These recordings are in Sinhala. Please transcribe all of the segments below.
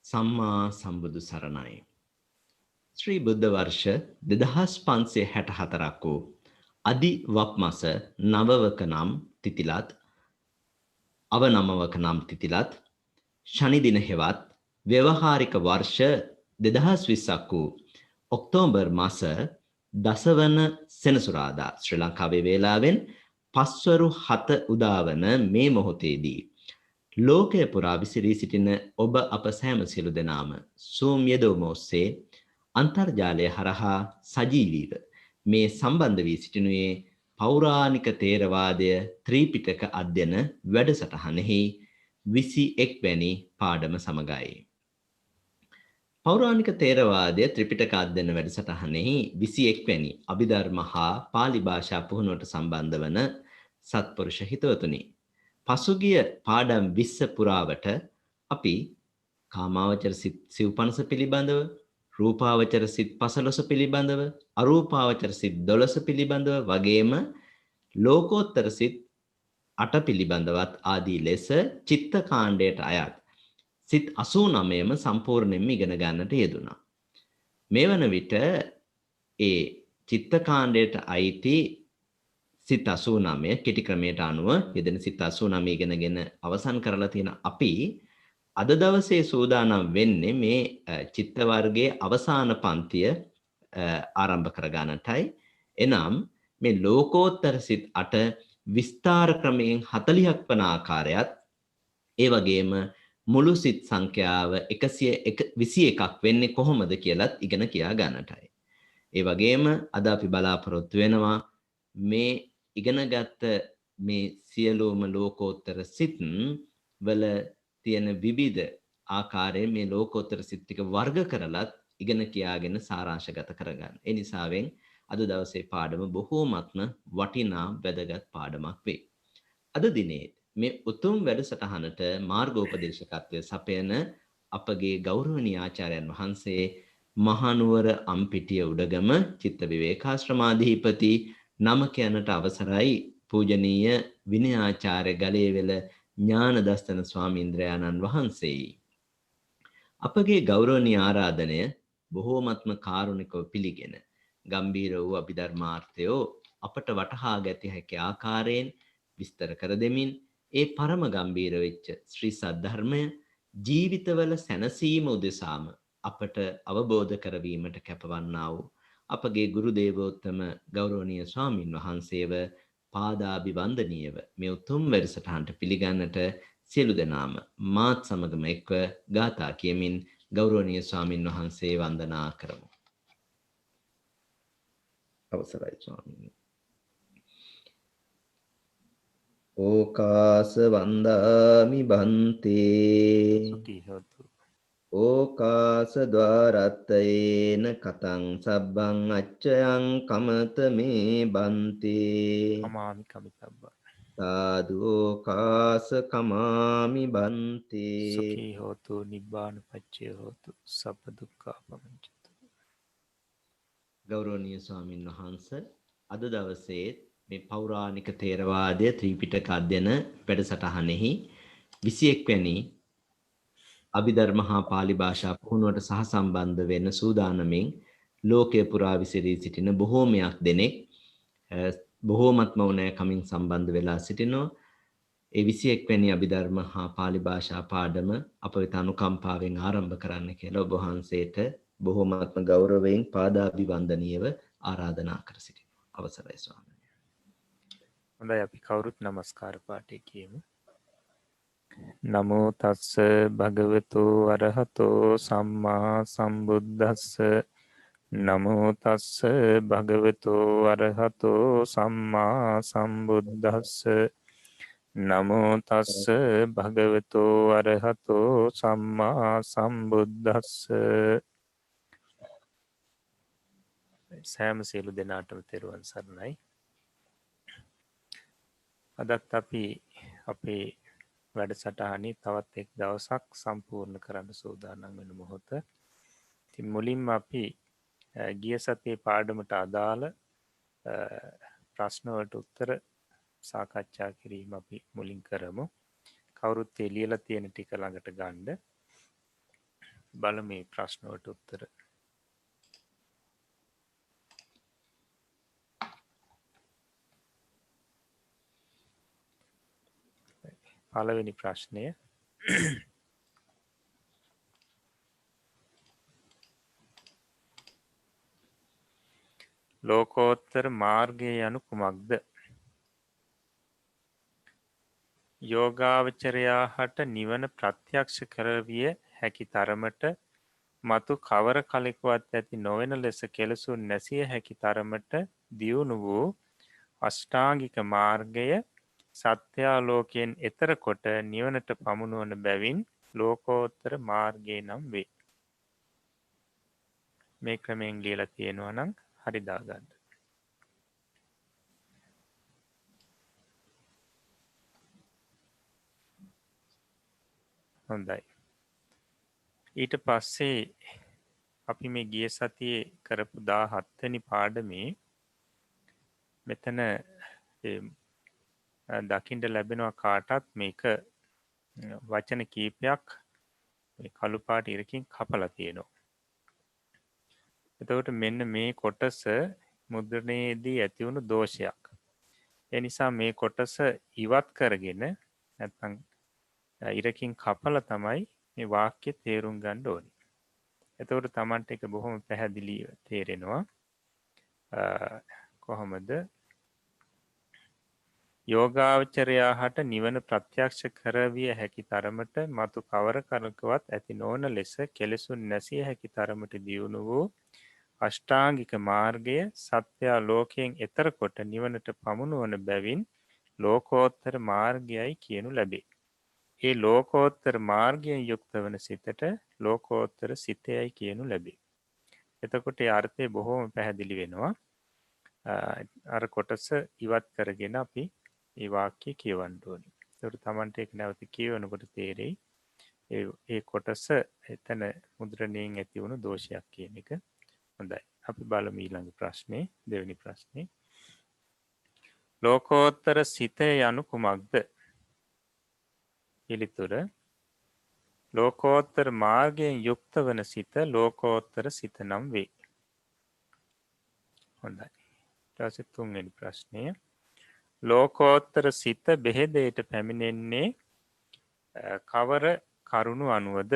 සම්මා සම්බුදු සරණයි. ශ්‍රී බුද්ධ වර්ෂ 2564ක් වූ අදි වප් මස නවවක නම් තිතිලත් අවනමවක නම් තිතිලත් ශනි දින හෙවත් ව්‍යවහාරික වර්ෂ 2020ක් වූ ඔක්තෝබර් මාස 10 වන සෙනසුරාදා ශ්‍රී ලංකාවේ වේලාවෙන් පස්වරු 7 උදාවන මේ මොහොතේදී ලෝකය පුරා විසිරී සිටින ඔබ අප සෑම සියලු දෙනාම Zoom යෙදවුම ඔස්සේ අන්තර්ජාලය හරහා සජීවීව මේ සම්බන්ධ වී සිටිනුයේ පෞරාණික තේරවාදය ත්‍රිපිටක අධ්‍යයන වැඩසටහනෙහි 21 වැනි පාඩම සමගයි. පෞරාණික තේරවාදය ත්‍රිපිටක අධ්‍යයන වැඩසටහනෙහි 21 වැනි අභිධර්ම හා පාලි භාෂා පුහුණුවට සම්බන්ධ වන සත්පුරුෂ හිතවතුනි, පසුගිය පාඩම් 20 පුරාවට අපි කාමාවචර සිත් සිව්පනස පිළිබඳව, රූපාවචර සිත් 15 පිළිබඳව, අරූපාවචර සිත් 12 පිළිබඳව වගේම ලෝකෝත්තර සිත් 8 පිළිබඳවත් ආදී ලෙස චිත්ත කාණ්ඩයට අයත් සිත් 89ම සම්පූර්ණයෙන්ම ඉගෙන ගන්නට යෙදුණා. මේ වන විට ඒ චිත්ත කාණ්ඩයට අයිති සිත් 89 කෙටි ක්‍රමයට අනුව යෙදෙන සිත් 89 ඉගෙනගෙන අවසන් කරලා තියෙන අපි අද දවසේ සූදානම් වෙන්නේ මේ චිත්ත වර්ගයේ අවසාන පන්තිය ආරම්භ කර ගන්නටයි. එනම් මේ ලෝකෝත්තර සිත් 8 විස්තර ක්‍රමයෙන් 40ක් වන ආකාරයත් ඒ වගේම මුළු සිත් සංඛ්‍යාව 121ක් වෙන්නේ කොහොමද කියලාත් ඉගෙන කියා ගන්නටයි. ඒ වගේම අද අපි බලාපොරොත්තු වෙනවා මේ ඉගෙනගත්ත මේ සියලුම ලෝකෝත්තර සිත් වල තියෙන විවිධ ආකාරයෙන් මේ ලෝකෝත්තර සිත් ටික වර්ග කරලත් ඉගෙන කියාගෙන සාරාංශගත කරගන්න. ඒ නිසාවෙන් අද දවසේ පාඩම බොහෝමත්ම වටිනා වැදගත් පාඩමක් වේ. අද දිනේ මේ උතුම් වැඩසටහනට මාර්ගෝපදේශකත්වය සපයන අපගේ ගෞරවනීය ආචාර්යයන් වහන්සේ මහනුවර අම්පිටිය උඩගම චිත්ත විවේකාශ්‍රමාධිපති නම කියනට අවසරයි පූජනීය විනයාචාර්ය ගලේවෙල ඥානදස්තන ස්වාමීන්ද්‍රයාණන් වහන්සේයි. අපගේ ගෞරවනීය ආරාධනය බොහෝමත්ම කාරුණිකව පිළිගෙන ගම්බීර වූ අභිධර්මාර්ථයෝ අපට වටහා ගත හැකි ආකාරයෙන් විස්තර කර දෙමින් ඒ පරම ගම්බීර වෙච්ච ශ්‍රී සද්ධර්මය ජීවිතවල සැනසීම උදෙසාම අපට අවබෝධ කරවීමට කැපවන්නා වූ අපගේ ගුරු දේවෝත්තම ගෞරවනීය ස්වාමින් වහන්සේව පාදාභිවන්දනීයව මේ උතුම් වැඩසටහනට පිළිගන්නට සියලු දෙනාම මාත් සමගම එක්ව ගාථා කියමින් ගෞරවනීය ස්වාමින් වහන්සේ වන්දනා කරමු. අවසරයි ස්වාමීනි. ඕකාස වන්දාමි බන්තේ සුඛී හොතු. ඕකාස ద్వාරත්තේන කතං සබ්බං අච්චයං කමත මේ බන්තේ අමාමි කමිතබ්බා. සාදු ඕකාස කමාමි බන්තේ සුඛී හොතු නිබ්බාන පච්චය හොතු සබ්බ දුක්ඛා පමුච්චතු. ගෞරවනීය ස්වාමින් වහන්සේ අද දවසේ මේ පෞරාණික තේරවාදය ත්‍රිපිටක අධ්‍යයන වැඩසටහනෙහි 21 වැනි අභිධර්ම හා පාලි භාෂා පුහුණුවට සහසම්බන්ධ වෙන්න සූදානමින් ලෝකය පුරා විසිරී සිටින බොහෝමයක් දෙනෙක් බොහෝමත්ම ඕනෑකමින් සම්බන්ධ වෙලා සිටිනවා. ඒ 21 වැනි අභිධර්ම හා පාලි භාෂා පාඩම අප වෙත අනුකම්පාවෙන් ආරම්භ කරන්න කියලා ඔබ වහන්සේට බොහෝමත්ම ගෞරවයෙන් පාදාභිවන්දනීයව ආරාධනා කර සිටිනවා. අවසරයි ස්වාමීනි. හොඳයි අපි කවුරුත් নমස්කාර පාඨය කියමු. නමෝ තස්ස භගවතු අරහතෝ සම්මා සම්බුද්දස්ස නමෝ තස්ස භගවතු අරහතෝ සම්මා සම්බුද්දස්ස නමෝ තස්ස භගවතු අරහතෝ සම්මා සම්බුද්දස්ස. සෑම සියලු දෙනාටම තෙරුවන් සරණයි. අදත් අපි අපේ වැඩසටහනේ තවත් එක් දවසක් සම්පූර්ණ කරන්න සූදානම් වෙන මොහොත. ඉතින් මුලින්ම අපි ගිය සතියේ පාඩමට අදාළ ප්‍රශ්න වලට උත්තර සාකච්ඡා කිරීම අපි මුලින් කරමු. කවුරුත් ලියලා තියෙන ටික ළඟට ගන්න. බලමු මේ ප්‍රශ්නවලට උත්තර. පළවෙනි ප්‍රශ්නය ලෝකෝත්තර මාර්ගය යනු කුමක්ද? යෝගාවචරයා හට නිවන ප්‍රත්‍යක්ෂ කරවිය හැකි තරමට මතු කවර කලෙකුවත් ඇති නොවන ලෙස කෙලසුන් නැසිය හැකි තරමට දියුණු වූ අෂ්ටාංගික මාර්ගය සත්‍යාලෝකයෙන් එතර කොට නිවනට පමුණුවන බැවින් ලෝකෝත්තර මාර්ගය නම් වේ. මේ ක්‍රමයෙන් ලියලා තියෙනවා නම් හරි දාගන්න. හොඳයි. ඊට පස්සේ අපි මේ ගිය සතියේ කරපු 17 වෙනි පාඩමේ මෙතන දකින්න ලැබෙනවා කාටත් මේක වචන කීපයක් මේ කළු පාට ඉරකින් කපලා තියෙනවා. එතකොට මෙන්න මේ කොටස මුද්‍රණයේදී ඇති වුණු දෝෂයක්. ඒ නිසා මේ කොටස ඉවත් කරගෙන නැත්නම් ඉරකින් කපලා තමයි මේ වාක්‍ය තේරුම් ගන්න ඕනේ. එතකොට Tamanට ඒක බොහොම පැහැදිලිව තේරෙනවා. කොහොමද යෝගාවචරයා හට නිවන ප්‍රත්‍යක්ෂ කරවිය හැකි තරමට මතු කවර කරකවත් ඇති නොවන ලෙස කෙලෙසුන් නැසිය හැකි තරමට දියුණු වූ අෂ්ටාංගික මාර්ගය සත්‍යා ලෝකයෙන් එතර කොට නිවනට පමුණුවන බැවින් ලෝකෝත්තර මාර්ගයයි කියනු ලැබේ. ඒ ලෝකෝත්තර මාර්ගයෙන් යුක්ත වන සිතට ලෝකෝත්තර සිතයයි කියනු ලැබේ. එතකොට ඒ අර්ථය බොහෝම පැහැදිලි වෙනවා. අර කොටස ඉවත් කරගෙන අපි ඒ වාක්‍ය කියවන්න ඕනේ. ඒකට Tamanට ඒක නැවත කියවනකොට තේරෙයි ඒ කොටස එතන මුද්‍රණයෙන් ඇති වුණු දෝෂයක් කියන එක. හොඳයි. අපි බලමු ඊළඟ ප්‍රශ්නේ. දෙවෙනි ප්‍රශ්නේ. ලෝකෝත්තර සිතය යනු කුමක්ද? පිළිතුර ලෝකෝත්තර මාර්ගයෙන් යුක්ත වන සිත ලෝකෝත්තර සිත නම් වේ. හොඳයි. ඊට පස්සේ තුන්වෙනි ප්‍රශ්නය. ලෝකෝත්තර සිත බෙහෙදයට පැමිණෙන්නේ කවර කරුණු අනුවද?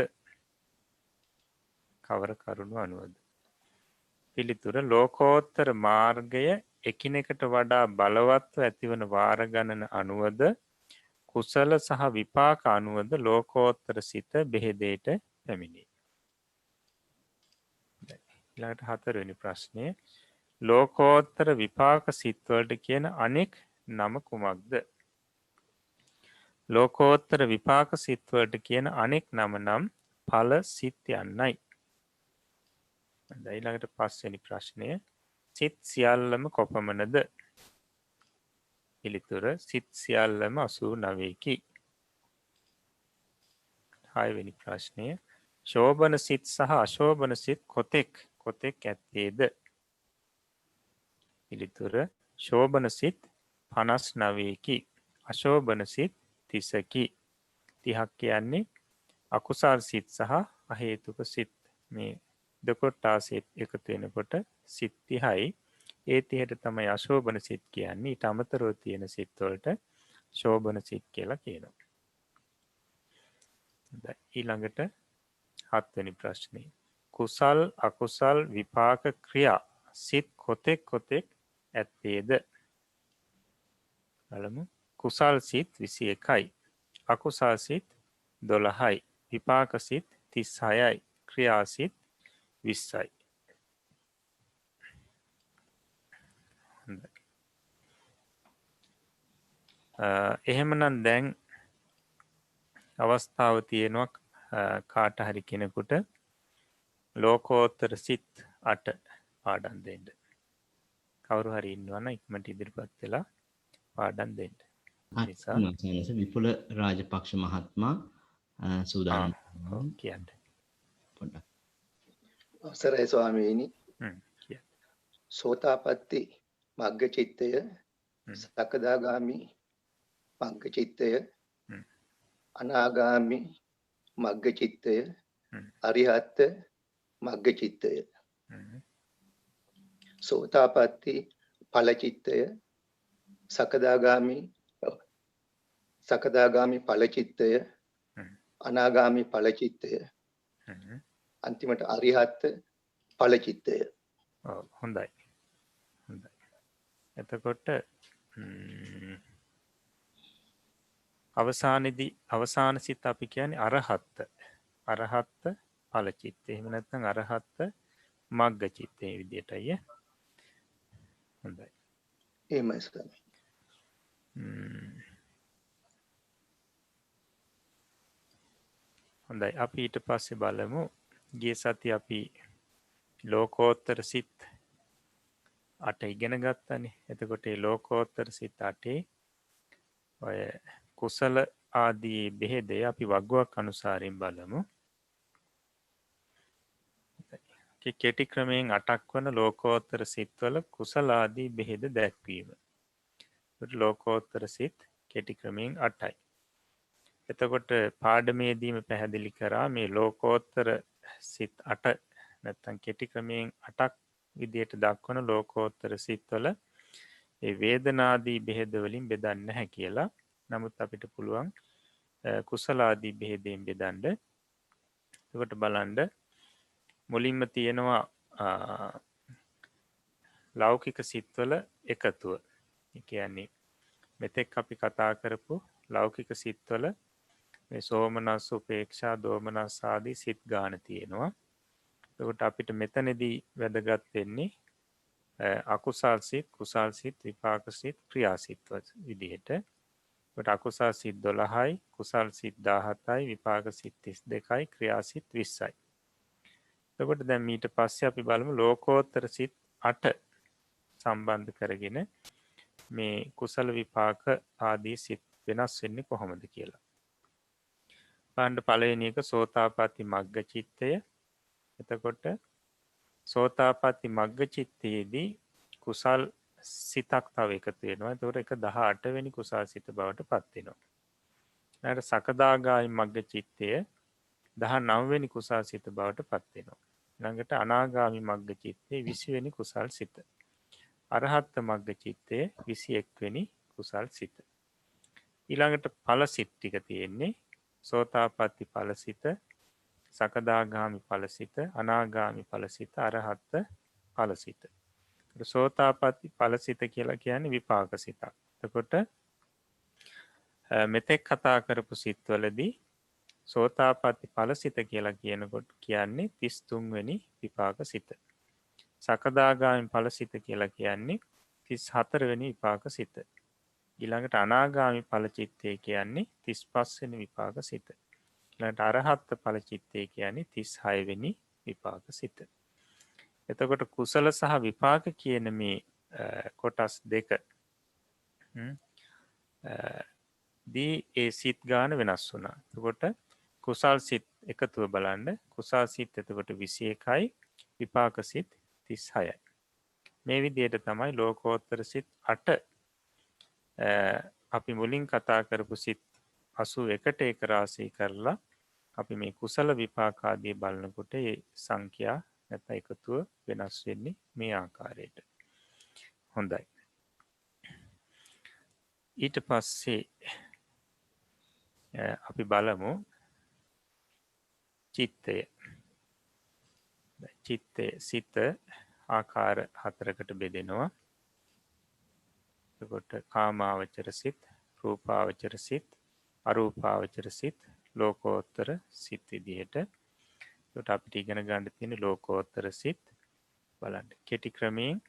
කවර කරුණු අනුවද? පිළිතුර ලෝකෝත්තර මාර්ගය එකිනෙකට වඩා බලවත්ව ඇතිවන වාර ගණන අනුවද කුසල සහ විපාක අනුවද ලෝකෝත්තර සිත බෙහෙදයට පැමිණේ. ඊළඟට හතරවෙනි ප්‍රශ්නය. ලෝකෝත්තර විපාක සිත්වලට කියන අනෙක් නම කුමක්ද? ලෝකෝත්තර විපාක සිත්වලට කියන අනෙක් නම නම් ඵල සිත් යන්නයි. ඊළඟට පස්වෙනි ප්‍රශ්නය. සිත් සියල්ලම කොපමණද? පිළිතුර සිත් සියල්ලම 89කි. හයවෙනි ප්‍රශ්නය. ශෝභන සිත් සහ අශෝභන සිත් කොතෙක් ඇත්තේද? පිළිතුර ශෝභන සිත් 59කි. අශෝභන සිත් 30කි. 30ක් කියන්නේ අකුසල් සිත් සහ අහේතුක සිත්. මේ දෙකොට්ටාසෙත් එකතු වෙනකොට සිත් 30යි. ඒ 30ට තමයි අශෝභන සිත් කියන්නේ. ඊට අමතරව තියෙන සිත් වලට ශෝභන සිත් කියලා කියනවා. ඊළඟට හත්වෙනි ප්‍රශ්නේ. කුසල් අකුසල් විපාක ක්‍රියා සිත් කොතෙක් ඇත්තේද? බලමු. කුසල් සිත් 21යි. අකුසල් සිත් 12යි. විපාක සිත් 36යි. ක්‍රියා සිත් 20යි. එහෙමනම් දැන් අවස්ථාව තියෙනවා කාට හරි කෙනෙකුට ලෝකෝත්තර සිත් 8 පාඩම් දෙන්න. කවුරු හරි ඉන්නවනම් ඉක්මනට ඉදිරිපත් වෙලා පාඩම් දෙන්න. නිසා විපුල රාජපක්ෂ මහත්මයා සූදානම් කියන්න. පොඩ්ඩක්. අවසරයි ස්වාමීනි. කියන්න. සෝතාපට්ටි මග්ග චිත්තය, සකදාගාමි මග්ග චිත්තය, අනාගාමි මග්ග චිත්තය, අරිහත් මග්ගචිත්තය, සෝතාපට්ටි ඵලචිත්තය, සකදාගාමි ඵලචිත්තය, අනාගාමි ඵලචිත්තය, අන්තිමට අරිහත් ඵලචිත්තය. හොඳයි හොඳයි. එතකොට අවසාන සිත අපි කියන්නේ අරහත් ඵලචිත්තය. එහෙම නැත්නම් අරහත් මග්ගචිත්තය විදියටයි. හොඳයි. එහෙමයි ස්වාමී. හොඳයි. අපි ඊට පස්සේ බලමු ගිය සති අපි ලෝකෝත්තර සිත් 8 ඉගෙන ගත්තනේ. එතකොට මේ ලෝකෝත්තර සිත් 8 ඔය කුසල ආදී බෙහෙදය අපි වගුවක් අනුසාරයෙන් බලමු. කෙටි ක්‍රමයෙන් 8ක් වන ලෝකෝත්තර සිත්වල කුසල ආදී බෙහෙද දැක්වීම. ලෝකෝත්තර සිත් කෙටි ක්‍රමයෙන් 8යි. එතකොට පාඩමේදීම පැහැදිලි කරා මේ ලෝකෝත්තර සිත් 8 නැත්තම් කෙටි ක්‍රමයෙන් 8ක් විදියට දක්වන ලෝකෝත්තර සිත්වල ඒ වේදනාදී බෙහෙද වලින් බෙදන්නේ නැහැ කියලා. නමුත් අපිට පුළුවන් කුසල ආදී බෙහෙදෙන් බෙදන්න. එතකොට බලන්න මුලින්ම තියෙනවා ලෞකික සිත්වල එකතුව. ඒ කියන්නේ මෙතෙක් අපි කතා කරපු ලෞකික සිත්වල මේ සෝමනස්ස උපේක්ෂා දෝමනස්ස ආදී සිත් ගාන තියෙනවා. එතකොට අපිට මෙතනදී වැදගත් වෙන්නේ අකුසල් සිත්, කුසල් සිත්, විපාක සිත්, ක්‍රියා සිත් විදිහට. එතකොට අකුසල් සිත් 12යි, කුසල් සිත් 17යි, විපාක සිත් 32යි, ක්‍රියා සිත් 20යි. එතකොට දැන් ඊට පස්සේ අපි බලමු ලෝකෝත්තර සිත් 8 සම්බන්ධ කරගෙන මේ කුසල විපාක ආදී සිත් වෙනස් වෙන්නේ කොහොමද කියලා. බලන්න පළවෙනි එක සෝතාපට්ටි මග්ග චිත්තය. එතකොට සෝතාපට්ටි මග්ග චිත්තයේදී කුසල් සිතක් තව එකතු වෙනවා. එතකොට ඒක 18 වෙනි කුසල් සිත බවට පත් වෙනවා. ඊට සකදාගාමි මග්ග චිත්තය 19 වෙනි කුසල් සිත බවට පත් වෙනවා. ඊළඟට අනාගාමි මග්ග චිත්තය 20 වෙනි කුසල් සිත. අරහත් මග්ග චිත්තය 21 වෙනි කුසල් සිත. ඊළඟට ඵල සිත් ටික තියෙන්නේ සෝතාපට්ටි ඵල සිත, සකදාගාමි ඵල සිත, අනාගාමි ඵල සිත, අරහත් ඵල සිත. සෝතාපට්ටි ඵල සිත කියලා කියන්නේ විපාක සිතක්. එතකොට මෙතෙක් කතා කරපු සිත්වලදී සෝතාපට්ටි ඵල සිත කියලා කියනකොට කියන්නේ 33 වෙනි විපාක සිත. සකදාගාමි ඵල සිත කියලා කියන්නේ 34 වෙනි විපාක සිත. ඊළඟට අනාගාමි ඵල චිත්තය කියන්නේ 35 වෙනි විපාක සිත. ඊළඟට අරහත් ඵල චිත්තය කියන්නේ 36 වෙනි විපාක සිත. එතකොට කුසල සහ විපාක කියන මේ කොටස් දෙක දී ඒ සිත් ගාන වෙනස් වුණා. එතකොට කුසල් සිත් එකතුව බලන්න. කුසල් සිත් එතකොට 21යි, විපාක සිත් 36යි. මේ විදිහට තමයි ලෝකෝත්තර සිත් 8 අපි මුලින් කතා කරපු සිත් 81ට එක රාශී කරලා අපි මේ කුසල විපාක ආදී බලනකොට ඒ සංඛ්‍යා නැත්නම් එකතුව වෙනස් වෙන්නේ මේ ආකාරයට. හොඳයි. ඊට පස්සේ අපි බලමු චිත්තය. චිත්තේ සිත ආකාර 4කට බෙදෙනවා. එතකොට කාමාවචර සිත්, රූපාවචර සිත්, අරූපාවචර සිත්, ලෝකෝත්තර සිත් විදිහට. එතකොට අපිට ඉගෙන ගන්න තියෙන ලෝකෝත්තර සිත් බලන්න. කෙටි ක්‍රමයෙන්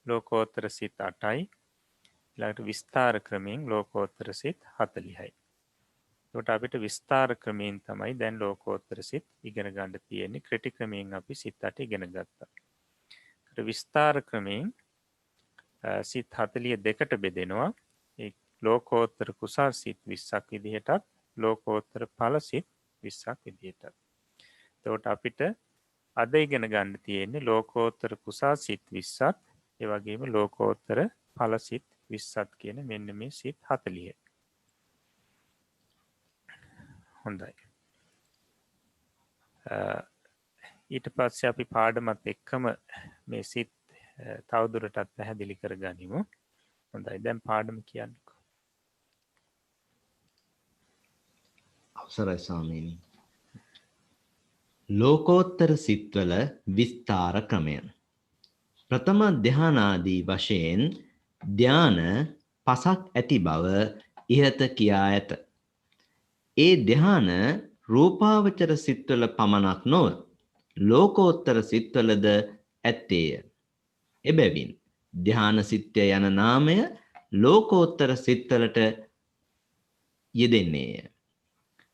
ලෝකෝත්තර සිත් 8යි. ඊළඟට විස්තාර ක්‍රමයෙන් ලෝකෝත්තර සිත් 40යි. එතකොට අපිට විස්තාර ක්‍රමයෙන් තමයි දැන් ලෝකෝත්තර සිත් ඉගෙන ගන්න තියෙන්නේ. කෙටි ක්‍රමයෙන් අපි සිත් 8 ඉගෙන ගත්තා. ඒකට විස්තාර ක්‍රමයෙන් සිත් 42ට බෙදෙනවා. ඒ ලෝකෝත්තර කුසල් සිත් 20ක් විදිහටත්, ලෝකෝත්තර ඵල සිත් 20ක් විදිහටත්. එතකොට අපිට අද ඉගෙන ගන්න තියෙන්නේ ලෝකෝත්තර කුසල් සිත් 20ක්, ඒ වගේම ලෝකෝත්තර ඵල සිත් 20ක් කියන මෙන්න මේ සිත් 40. හොඳයි. ඊට පස්සේ අපි පාඩමත් එක්කම මේ සිත් තවදුරටත් පැහැදිලි කර ගනිමු. හොඳයි දැන් පාඩම කියන්නකෝ. අවසරයි ස්වාමීනි. ලෝකෝත්තර සිත්වල විස්තර ක්‍රමය. ප්‍රථම ධානාදී වශයෙන් ධාන 5ක් ඇති බව ඉහත කියා ඇත. ඒ ධාන රූපාවචර සිත්වල පමණක් නොව ලෝකෝත්තර සිත්වලද ඇත්තේය. එබැවින් ධාන සිත්ය යන නාමය ලෝකෝත්තර සිත්වලට යෙදෙන්නේය.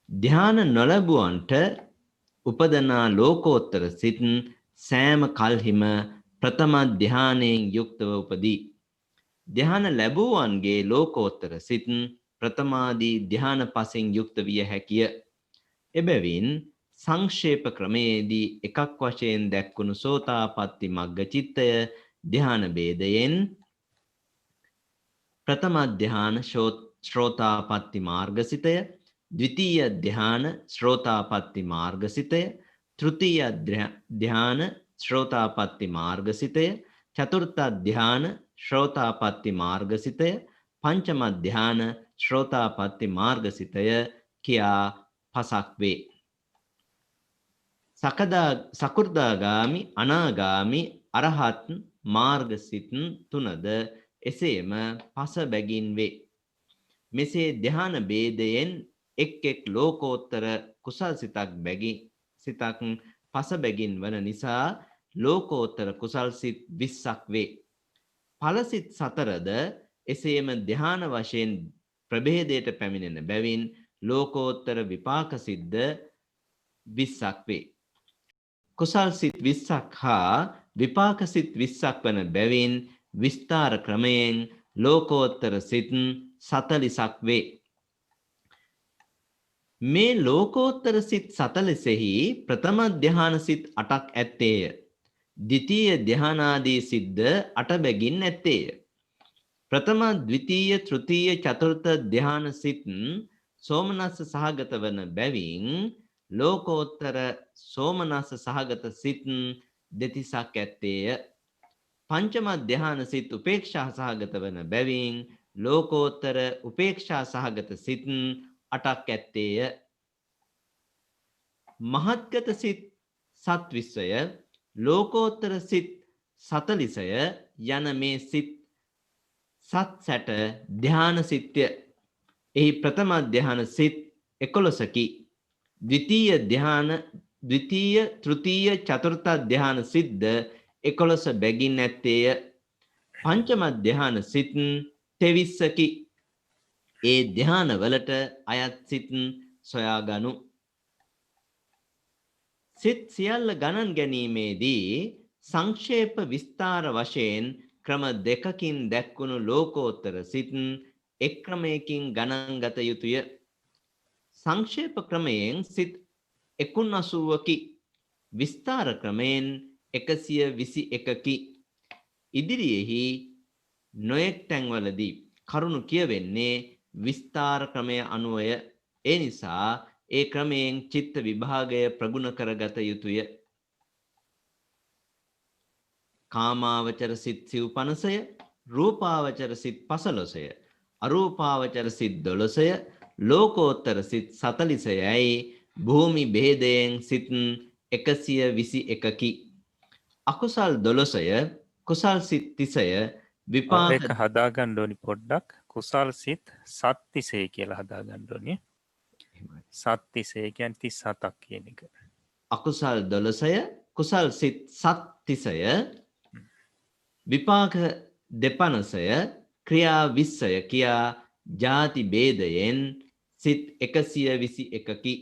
ධාන නොලැබුවන්ට උපදනා ලෝකෝත්තර සිත් සෑම කල්හිම ප්‍රථම ධානයෙන් යුක්තව උපදී. ධාන ලැබුවන්ගේ ලෝකෝත්තර සිත් ප්‍රථමාදී ධාන පසෙන් යුක්ත විය හැකිය. එබැවින් සංක්ෂේප ක්‍රමයේදී එකක් වශයෙන් දැක්වුණු සෝතාපට්ටි මග්ග චිත්තය ධාන ભેදයෙන් ප්‍රථම ධාන ශ්‍රෝතාපට්ටි මාර්ගසිතය, ද්විතීය ධාන ශ්‍රෝතාපට්ටි මාර්ගසිතය, තෘතීය ධාන ශ්‍රෝතාපට්ටි මාර්ගසිතය, චතුර්ථ ධාන ශ්‍රෝතාපට්ටි මාර්ගසිතය, පංචම ධාන ශ්‍රෝතාපට්ටි මාර්ගසිතය කියා පසක් වේ. සකෘදාගාමි, අනාගාමි, අරහත් මාර්ගසිත තුනද එසේම පස බැගින් වේ. මෙසේ ධාන ભેදයෙන් එක් එක් ලෝකෝත්තර කුසල් සිතක් පස බැගින් වන නිසා ලෝකෝත්තර කුසල් සිත් 20ක් වේ. ඵලසිත 4ද එසේම ධාන වශයෙන් ප්‍රභේදයට පැමිණෙන බැවින් ලෝකෝත්තර විපාක සිද්ද 20ක් වේ. කුසල් සිත් 20ක් හා විපාක සිත් 20ක් වන බැවින් විස්තර ක්‍රමයෙන් ලෝකෝත්තර සිත් 40ක් වේ. මේ ලෝකෝත්තර සිත් 40එහි ප්‍රථම ධාන සිත් 8ක් ඇත්තේය. ද්විතීය ධානාදී සිද්ද 8 බැගින් ඇත්තේය. ප්‍රථම, ද්විතීය, තෘතීය, චතුර්ථ ධාන සිත් සෝමනස්ස සහගත වන බැවින් ලෝකෝත්තර සෝමනස්ස සහගත සිත් 32ක් ඇත්තේය. පංචම ධාන සිත් උපේක්ෂා සහගත වන බැවින් ලෝකෝත්තර උපේක්ෂා සහගත සිත් 8ක් ඇත්තේය. මහත්ගත සිත් 27ය, ලෝකෝත්තර සිත් 40ය යන මේ සිත් 7 ධාන සිත්ය. එහි ප්‍රථම ධාන සිත් 11කි. ද්විතීය ධාන, ද්විතීය, තෘතීය, චතුර්ථ ධාන සිද්ද 11 බැගින් ඇත්තේය. පංචම ධාන සිත් 23කි. ඒ ධාන වලට අයත් සිත් සොයා ගනු. සිත් සියල්ල ගණන් ගැනීමේදී සංක්ෂේප විස්තර වශයෙන් ක්‍රම දෙකකින් දැක්වුණු ලෝකෝත්තර සිත් එක් ක්‍රමයකින් ගණන් ගත යුතුය. සංක්ෂේප ක්‍රමයෙන් සිත් 89කි. විස්තර ක්‍රමයෙන් 121කි. ඉදිරියේහි නොයෙක් තැන්වලදී කරුණු කියවෙන්නේ විස්තර ක්‍රමය අනුවය. ඒ නිසා ඒ ක්‍රමයෙන් චිත්ත විභාගය ප්‍රගුණ කරගත යුතුය. කාමාවචර සිත් 50ය, රූපාවචර සිත් 15ය, අරූපාවචර සිත් 12ය, ලෝකෝත්තර සිත් 40යයි භූමි ભેදයෙන් සිත් 121කි. අකුසල් 12ය, කුසල් සිත් 30ය, විපාක ඒක හදාගන්න ඕනි පොඩ්ඩක්. කුසල් සිත් 37 කියලා හදාගන්න ඕනේ. 37 කියන්නේ 37ක් කියන එක. අකුසල් 12ය, කුසල් සිත් 30ය, විපාක 52ය, ක්‍රියා 20ය කියා ಜಾති ભેදයෙන් සිත් 121කි.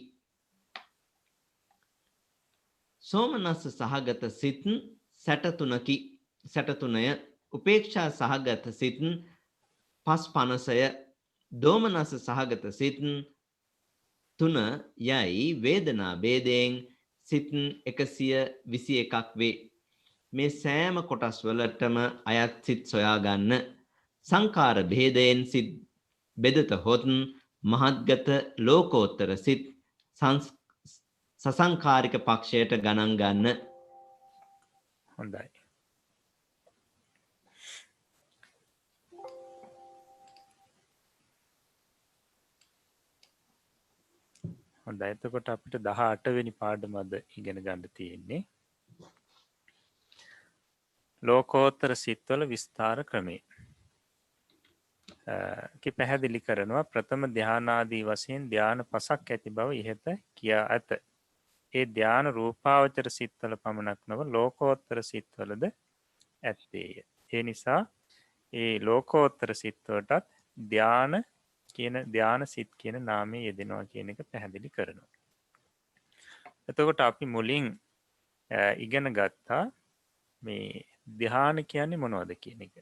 සෝමනස්ස සහගත සිත් 63කි. 63ය, උපේක්ෂා සහගත සිත් 50ය, දෝමනස්ස සහගත සිත් 3 යයි වේදනා ભેදයෙන් සිත් 121ක් වේ. මේ සෑම කොටස් වලටම අයත් සිත් සොයා ගන්න. සංඛාර ભેදයෙන් සිත් බෙදත හොත් මහත්ගත ලෝකෝත්තර සිත් සසංකාරික පක්ෂයට ගණන් ගන්න. හොඳයි. හොඳයි. එතකොට අපිට 18 වෙනි පාඩම අද ඉගෙන ගන්න තියෙන්නේ. ලෝකෝත්තර සිත්වල විස්තර ක්‍රමය. කි පැහැදිලි කරනවා ප්‍රථම ධානාදී වශයෙන් ධාන 5ක් ඇති බව ඉහත කියා ඇත. ඒ ධාන රූපාවචර සිත්වල පමණක් නොව ලෝකෝත්තර සිත්වලද ඇත්තේය. ඒ නිසා ඒ ලෝකෝත්තර සිත්වලටත් ධාන කියන ධාන සිත් කියන නාමය යෙදෙනවා කියන එක පැහැදිලි කරනවා. එතකොට අපි මුලින් ඉගෙන ගත්තා මේ ධ්‍යාන කියන්නේ මොනවද කියන එක.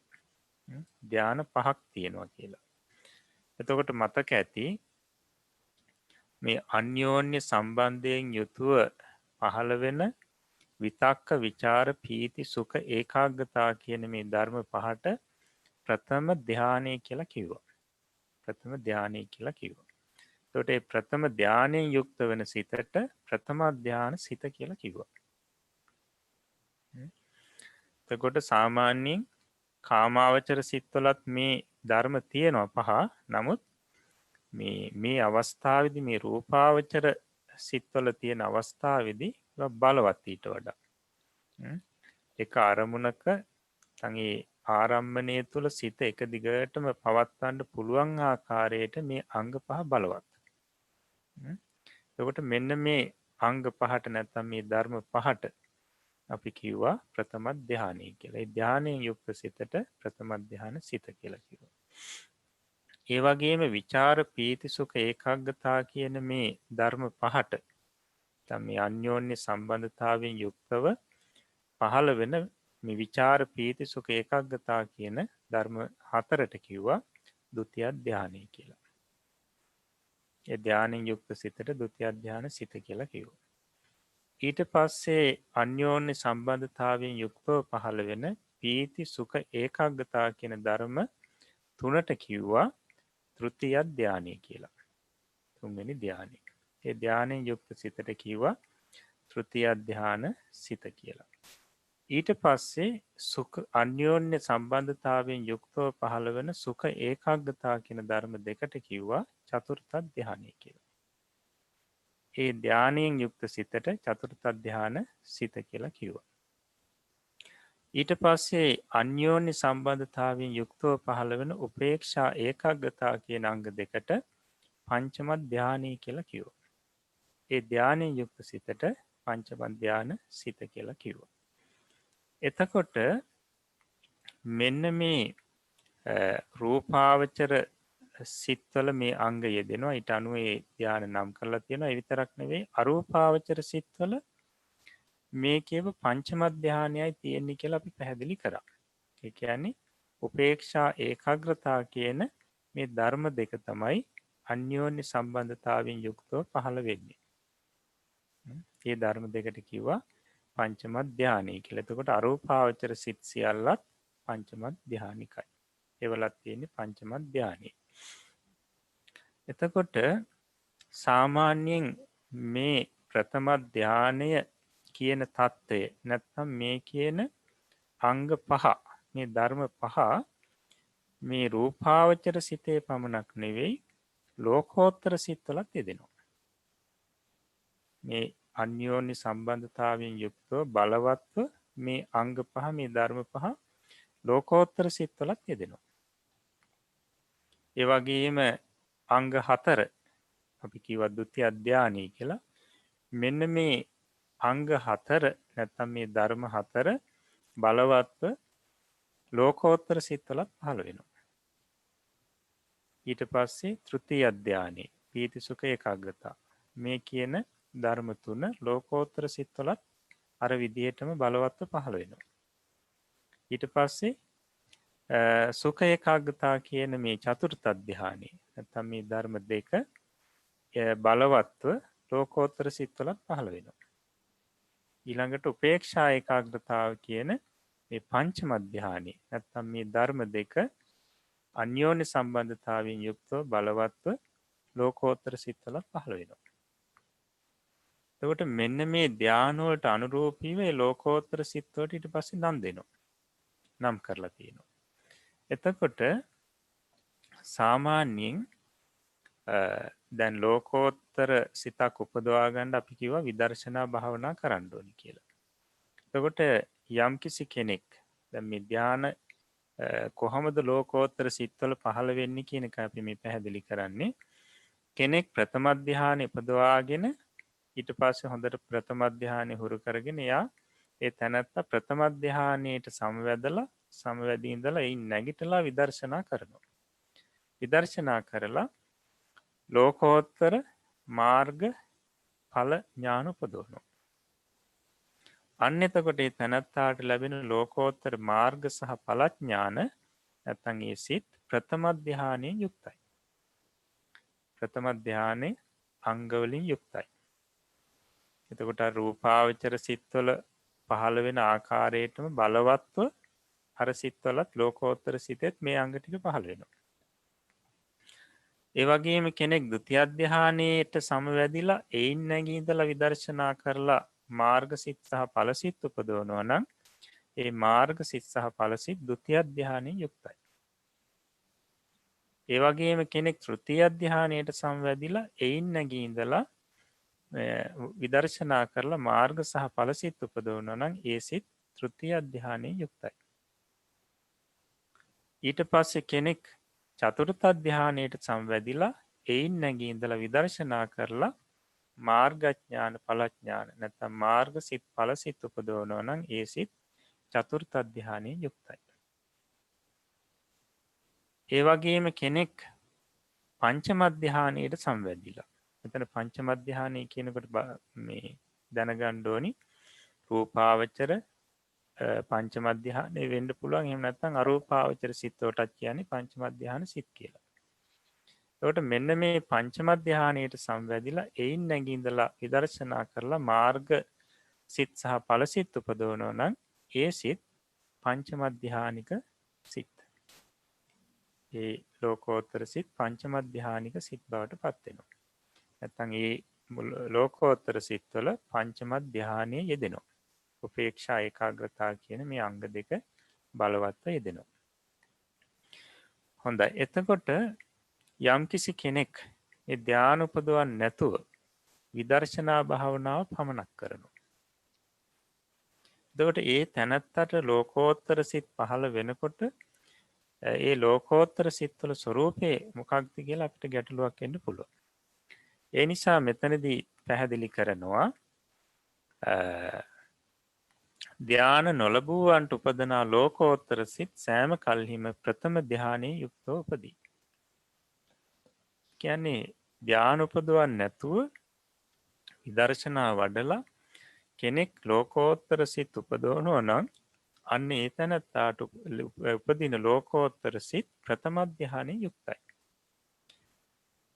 ධ්‍යාන 5ක් තියෙනවා කියලා. එතකොට මතක ඇති මේ අන්‍යෝන්‍ය සම්බන්ධයෙන් යුතුව පහළ වෙන විතක්ක විචාර පීති සුඛ ඒකාග්‍රතා කියන මේ ධර්ම පහට ප්‍රථම ධ්‍යානය කියලා කිව්වා. ප්‍රථම ධ්‍යානය කියලා කිව්වා. එතකොට මේ ප්‍රථම ධ්‍යානයෙන් යුක්ත වෙන සිතට ප්‍රථම ධ්‍යාන සිත කියලා කිව්වා. එතකොට සාමාන්‍යයෙන් කාමාවචර සිත්වලත් මේ ධර්ම තියෙනවා 5. නමුත් මේ අවස්ථාවේදී මේ රූපාවචර සිත්වල තියෙන අවස්ථාවේදී බලවත් ඊට වඩා. එක අරමුණක තගේ ආරම්භණය තුළ සිත එක දිගටම පවත්වන්න පුළුවන් ආකාරයට මේ අංග 5 බලවත්. එතකොට මෙන්න මේ අංග 5ට නැත්නම් මේ ධර්ම 5ට අපි කිව්වා ප්‍රථම ධ්‍යානය කියලා. ඒ ධ්‍යානයෙන් යුක්ත සිතට ප්‍රථම ධ්‍යාන සිත කියලා කිව්වා. ඒ වගේම විචාර පීති සුඛ ඒකාග්‍රතා කියන මේ ධර්ම 5ට තමයි අන්‍යෝන්‍ය සම්බන්ධතාවයෙන් යුක්තව පහළ වෙන මේ විචාර පීති සුඛ ඒකාග්‍රතා කියන ධර්ම 4ට කිව්වා ဒုတိ ය ධ්‍යානය කියලා. ඒ ධ්‍යානයෙන් යුක්ත සිතට ဒုတိ ය ධ්‍යාන සිත කියලා කිව්වා. ඊට පස්සේ අන්‍යෝන්‍ය සම්බන්ධතාවයෙන් යුක්තව පහළ වෙන පීති සුඛ ඒකාග්‍රතා කියන ධර්ම 3ට කිව්වා තෘතිය ධ්‍යානය කියලා. තුන්වෙනි ධ්‍යානය. ඒ ධ්‍යානයෙන් යුක්ත සිතට කිව්වා තෘතිය ධ්‍යාන සිත කියලා. ඊට පස්සේ සුඛ අන්‍යෝන්‍ය සම්බන්ධතාවයෙන් යුක්තව පහළ වෙන සුඛ ඒකාග්‍රතා කියන ධර්ම 2ට කිව්වා චතුර්ථ ධ්‍යානය කියලා. ඒ ධ්‍යානයෙන් යුක්ත සිතට චතුර්ථ ධ්‍යාන සිත කියලා කිව්වා. ඊට පස්සේ අන්‍යෝන්‍ය සම්බන්ධතාවයෙන් යුක්තව පහළ වෙන උපේක්ෂා ඒකාග්‍රතා කියන අංග 2ට පංචම ධ්‍යානය කියලා කිව්වා. ඒ ධ්‍යානයෙන් යුක්ත සිතට පංචම ධ්‍යාන සිත කියලා කිව්වා. එතකොට මෙන්න මේ රූපාවචර සිත්වල මේ අංග යෙදෙනවා. ඊට අනුව ඒ ධ්‍යාන නම් කරලා තියෙනවා. ඒ විතරක් නෙවෙයි අරූපාවචර සිත්වල මේකේව පංචම ධ්‍යානයයි තියෙන්නේ කියලා අපි පැහැදිලි කරා. ඒ කියන්නේ උපේක්ෂා ඒකාග්‍රතා කියන මේ ධර්ම 2 තමයි අන්‍යෝන්‍ය සම්බන්ධතාවයෙන් යුක්තව පහළ වෙන්නේ. මේ ධර්ම 2ට කිව්වා පංචම ධ්‍යානය කියලා. එතකොට අරූපාවචර සිත් සියල්ලත් පංචම ධ්‍යානිකයි. ඒවලත් තියෙන්නේ පංචම ධ්‍යානෙ. එතකොට සාමාන්‍යයෙන් මේ ප්‍රථම ධ්‍යානය කියන தত্ত্বය නැත්නම් මේ කියන අංග 5 මේ ධර්ම 5 මේ රූපාවචර සිතේ පමණක් නෙවෙයි ලෝකෝත්තර සිත්වලත් යෙදෙනවා. මේ අන්‍යෝන්‍ය සම්බන්ධතාවයෙන් යුක්තව බලවත්ව මේ අංග 5 මේ ධර්ම 5 ලෝකෝත්තර සිත්වලත් යෙදෙනවා. ඒ වගේම අංග 4 අපි කිව්වා ဒုတိ ය ධ්‍යානය කියලා. මෙන්න මේ අංග 4 නැත්නම් මේ ධර්ම 4 බලවත්ව ලෝකෝත්තර සිත්වලත් පහළ වෙනවා. ඊට පස්සේ තෘතිය ධ්‍යානෙ පීති සුඛ ඒකාග්‍රතා මේ කියන ධර්ම 3 ලෝකෝත්තර සිත්වලත් අර විදිහටම බලවත්ව පහළ වෙනවා. ඊට පස්සේ සුඛ ඒකාග්‍රතා කියන මේ චතුර්ථ ධ්‍යානෙ නැත්නම් මේ ධර්ම 2 බලවත්ව ලෝකෝත්තර සිත්වලත් පහළ වෙනවා. ඊළඟට උපේක්ෂා ඒකාග්‍රතාව කියන මේ පංචම ධ්‍යානෙ නැත්නම් මේ ධර්ම 2 අන්‍යෝන්‍ය සම්බන්ධතාවයෙන් යුක්තව බලවත්ව ලෝකෝත්තර සිත්වලත් පහළ වෙනවා. එතකොට මෙන්න මේ ධ්‍යාන වලට අනුරූපීව ඒ ලෝකෝත්තර සිත් වලට ඊට පස්සේ නම් දෙනවා. නම් කරලා තියෙනවා. එතකොට සාමාන්‍යයෙන් දැන් ලෝකෝත්තර සිතක් උපදවා ගන්න අපි කිව්වා විදර්ශනා භාවනා කරන්න ඕනි කියලා. එතකොට යම්කිසි කෙනෙක් දැන් මේ ධ්‍යාන කොහොමද ලෝකෝත්තර සිත්වල පහළ වෙන්නේ කියන එක අපි මේ පැහැදිලි කරන්නේ. කෙනෙක් ප්‍රථම ධ්‍යානෙ උපදවාගෙන ඊට පස්සේ හොඳට ප්‍රථම ධ්‍යානෙ හුරු කරගෙන එයා ඒ තැනත්තා ප්‍රථම ධ්‍යානයට සමවැදී ඉඳලා ඒ නැගිටලා විදර්ශනා කරනවා. විදර්ශනා කරලා ලෝකෝත්තර මාර්ග ඵල ඥාන උපදවනවා. අන්න එතකොට ඒ තැනත්තාට ලැබෙන ලෝකෝත්තර මාර්ග සහ ඵල ඥාන නැත්නම් ඒ සිත් ප්‍රථම ධ්‍යානයෙන් යුක්තයි. ප්‍රථම ධ්‍යානයේ අංග වලින් යුක්තයි. එතකොට රූපාවචර සිත්වල පහළ වෙන ආකාරයටම බලවත්ව අර සිත්වලත් ලෝකෝත්තර සිතෙත් මේ අංග ටික පහළ වෙනවා. ඒ වගේම කෙනෙක් ဒုတိ ය ධ්‍යානයේට සමවැදිලා ඒයින් නැගී ඉඳලා විදර්ශනා කරලා මාර්ග සිත් සහ ඵල සිත් උපදවනවා නම් ඒ මාර්ග සිත් සහ ඵල සිත් ဒုတိ ය ධ්‍යානයෙන් යුක්තයි. ඒ වගේම කෙනෙක් තෘතීය ධ්‍යානයට සමවැදිලා ඒයින් නැගී ඉඳලා විදර්ශනා කරලා මාර්ග සහ ඵල සිත් උපදවනවා නම් ඒ සිත් තෘතීය ධ්‍යානයෙන් යුක්තයි. ඊට පස්සේ කෙනෙක් චතුර්ථ ධ්‍යානයට සමවැදිලා ඒයින් නැගී ඉඳලා විදර්ශනා කරලා මාර්ගඥාන ඵලඥාන නැත්නම් මාර්ග සිත් ඵල සිත් උපදවනවා නම් ඒ සිත් චතුර්ථ ධ්‍යානයෙන් යුක්තයි. ඒ වගේම කෙනෙක් පංචම ධ්‍යානයට සමවැදිලා. මෙතන පංචම ධ්‍යානය කියනකොට මේ දැනගන්න ඕනි රූපාවචර පංචම ධ්‍යානෙ වෙන්න පුළුවන්. එහෙම නැත්නම් අරූපාවචර සිත් වලටත් කියන්නේ පංචම ධ්‍යාන සිත් කියලා. එතකොට මෙන්න මේ පංචම ධ්‍යානයට සමවැදිලා ඒයින් නැගී ඉඳලා විදර්ශනා කරලා මාර්ග සිත් සහ ඵල සිත් උපදවනවා නම් ඒ සිත් පංචම ධ්‍යානික සිත්. ඒ ලෝකෝත්තර සිත් පංචම ධ්‍යානික සිත් බවට පත් වෙනවා. නැත්නම් ඒ ලෝකෝත්තර සිත්වල පංචම ධ්‍යානයේ යෙදෙනවා. උපේක්ෂා ඒකාග්‍රතාව කියන මේ අංග දෙක බලවත්ව යෙදෙනවා. හොඳයි. එතකොට යම්කිසි කෙනෙක් මේ ධ්‍යාන උපදවන්නේ නැතුව විදර්ශනා භාවනාව පමණක් කරනවා. එතකොට ඒ තැනත්තට ලෝකෝත්තර සිත් පහළ වෙනකොට ඒ ලෝකෝත්තර සිත්වල ස්වરૂපේ මොකක්ද කියලා අපිට ගැටලුවක් එන්න පුළුවන්. ඒ නිසා මෙතනදී පැහැදිලි කරනවා ධ්‍යාන නොලබුවන්ට උපදනා ලෝකෝත්තර සිත් සෑම කල්හිම ප්‍රථම ධ්‍යානයේ යුක්තව උපදී. කියන්නේ ධ්‍යාන උපදවන්නේ නැතුව විදර්ශනා වඩලා කෙනෙක් ලෝකෝත්තර සිත් උපදවනවා නම් අන්න ඒ තැනත්තාට උපදින ලෝකෝත්තර සිත් ප්‍රථම ධ්‍යානයේ යුක්තයි.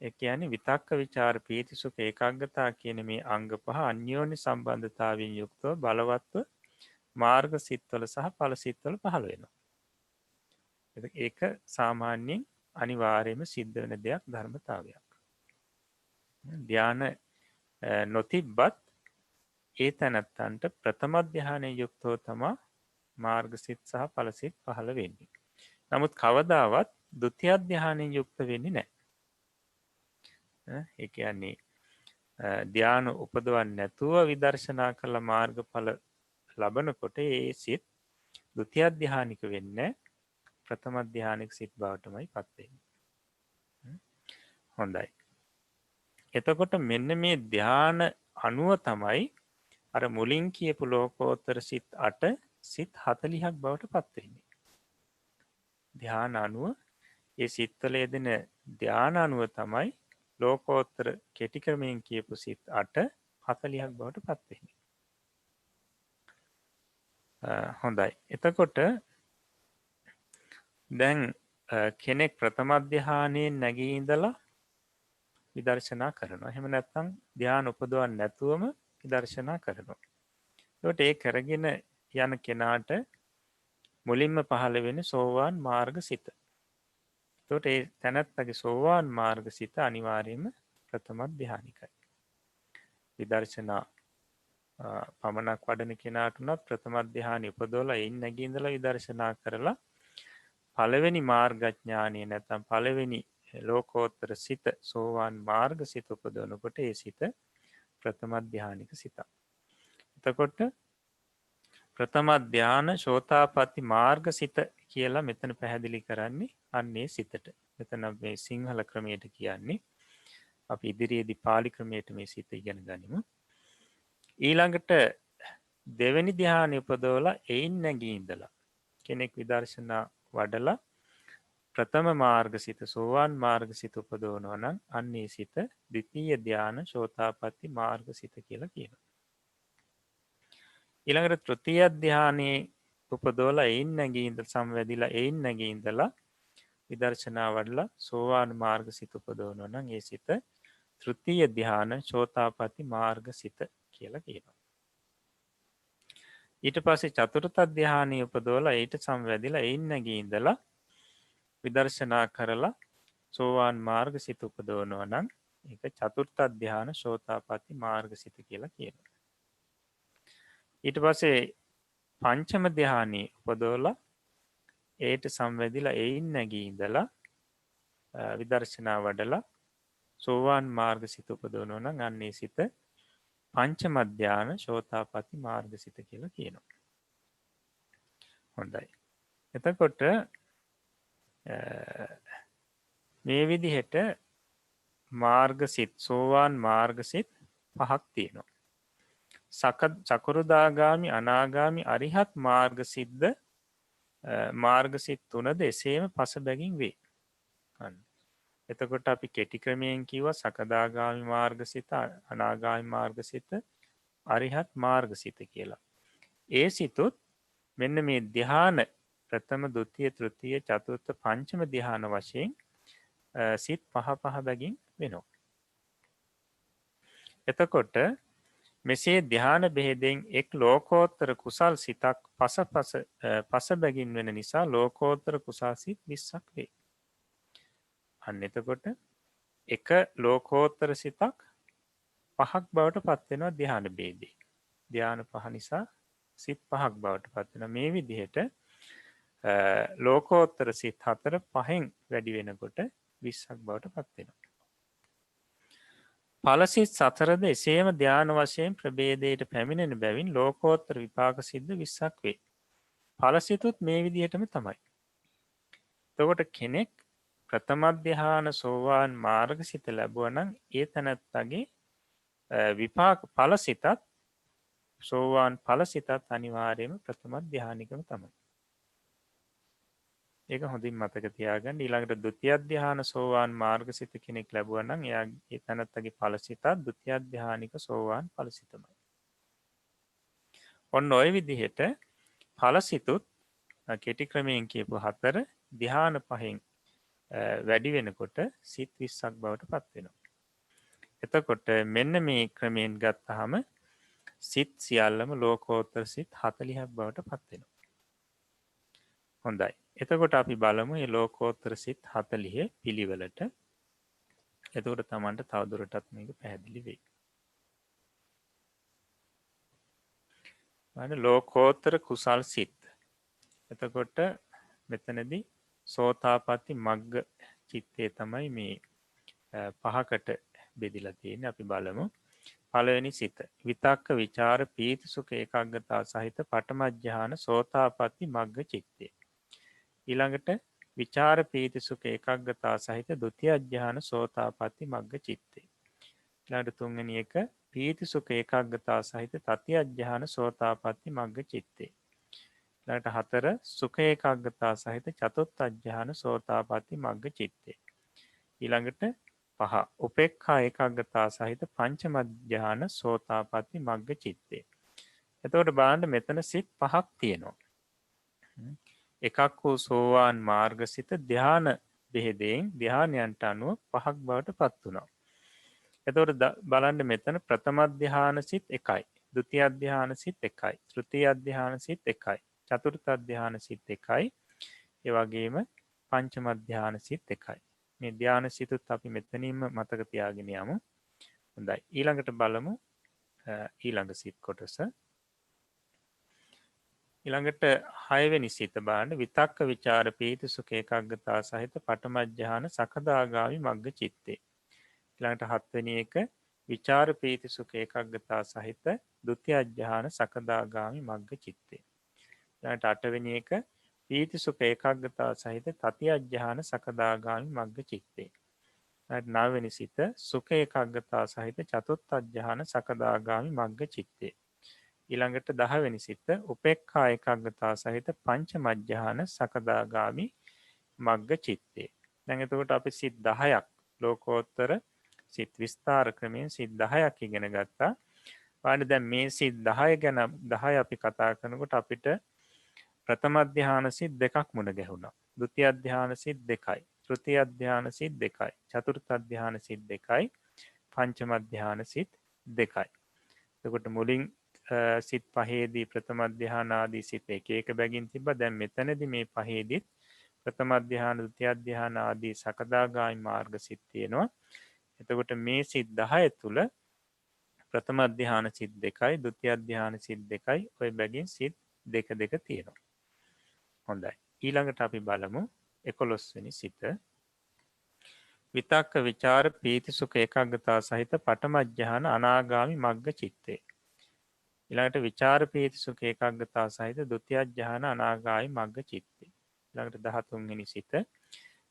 ඒ කියන්නේ විතක්ක විචාර පීති සුඛ ඒකාග්‍රතාව කියන මේ අංග පහ අන්‍යෝන්‍ය සම්බන්ධතාවයෙන් යුක්තව බලවත්ව මාර්ග සිත්වල සහ ඵල සිත්වල පහළ වෙනවා. ඒක සාමාන්‍යයෙන් අනිවාර්යයෙන්ම සිද්ධ වෙන දෙයක්, ධර්මතාවයක්. ධ්‍යාන නොතිබ්බත් ඒ තැනත්තන්ට ප්‍රථම ධ්‍යානයේ යුක්තව තමයි මාර්ග සිත් සහ ඵල සිත් පහළ වෙන්නේ. නමුත් කවදාවත් ဒုတိ ය ධ්‍යානයෙන් යුක්ත වෙන්නේ නැහැ. ඒ කියන්නේ ධ්‍යාන උපදවන්නේ නැතුව විදර්ශනා කළ මාර්ගඵල ලබනකොට ඒ සිත් ဒုတိ ය ධ්‍යානික වෙන්නේ ප්‍රථම ධ්‍යානික සිත් බවටමයි පත් වෙන්නේ. හොඳයි. එතකොට මෙන්න මේ ධ්‍යාන අනුව තමයි අර මුලින් කියපු ලෝකෝත්තර සිත් 8 සිත් 40ක් බවට පත් වෙන්නේ. ධ්‍යාන අනුව ඒ සිත්වල යෙදෙන ධ්‍යාන අනුව තමයි ලෝකෝත්තර කෙටි ක්‍රමයෙන් කියපු සිත් 8 40ක් බවට පත් වෙන්නේ. හොඳයි. එතකොට දැන් කෙනෙක් ප්‍රථම ධ්‍යානයෙන් නැගී ඉඳලා විදර්ශනා කරනවා. එහෙම නැත්නම් ධ්‍යාන උපදවන්නේ නැතුවම විදර්ශනා කරනවා. ඒකට ඒ කරගෙන යන කෙනාට මුලින්ම පහළ වෙන්නේ සෝවාන් මාර්ග සිත. ඒකට ඒ තැනත්තගේ සෝවාන් මාර්ග සිත අනිවාර්යයෙන්ම ප්‍රථම ධ්‍යානිකයි. විදර්ශනා පමණක් වඩන කෙනාට උනත් ප්‍රථම ධ්‍යානෙ උපදවලා එයින් නැගී ඉඳලා විදර්ශනා කරලා පළවෙනි මාර්ගඥානය නැත්නම් පළවෙනි ලෝකෝත්තර සිත සෝවාන් මාර්ග සිත උපදවනකොට ඒ සිත ප්‍රථම ධ්‍යානික සිතක්. එතකොට ප්‍රථම ධ්‍යාන සෝතාපට්ටි මාර්ග සිත කියලා මෙතන පැහැදිලි කරන්නේ අන්නේ සිතට. මෙතන මේ සිංහල ක්‍රමයට කියන්නේ අපි ඉදිරියේදී පාලි ක්‍රමයට මේ සිත ඉගෙන ගනිමු. ඊළඟට දෙවෙනි ධ්‍යානෙ උපදවලා එයින් නැගී ඉඳලා කෙනෙක් විදර්ශනා වඩලා ප්‍රථම මාර්ග සිත සෝවාන් මාර්ග සිත උපදවනවා නම් අන්නේ සිත ද්විතීය ධ්‍යාන සෝතාපට්ටි මාර්ග සිත කියලා කියනවා. ඊළඟට තෘතීය ධ්‍යානයේ උපදවලා එයින් නැගී ඉඳලා සම්වැදිලා එයින් නැගී ඉඳලා විදර්ශනා වඩලා සෝවාන් මාර්ග සිත උපදවනවා නම් ඒ සිත තෘතීය ධ්‍යාන සෝතාපට්ටි මාර්ග සිත කියලා කියනවා. ඊට පස්සේ චතුර්ථ ධ්‍යානයේ උපදවලා ඊට සම්වැදිලා එයින් නැගී ඉඳලා විදර්ශනා කරලා සෝවාන් මාර්ග සිත උපදවනවා නම් ඒක චතුර්ථ ධ්‍යාන සෝතාපට්ටි මාර්ග සිත කියලා කියනවා. ඊට පස්සේ පංචම ධ්‍යානයේ උපදවලා ඒට සම්වැදිලා එයින් නැගී ඉඳලා විදර්ශනා වඩලා සෝවාන් මාර්ග සිත උපදවනවා නම් අන්නේ සිත පංචම ධ්‍යාන සෝතාපට්ටි මාර්ග සිත කියලා කියනවා. හොඳයි. එතකොට මේ විදිහට මාර්ගසිත සෝවාන් මාර්ගසිත පහක් තියෙනවා. සකෘදාගාමි අනාගාමි අරිහත් මාර්ගසිද්ද මාර්ගසිත තුනද එසේම පසබැගින් වේ. එතකොට අපි කෙටි ක්‍රමයෙන් කිව්වා සකදාගාමි මාර්ගසිත අනාගාමි මාර්ගසිත අරිහත් මාර්ගසිත කියලා. ඒ සිතුත් මෙන්න මේ ධ්‍යාන ප්‍රථම ද්විතීය තෘතීය චතුර්ථ පංචම ධ්‍යාන වශයෙන් සිත් පහ පහ බැගින් වෙනවා. එතකොට මෙසේ ධ්‍යාන බෙහෙදෙන් එක් ලෝකෝත්තර කුසල් සිතක් පස බැගින් වෙන නිසා ලෝකෝත්තර කුසල් සිත් 20ක් වේ. අන්න එතකොට එක ලෝකෝත්තර සිතක් පහක් බවට පත්වෙනවා ධ්‍යාන බේදේ. ධ්‍යාන පහ නිසා සිත් පහක් බවට පත්වෙන මේ විදිහට ලෝකෝත්තර සිත් 4 පහෙන් වැඩි වෙනකොට 20ක් බවට පත්වෙනවා. ඵලසිත 4ද එසේම ධ්‍යාන වශයෙන් ප්‍රභේදයට පැමිණෙන බැවින් ලෝකෝත්තර විපාක සිද්ද 20ක් වේ. ඵලසිතුත් මේ විදිහටම තමයි. එතකොට කෙනෙක් ප්‍රථම ධ්‍යාන සෝවාන් මාර්ග සිත ලැබුවා නම් ඒ තැනැත්තගේ විපාක ඵලසිතත් සෝවාන් ඵලසිතත් අනිවාර්යයෙන්ම ප්‍රථම ධ්‍යානිකම තමයි. ඒක හොඳින් මතක තියාගන්න. ඊළඟට ဒုတိ ය ධ්‍යාන සෝවාන් මාර්ග සිත කෙනෙක් ලැබුවා නම් එයා ඒ තැනත්තගේ ඵලසිතත් ဒုတိ ය ධ්‍යානික සෝවාන් ඵලසිතමයි. ඔන්න ඔය විදිහට ඵලසිතුත් කෙටි ක්‍රමයෙන් කියපු 4 ධ්‍යාන පහෙන් වැඩි වෙනකොට සිත් 20ක් බවට පත් වෙනවා. එතකොට මෙන්න මේ ක්‍රමයෙන් ගත්තාම සිත් සියල්ලම ලෝකෝත්තර සිත් 40ක් බවට පත් වෙනවා. හොඳයි. එතකොට අපි බලමු මේ ලෝකෝත්තර සිත් 40 පිළිවෙලට. එතකොට Tamanට තවදුරටත් මේක පැහැදිලි වෙයි. මම ලෝකෝත්තර කුසල් සිත්. එතකොට මෙතනදී සෝතාපට්ටි මග්ග චිත්තේ තමයි මේ පහකට බෙදලා තියෙන්නේ. අපි බලමු. පළවෙනි සිත විතක්ක විචාර පීති සුඛ ඒකාග්‍රතාව සහිත පඨම ධ්‍යාන සෝතාපට්ටි මග්ග චිත්තේ. ඊළඟට විචාර පීති සුඛ ඒකාග්‍රතාව සහිත ဒုတိ ය ධ්‍යාන සෝතාපට්ටි මග්ග චිත්තේ. ඊළඟට තුන්වෙනි එක පීති සුඛ ඒකාග්‍රතාව සහිත තතිය ධ්‍යාන සෝතාපට්ටි මග්ග චිත්තේ. ඊළඟට 4 සුඛ ඒකාග්‍රතාව සහිත චතුත්ථ ධ්‍යාන සෝතාපට්ටි මග්ග චිත්තේ. ඊළඟට 5 උපේක්ඛා ඒකාග්‍රතාව සහිත පංචම ධ්‍යාන සෝතාපට්ටි මග්ග චිත්තේ. එතකොට බලන්න මෙතන සිත් පහක් තියෙනවා. එකක් වූ සෝවාන් මාර්ගසිත ධ්‍යාන බෙහෙදෙන් ධ්‍යානයන්ට අනුව පහක් බවට පත් වුණා. එතකොට බලන්න මෙතන ප්‍රථම ධ්‍යාන සිත් 1යි, ဒုတိ ය ධ්‍යාන සිත් 1යි, තෘතීය ධ්‍යාන සිත් 1යි, චතුර්ථ ධ්‍යාන සිත් 1යි, ඒ වගේම පංචම ධ්‍යාන සිත් 1යි. මේ ධ්‍යාන සිතුත් අපි මෙතනින්ම මතක තියාගෙන යමු. හොඳයි. ඊළඟට බලමු ඊළඟ සිත් කොටස. ඊළඟට 6 වෙනි සිත බලන්න විතක්ක ਵਿਚාර පීති සුඛ ඒකාග්‍රතාව සහිත පඨම ධ්‍යාන සකදාගාමි මග්ග චිත්තේ. ඊළඟට 7 වෙනි එක විචාර පීති සුඛ ඒකාග්‍රතාව සහිත ဒုတိ ය ධ්‍යාන සකදාගාමි මග්ග චිත්තේ. ඊළඟට 8 වෙනි එක පීති සුඛ ඒකාග්‍රතාව සහිත තතිය ධ්‍යාන සකදාගාමි මග්ග චිත්තේ. ඊළඟට 9 වෙනි සිත සුඛ ඒකාග්‍රතාව සහිත චතුත්ථ ධ්‍යාන සකදාගාමි මග්ග චිත්තේ. ඊළඟට 10 වෙනි සිත උපේක්ඛා ඒකාග්‍රතාව සහිත පංචම ධ්‍යාන සකදාගාමි මග්ග චිත්තේ. දැන් එතකොට අපි සිත් 10ක් ලෝකෝත්තර සිත් විස්තාර ක්‍රමයෙන් සිත් 10ක් ඉගෙන ගත්තා. වාඩි දැන් මේ සිත් 10 ගැන 10 අපි කතා කරනකොට අපිට ප්‍රථම ධ්‍යාන සිත් දෙකක් මුණ ගැහුණා. ဒုတိ ය ධ්‍යාන සිත් දෙකයි. තෘතිය ධ්‍යාන සිත් දෙකයි. චතුර්ථ ධ්‍යාන සිත් දෙකයි. පංචම ධ්‍යාන සිත් දෙකයි. එතකොට මුලින් සිත් පහේදී ප්‍රථම ධ්‍යාන ආදී සිත් එක එක බැගින් තිබ්බා. දැන් මෙතනදී මේ පහේදීත් ප්‍රථම ධ්‍යාන, ဒုတိ ය ධ්‍යාන ආදී සකදාගාමි මාර්ග සිත් තියෙනවා. එතකොට මේ සිත් 10 තුල ප්‍රථම ධ්‍යාන සිත් දෙකයි, ဒုတိ ය ධ්‍යාන සිත් දෙකයි, ඔය බැගින් සිත් දෙක දෙක තියෙනවා. හොඳයි. ඊළඟට අපි බලමු 11 වෙනි සිත. විතක්ක ਵਿਚාර පීති සුඛ ඒකාග්‍රතාව සහිත පඨම ධ්‍යාන අනාගාමි මග්ග චිත්තේ. ඊළඟට විචාර පීති සුඛ ඒකාග්‍රතාව සහිත ဒုတိ ය ධ්‍යාන අනාගාමි මග්ග චිත්තේ. ඊළඟට 13 වෙනි සිත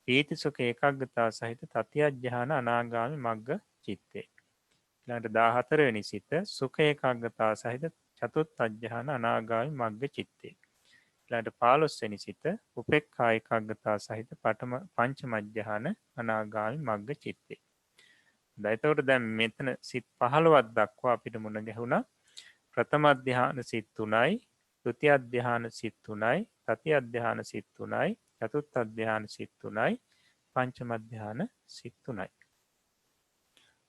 පීති සුඛ ඒකාග්‍රතාව සහිත තතිය ධ්‍යාන අනාගාමි මග්ග චිත්තේ. ඊළඟට 14 වෙනි සිත සුඛ ඒකාග්‍රතාව සහිත චතුත්ථ ධ්‍යාන අනාගාමි මග්ග චිත්තේ. ඊළඟට 15 වෙනි සිත උපේක්ඛා ඒකාග්‍රතාව සහිත පංචම ධ්‍යාන අනාගාමි මග්ග චිත්තේ. එතකොට දැන් මෙතන සිත් 15ක් දක්වා අපිට මුණ ගැහුණා. ප්‍රථම ධ්‍යාන සිත් 3යි, ဒုတိ ය ධ්‍යාන සිත් 3යි, තතිය ධ්‍යාන සිත් 3යි, චතුත්ථ ධ්‍යාන සිත් 3යි, පංචම ධ්‍යාන සිත් 3යි.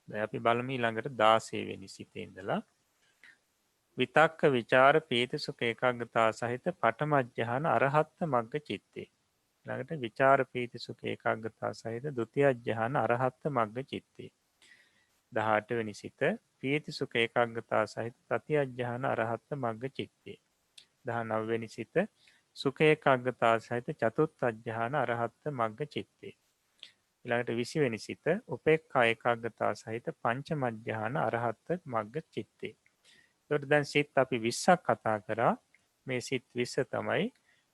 දැන් අපි බලමු ඊළඟට 16 වෙනි සිතේ ඉඳලා විතක්ක ਵਿਚාර පීති සුඛ ඒකාග්‍රතාව සහිත පඨම ධ්‍යාන අරහත් මග්ග චිත්තේ. ඊළඟට විචාර පීති සුඛ ඒකාග්‍රතාව සහිත ဒုတိ ය ධ්‍යාන අරහත් මග්ග චිත්තේ. 18 වෙනි සිත පීති සුඛ ඒකාග්‍රතාව සහිත තතිය ධ්‍යාන අරහත් මග්ග චිත්තේ. 19 වෙනි සිත සුඛ ඒකාග්‍රතාව සහිත චතුත්ථ ධ්‍යාන අරහත් මග්ග චිත්තේ. ඊළඟට 20 වෙනි සිත උපේක්ඛා ඒකාග්‍රතාව සහිත පංචම ධ්‍යාන අරහත් මග්ග චිත්තේ. එතකොට දැන් සිත් අපි 20ක් කතා කරා. මේ සිත් 20 තමයි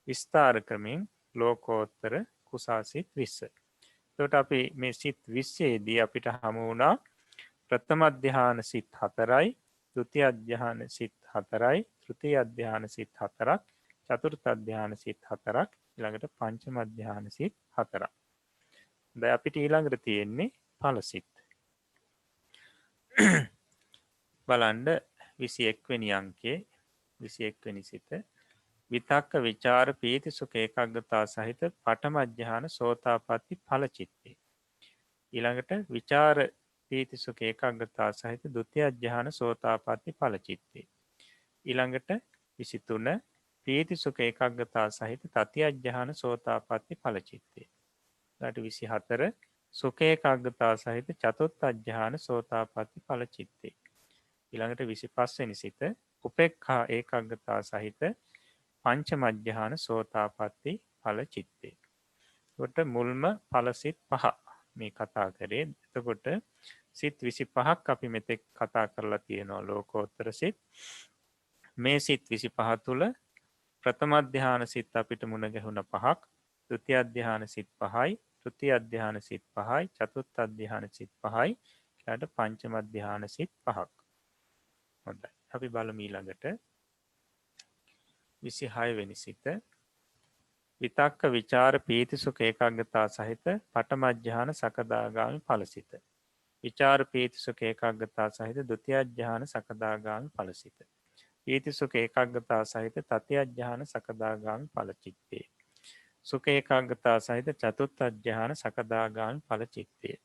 විස්තාර ක්‍රමෙන් ලෝකෝත්තර කුසාසිත 20. එතකොට අපි මේ සිත් 20 දී අපිට හමු වුණා ප්‍රථම ධ්‍යාන සිත් 4යි, ဒုတိ ය ධ්‍යාන සිත් 4යි, තෘතිය ධ්‍යාන සිත් 4ක්, චතුර්ථ ධ්‍යාන සිත් 4ක්, ඊළඟට පංචම ධ්‍යාන සිත් 4ක්. දැන් අපිට ඊළඟට තියෙන්නේ ඵල සිත්. බලන්න 21 වෙනි අංකයේ 21 වෙනි සිත විතක්ක ਵਿਚාර පීති සුඛ ඒකාග්‍රතාව සහිත පඨම ධ්‍යාන සෝතාපට්ටි ඵල චිත්තේ. ඊළඟට විචාර පීති සුඛ ඒකාග්‍රතාව සහිත ဒုတိ ය ධ්‍යාන සෝතාපට්ටි ඵල චිත්තේ. ඊළඟට 23 පීති සුඛ ඒකාග්‍රතාව සහිත තතිය ධ්‍යාන සෝතාපට්ටි ඵල චිත්තේ. ඊළඟට 24 සුඛ ඒකාග්‍රතාව සහිත චතුත්ථ ධ්‍යාන සෝතාපට්ටි ඵල චිත්තේ. ඊළඟට 25 වෙනි සිත උපේක්ඛා ඒකාග්‍රතාව සහිත පංචම ධ්‍යාන සෝතාපට්ටි ඵල චිත්තේ. එතකොට මුල්ම ඵල සිත් 5 මේ කතා කරේ. එතකොට සිත් 25ක් අපි මෙතෙක් කතා කරලා තියෙනවා ලෝකෝත්තර සිත්. මේ සිත් 25 තුල ප්‍රථම ධ්‍යාන සිත් අපිට මුණ ගැහුණ 5ක්, ဒုတိ ය ධ්‍යාන සිත් 5යි, තෘතිය ධ්‍යාන සිත් 5යි, චතුත්ථ ධ්‍යාන සිත් 5යි, ඊළඟට පංචම ධ්‍යාන සිත් 5ක්. හොඳයි. අපි බලමු ඊළඟට 26 වෙනි සිත විතක්ක ਵਿਚාර පීති සුඛ ඒකාග්‍රතාව සහිත පඨම ධ්‍යාන සකදාගාමි ඵලසිත. විචාර පීති සුඛ ඒකාග්‍රතාව සහිත ဒုတိ ය ධ්‍යාන සකදාගාමි ඵලසිත. පීති සුඛ ඒකාග්‍රතාව සහිත තතිය ධ්‍යාන සකදාගාමි ඵල චිත්තේ. සුඛ ඒකාග්‍රතාව සහිත චතුත්ථ ධ්‍යාන සකදාගාමි ඵල චිත්තේ.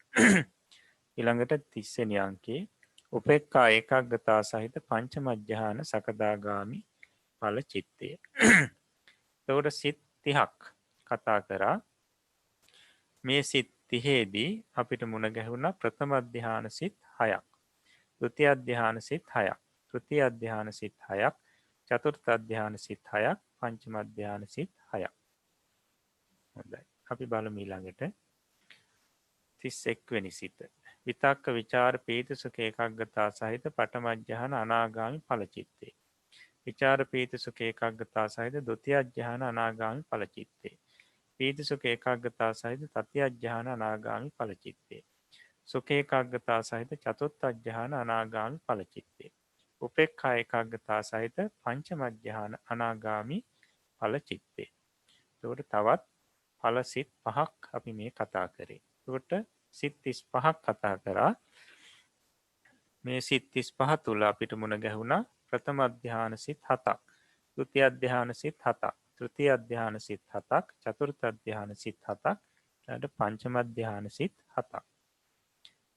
ඊළඟට 30 වෙනි අංකයේ උපේක්ඛා ඒකාග්‍රතාව සහිත පංචම ධ්‍යාන සකදාගාමි ඵල චිත්තය. එතකොට සිත් 30ක් කතා කරා. මේ සිත් 30 දී අපිට මුණ ගැහුණා ප්‍රථම ධ්‍යාන සිත් 6ක්. ဒုတိ ය ධ්‍යාන සිත් 6ක්. තෘතිය අධ්‍යාන සිත් 6ක්, චතුර්ථ අධ්‍යාන සිත් 6ක්, පංචම අධ්‍යාන සිත් 6ක්. හොඳයි. අපි බලමු ඊළඟට 31 වෙනි සිත. විතක්ක විචාර පීති සුඛ ඒකාග්‍රතාව සහිත පඨම අධ්‍යාන අනාගාමි ඵල චිත්තේ. විචාර පීති සුඛ ඒකාග්‍රතාව සහිත ဒုတိ ය අධ්‍යාන අනාගාමි ඵල චිත්තේ. පීති සුඛ ඒකාග්‍රතාව සහිත තතිය අධ්‍යාන අනාගාමි ඵල චිත්තේ. සුඛ ඒකාග්‍රතාව සහිත චතුර්ථ අධ්‍යාන අනාගාමි ඵල චිත්තේ. උපේක්ඛා ඒකාග්‍රතාව සහිත පංචම අධ්‍යාන අනාගාමි ඵල චිත්තේ. එතකොට තවත් ඵල සිත් 5ක් අපි මේ කතා කරේ. එතකොට සිත් 35ක් කතා කරා. මේ සිත් 35 තුල අපිට මුණ ගැහුණා ප්‍රථම අධ්‍යාන සිත් 7ක්, ဒုတိ ය අධ්‍යාන සිත් 7ක්, තෘතිය අධ්‍යාන සිත් 7ක්, චතුර්ථ අධ්‍යාන සිත් 7ක්, ඊට පංචම අධ්‍යාන සිත් 7ක්.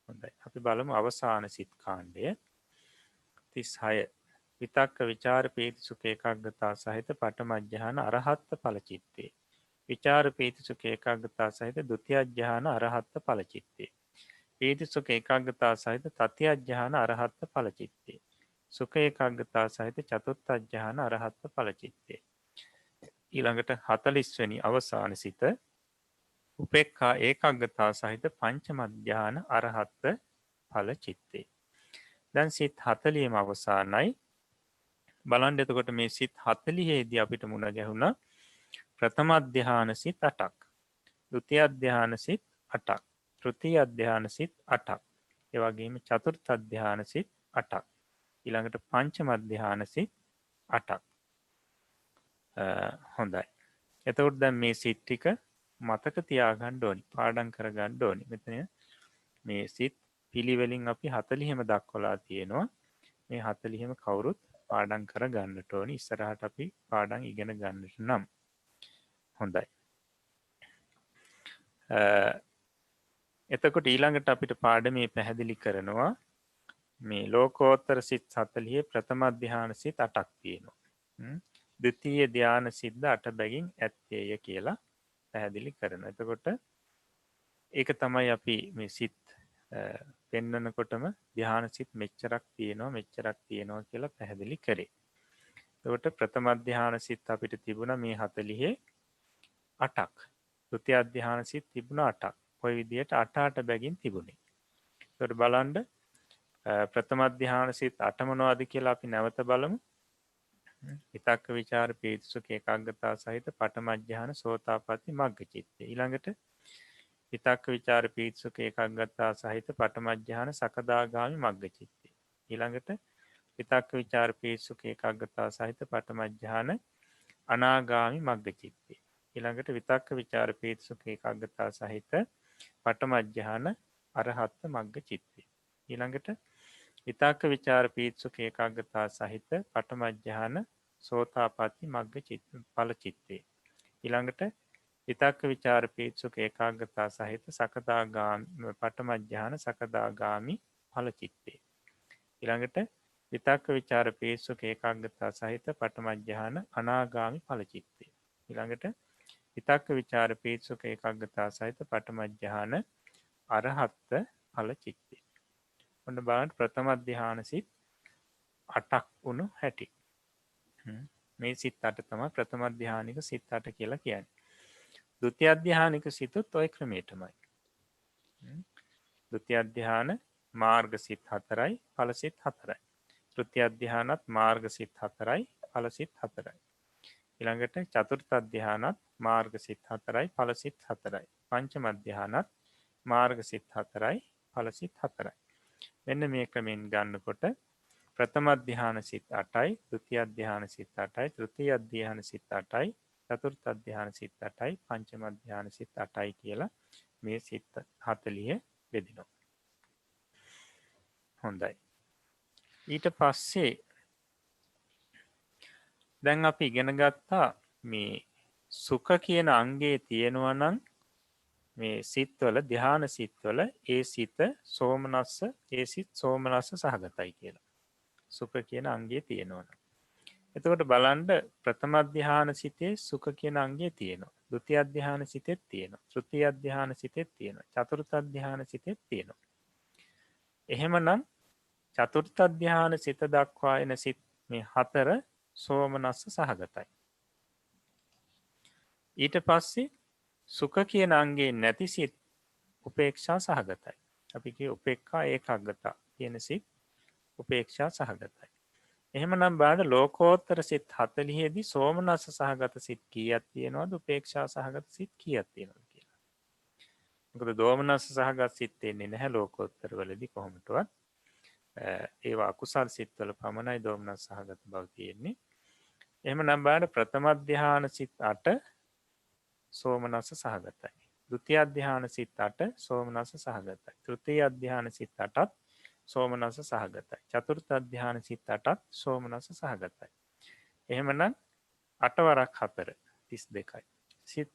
හොඳයි. අපි බලමු අවසාන සිත් කාණ්ඩය 36. විතක්ක විචාර පීති සුඛ ඒකාග්‍රතාව සහිත පඨම අධ්‍යාන අරහත් ඵල චිත්තේ. විචාර පීති සුඛ ඒකාග්‍රතාව සහිත ဒုတိ ය අධ්‍යාන අරහත් ඵල චිත්තේ. පීති සුඛ ඒකාග්‍රතාව සහිත තතිය අධ්‍යාන අරහත් ඵල චිත්තේ. සුඛ ඒකාග්‍රතාව සහිත චතුර්ථ අධ්‍යාන අරහත් ඵල චිත්තේ. ඊළඟට 40 වෙනි අවසාන සිත උපේක්ඛා ඒකාග්‍රතාව සහිත පංචම අධ්‍යාන අරහත් ඵල චිත්තේ. දැන් සිත් 40ම අවසానයි. බලන්න එතකොට මේ සිත් 40 දී අපිට මුණ ගැහුණා ප්‍රථම අධ්‍යාන සිත් 8ක්, ဒုတိ ය අධ්‍යාන සිත් 8ක්, තෘතිය අධ්‍යාන සිත් 8ක්, ඒ වගේම චතුර්ථ අධ්‍යාන සිත් 8ක්, ඊළඟට පංචම අධ්‍යාන සිත් 8ක්. හොඳයි. එතකොට දැන් මේ සිත් ටික මතක තියාගන්න ඕනි, පාඩම් කරගන්න ඕනි. මෙතන මේ සිත් පිළිවෙලින් අපි 40ම දක්වලා තියෙනවා. මේ 40ම කවුරුත් පාඩම් කර ගන්නට ඕනි. ඉස්සරහට අපි පාඩම් ඉගෙන ගන්නට නම්. හොඳයි. එතකොට ඊළඟට අපිට පාඩමේ පැහැදිලි කරනවා මේ ලෝකෝත්තර සිත් 40 ප්‍රථම ධ්‍යාන සිත් 8ක් තියෙනවා. ද්විතීය ධ්‍යාන සිත් 8 බැගින් ඇත්තේය කියලා පැහැදිලි කරනවා. එතකොට ඒක තමයි අපි මේ සිත් පෙන්නකොටම ධ්‍යාන සිත් මෙච්චරක් තියෙනවා කියලා පැහැදිලි කරේ. එතකොට ප්‍රථම ධ්‍යාන සිත් අපිට තිබුණා මේ 40 8ක්. ද්විතීය ධ්‍යාන සිත් තිබුණා 8ක්. ඔය විදිහට 8 බැගින් තිබුණේ. එතකොට බලන්න ප්‍රථම ධ්‍යාන සිත් 8 මොනවද කියලා අපි නැවත බලමු. විතක්ක විචාර පීති සුඛ ඒකාග්‍රතාව සහිත පඨම ධ්‍යාන සෝතාපට්ටි මග්ග චිත්තේ. ඊළඟට විතක්ක විචාර පීති සුඛ ඒකාග්‍රතාව සහිත පඨම ධ්‍යාන සකදාගාමි මග්ග චිත්තේ. ඊළඟට විතක්ක විචාර පීති සුඛ ඒකාග්‍රතාව සහිත පඨම ධ්‍යාන අනාගාමි මග්ග චිත්තේ. ඊළඟට විතක්ක විචාර පීති සුඛ ඒකාග්‍රතාව සහිත පඨම ධ්‍යාන අරහත් මග්ග චිත්තේ. ඊළඟට විතක්ක විචාර පීති සුඛ ඒකාග්‍රතාව සහිත පඨම ධ්‍යාන සෝතාපට්ටි මග්ග චිත්ත ඵල චිත්තේ. ඊළඟට විතක්ක විචාර පීති සුඛ ඒකාග්‍රතාව සහිත සකදාගාමි පඨම ධ්‍යාන සකදාගාමි ඵල චිත්තේ. ඊළඟට විතක්ක විචාර පීති සුඛ ඒකාග්‍රතාව සහිත පඨම ධ්‍යාන අනාගාමි ඵල චිත්තේ. ඊළඟට විතක්ක විචාර පීති සුඛ ඒකාග්‍රතාව සහිත පඨම ධ්‍යාන අරහත් ඵල චිත්තේ. ඔන්න බලන්න ප්‍රථම ධ්‍යාන සිත් 8ක් වුණු හැටි. මේ සිත් 8 තමයි ප්‍රථම ධ්‍යානික සිත් 8 කියලා කියන්නේ. ဒုတိ ය ධ්‍යානික සිතුත් ওই ක්‍රමයටමයි. ဒုတိ ය ධ්‍යාන මාර්ග සිත් 4යි, ඵල සිත් 4යි. තෘතිය ධ්‍යානත් මාර්ග සිත් 4යි, ඵල සිත් 4යි. ඊළඟට චතුර්ථ ධ්‍යානත් මාර්ග සිත් 4යි, ඵල සිත් 4යි. පංචම ධ්‍යානත් මාර්ග සිත් 4යි, ඵල සිත් 4යි. මෙන්න මේ ක්‍රමෙන් ගන්නකොට ප්‍රථම ධ්‍යාන සිත් 8යි, ဒုတိ ය ධ්‍යාන සිත් 8යි, තෘතිය ධ්‍යාන සිත් 8යි, චතුර්ථ ධ්‍යාන සිත් 8යි, පංචම ධ්‍යාන සිත් 8යි කියලා මේ සිත් 40 බෙදෙනවා. හොඳයි. ඊට පස්සේ දැන් අපි ඉගෙන ගත්තා මේ සුඛ කියන අංගයේ තියෙනවා නම් මේ සිත්වල ධ්‍යාන සිත්වල ඒ සිත සෝමනස්ස සහගතයි කියලා. සුඛ කියන අංගයේ තියෙනවා. එතකොට බලන්න ප්‍රථම ධ්‍යාන සිතේ සුඛ කියන අංගය තියෙනවා. ဒုတိ ය ධ්‍යාන සිතෙත් තියෙනවා. තෘතිය ධ්‍යාන සිතෙත් තියෙනවා. චතුර්ථ ධ්‍යාන සිතෙත් තියෙනවා. එහෙමනම් චතුර්ථ ධ්‍යාන සිත දක්වා එන සිත් මේ 4 සෝමනස්ස සහගතයි. ඊට පස්සේ සුඛ කියන අංගයේ නැති සිත් උපේක්ෂා සහගතයි. අපි කිය උපේක්ඛා ඒකාග්‍රතා කියන සිත් උපේක්ෂා සහගතයි. එහෙමනම් බලන්න ලෝකෝත්තර සිත් 40 දී සෝමනස්ස සහගත සිත් කීයක් තියෙනවද උපේක්ෂා සහගත සිත් කීයක් තියෙනවද කියලා. මොකද දෝමනස්ස සහගත සිත් එන්නේ නැහැ ලෝකෝත්තර වලදී කොහොමදවත්. ඒවා අකුසල් සිත් වල පමණයි දෝමනස්ස සහගත බව තියෙන්නේ. එහෙමනම් බලන්න ප්‍රථම ධ්‍යාන සිත් 8 සෝමනස්ස සහගතයි. ဒုတိ ය ධ්‍යාන සිත් 8 සෝමනස්ස සහගතයි. තෘතීය ධ්‍යාන සිත් 8ත් සෝමනස්ස සහගතයි. චතුර්ථ ධ්‍යාන සිත් 8ත් සෝමනස්ස සහගතයි. එහෙමනම් 8 වරක් 4 32යි. සිත්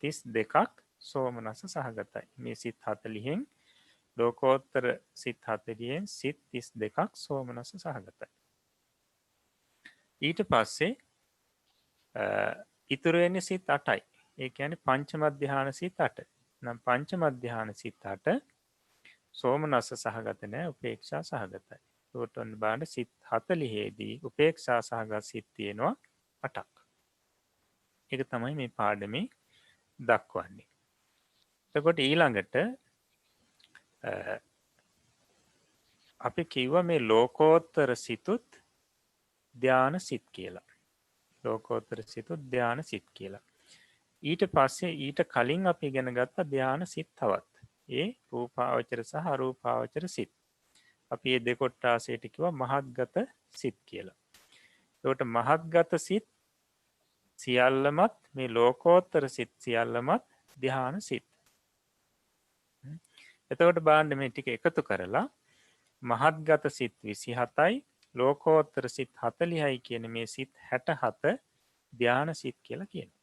32ක් සෝමනස්ස සහගතයි. මේ සිත් 40න් ලෝකෝත්තර සිත් 40න් සිත් 32ක් සෝමනස්ස සහගතයි. ඊට පස්සේ ඉතුරු වෙන්නේ සිත් 8යි. ඒ කියන්නේ පංචම ධ්‍යාන සිත් 8. නම් පංචම ධ්‍යාන සිත් 8 සෝමනස්ස සහගත නැහැ උපේක්ෂා සහගතයි. ඒකට ඔන්න බලන්න සිත් 40 දී උපේක්ෂා සහගත සිත් තියෙනවා 8ක්. ඒක තමයි මේ පාඩමේ දක්වන්නේ. එතකොට ඊළඟට අපි කිව්වා මේ ලෝකෝත්තර සිතුත් ධ්‍යාන සිත් කියලා. ලෝකෝත්තර සිතුත් ධ්‍යාන සිත් කියලා. ඊට පස්සේ ඊට කලින් අපි ඉගෙන ගත්ත ධ්‍යාන සිත් තවත්. ඒ රූපාවචර සහ අරූපාවචර සිත්. අපි මේ දෙකොට්ටාසයට කිව්වා මහත්ගත සිත් කියලා. ඒකට මහත්ගත සිත් සියල්ලමත් මේ ලෝකෝත්තර සිත් සියල්ලමත් ධ්‍යාන සිත්. එතකොට බලන්න මේ ටික එකතු කරලා මහත්ගත සිත් 27යි ලෝකෝත්තර සිත් 40යි කියන මේ සිත් 67 ධ්‍යාන සිත් කියලා කියනවා.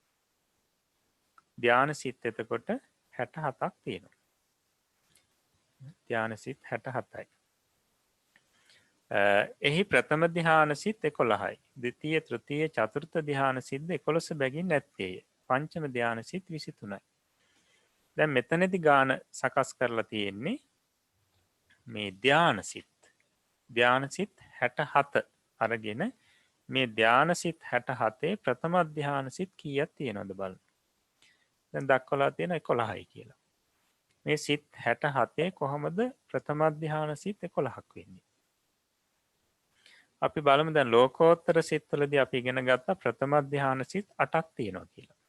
ධ්‍යාන සිත් එතකොට 67ක් තියෙනවා. ධ්‍යාන සිත් 67යි. එහි ප්‍රථම ධ්‍යාන සිත් 11යි. ද්විතීය තෘතීය චතුර්ථ ධ්‍යාන සිත් 11 බැගින් නැත්තේය. පංචම ධ්‍යාන සිත් 23යි. දැන් මෙතනදී ගාන සකස් කරලා තියෙන්නේ මේ ධ්‍යාන සිත්. ධ්‍යාන සිත් 67 අරගෙන මේ ධ්‍යාන සිත් 67 ප්‍රථම ධ්‍යාන සිත් කීයක් තියෙනවද බලන්න. දැන් දක්වලා තියෙන 11යි කියලා. මේ සිත් 67 කොහොමද ප්‍රථම ධ්‍යාන සිත් 11ක් වෙන්නේ? අපි බලමු දැන් ලෝකෝත්තර සිත්වලදී අපි ඉගෙන ගත්ත ප්‍රථම ධ්‍යාන සිත් 8ක් තියෙනවා කියලා.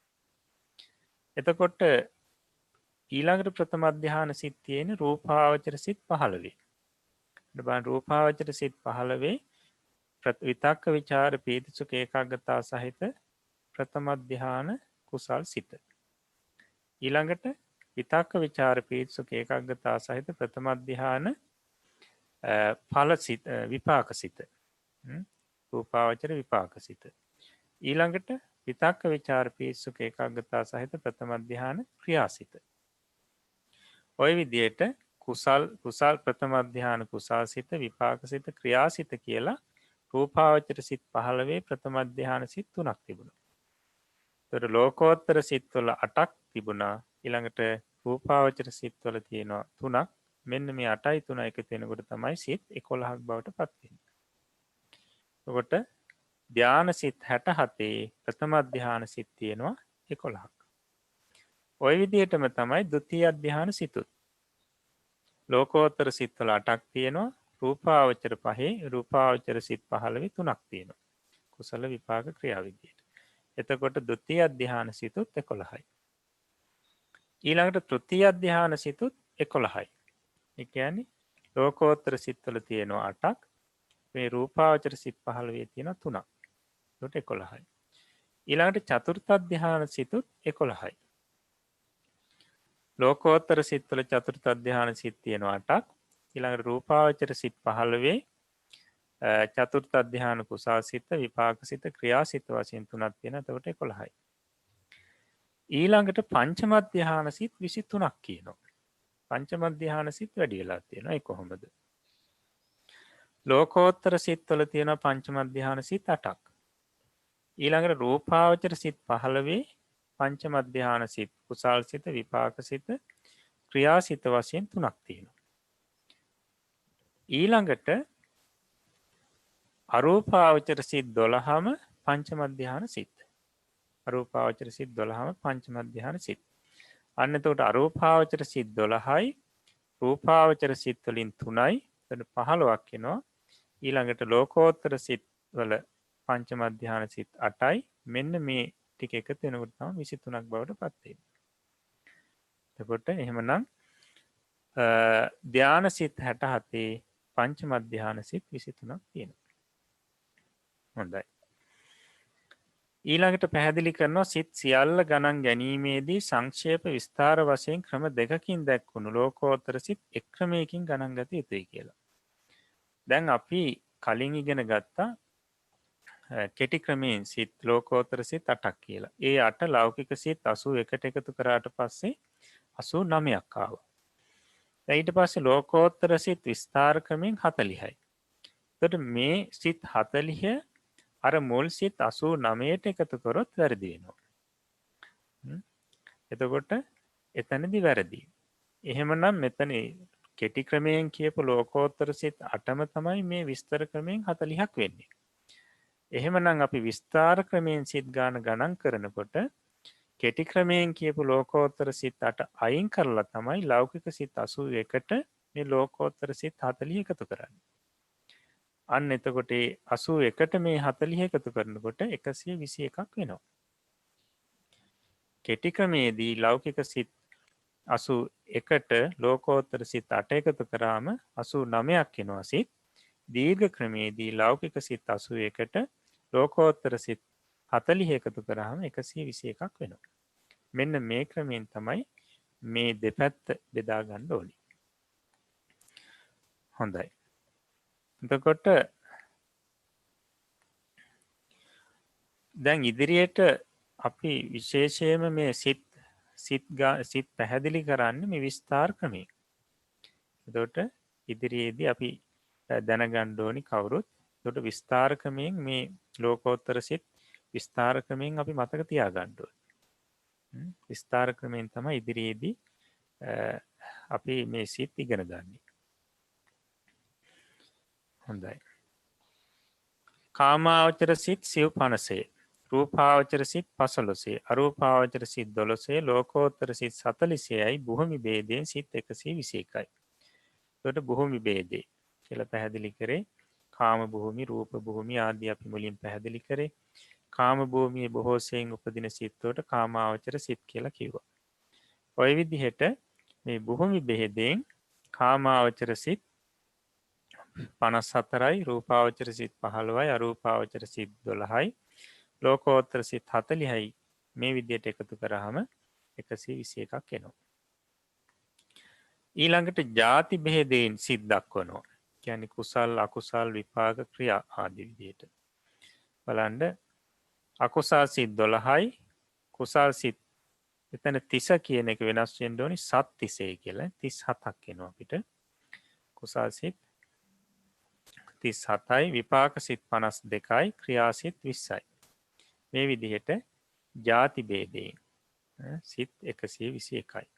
එතකොට ඊළඟට ප්‍රථම ධ්‍යාන සිත් තියෙන රූපාවචර සිත් 15. බලන්න රූපාවචර සිත් 15 විතක්ක ਵਿਚාර පීති සුඛ ඒකාග්‍රතාව සහිත ප්‍රථම ධ්‍යාන කුසල් සිත. ඊළඟට විතක්ක ਵਿਚාර පීති සුඛ ඒකාග්‍රතාව සහිත ප්‍රථම ධ්‍යාන ඵල සිත විපාක සිත. රූපාවචර විපාක සිත. ඊළඟට විතක්ක ਵਿਚාර පීති සුඛ ඒකාග්‍රතාව සහිත ප්‍රථම ධ්‍යාන ක්‍රියාසිත. ඔය විදිහට කුසල් ප්‍රථම ධ්‍යාන කුසල් සිත විපාක සිත ක්‍රියාසිත කියලා රූපාවචර සිත් 15 ප්‍රථම ධ්‍යාන සිත් 3ක් තිබුණා. ඒතර ලෝකෝත්තර සිත්වල 8ක් තිබුණා. ඊළඟට රූපාවචර සිත්වල තියෙනවා 3ක්. මෙන්න මේ 8යි 3යි එකතු වෙනකොට තමයි සිත් 11ක් බවට පත් වෙන්නේ. එතකොට ධ්‍යාන සිත් 67 ප්‍රථම ධ්‍යාන සිත් තියෙනවා 11ක්. ওই විදිහටම තමයි ဒုတိ ය ධ්‍යාන සිතුත්. ලෝකෝත්තර සිත්වල 8ක් තියෙනවා. රූපාවචර 5 රූපාවචර සිත් 15 3ක් තියෙනවා. කුසල විපාක ක්‍රියා විදියට. එතකොට ဒုတိ ය ධ්‍යාන සිතුත් 11යි. ඊළඟට තෘතීය ධ්‍යාන සිතුත් 11යි. ඒ කියන්නේ ලෝකෝත්තර සිත්වල තියෙනවා 8ක්. මේ රූපාවචර සිත් 15 තියෙනවා 3ක්. ඒකට 11යි. ඊළඟට චතුර්ථ ධ්‍යාන සිතුත් 11යි. ලෝකෝත්තර සිත්වල චතුර්ථ ධ්‍යාන සිත් තියෙනවා 8ක්. ඊළඟට රූපාවචර සිත් 15 චතුර්ථ ධ්‍යාන කුසල් සිත විපාක සිත ක්‍රියා සිත වශයෙන් 3ක් තියෙනවා. එතකොට 11යි. ඊළඟට පංචම ධ්‍යාන සිත් 23ක් කියනවා. පංචම ධ්‍යාන සිත් වැඩි වෙලා තියෙනවා. ඒ කොහොමද? ලෝකෝත්තර සිත්වල තියෙනවා පංචම ධ්‍යාන සිත් 8ක්. ඊළඟට රූපාවචර සිත් 15 පංචම ධ්‍යාන සිත් කුසල් සිත විපාක සිත ක්‍රියා සිත වශයෙන් 3ක් තියෙනවා. ඊළඟට අරූපාවචර සිත් 12ම පංචම ධ්‍යාන සිත්. අරූපාවචර සිත් 12ම පංචම ධ්‍යාන සිත්. අන්න එතකොට අරූපාවචර සිත් 12යි රූපාවචර සිත් වලින් 3යි එතන 15ක් එනවා. ඊළඟට ලෝකෝත්තර සිත් වල පංචම ධ්‍යාන සිත් 8යි. මෙන්න මේ ටික එකතු වෙනකොට තමයි 23ක් බවට පත් වෙන්නේ. එතකොට එහෙමනම් ධ්‍යාන සිත් 67 පංචම ධ්‍යාන සිත් 23ක් තියෙනවා. හොඳයි. ඊළඟට පැහැදිලි කරනවා සිත් සියල්ල ගණන් ගැනීමේදී සංක්ෂේප විස්තාර වශයෙන් ක්‍රම දෙකකින් දැක්වුණු ලෝකෝත්තර සිත් එක් ක්‍රමයකින් ගණන් ගත යුතුයි කියලා. දැන් අපි කලින් ඉගෙන ගත්තා කෙටි ක්‍රමයෙන් සිත් ලෝකෝත්තර සිත් 8ක් කියලා. ඒ 8 ලෞකික සිත් 81ට එකතු කරාට පස්සේ 89ක් ආවා. ඊට පස්සේ ලෝකෝත්තර සිත් විස්තාර ක්‍රමයෙන් 40යි. එතකොට මේ සිත් 40 අර මුල් සිත් 89ට එකතු කරොත් වැරදි වෙනවා. එතකොට එතනදි වැරදි. එහෙමනම් මෙතන කෙටි ක්‍රමයෙන් කියපු ලෝකෝත්තර සිත් 8ම තමයි මේ විස්තර ක්‍රමයෙන් 40ක් වෙන්නේ. එහෙමනම් අපි විස්තාර ක්‍රමයෙන් සිත් ගණන් කරනකොට කෙටි ක්‍රමයෙන් කියපු ලෝකෝත්තර සිත් 8 අයින් කරලා තමයි ලෞකික සිත් 81ට මේ ලෝකෝත්තර සිත් 40 එකතු කරන්නේ. අන්න එතකොට 81ට මේ 40 එකතු කරනකොට 121ක් වෙනවා. කෙටි ක්‍රමේදී ලෞකික සිත් 81ට ලෝකෝත්තර සිත් 8 එකතු කරාම 89ක් එනවා සිත්. දීර්ඝ ක්‍රමේදී ලෞකික සිත් 81ට ලෝකෝත්තර සිත් 40 එකතු කරාම 121ක් වෙනවා. මෙන්න මේ ක්‍රමයෙන් තමයි මේ දෙපැත්ත බෙදා ගන්න ඕනේ. හොඳයි. එතකොට දැන් ඉදිරියට අපි විශේෂයෙන්ම මේ සිත් පැහැදිලි කරන්නේ මේ විස්තාර ක්‍රමයෙන්. එතකොට ඉදිරියේදී අපි දැනගන්න ඕනි කවුරුත්. එතකොට විස්තාර ක්‍රමයෙන් මේ ලෝකෝත්තර සිත් විස්තාර ක්‍රමයෙන් අපි මතක තියාගන්න ඕනේ. විස්තාර ක්‍රමයෙන් තමයි ඉදිරියේදී අපි මේ සිත් ඉගෙන ගන්න. හොඳයි. කාමාවචර සිත් සිව් 50, රූපාවචර සිත් 15, අරූපාවචර සිත් 12, ලෝකෝත්තර සිත් 46යි භූමි භේදයෙන් සිත් 121යි. එතකොට භූමි භේදේ කියලා පැහැදිලි කරේ කාම භූමි, රූප භූමි ආදී අපි මුලින් පැහැදිලි කරේ. කාම භූමියේ බොහෝ සෙයින් උපදින සිත් වලට කාමාවචර සිත් කියලා කිව්වා. ඔය විදිහට මේ භූමි භේදයෙන් කාමාවචර සිත් 54යි, රූපාවචර සිත් 15යි, අරූපාවචර සිත් 12යි, ලෝකෝත්තර සිත් 40යි මේ විදිහට එකතු කරාම 121ක් එනවා. ඊළඟට ಜಾති භේදයෙන් සිත් දක්වනවා. කියන්නේ කුසල් අකුසල් විපාක ක්‍රියා ආදී විදිහට. බලන්න අකුසල් සිත් 12යි, කුසල් සිත් එතන 30 කියන එක වෙනස් වෙන්න ඕනි සත් 30 කියලා 37ක් එනවා අපිට. කුසල් සිත් 37යි, විපාක සිත් 52යි, ක්‍රියා සිත් 20යි. මේ විදිහට ಜಾති භේදයෙන් සිත් 121යි.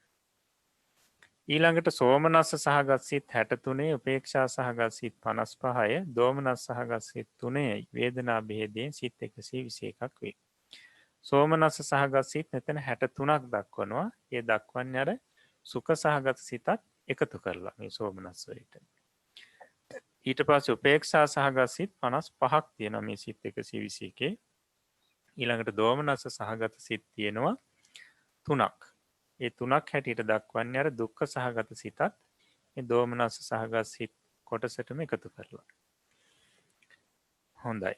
ඊළඟට සෝමනස්ස සහගත සිත් 63, උපේක්ෂා සහගත සිත් 55ය, දෝමනස්ස සහගත සිත් 3යි වේදනා භේදයෙන් සිත් 121ක් වේ. සෝමනස්ස සහගත සිත් මෙතන 63ක් දක්වනවා. ඒ දක්වන්නේ අර සුඛ සහගත සිතත් එකතු කරලා මේ සෝමනස්ස වලට. ඊට පස්සේ උපේක්ෂා සහගත සිත් 55ක් තියෙනවා මේ සිත් 121. ඊළඟට දෝමනස්ස සහගත සිත් තියෙනවා 3ක්. ඒ 3ක් හැටියට දක්වන්නේ අර දුක්ඛ සහගත සිතත් මේ දෝමනස්ස සහගත සිත් කොටසටම එකතු කරලා. හොඳයි.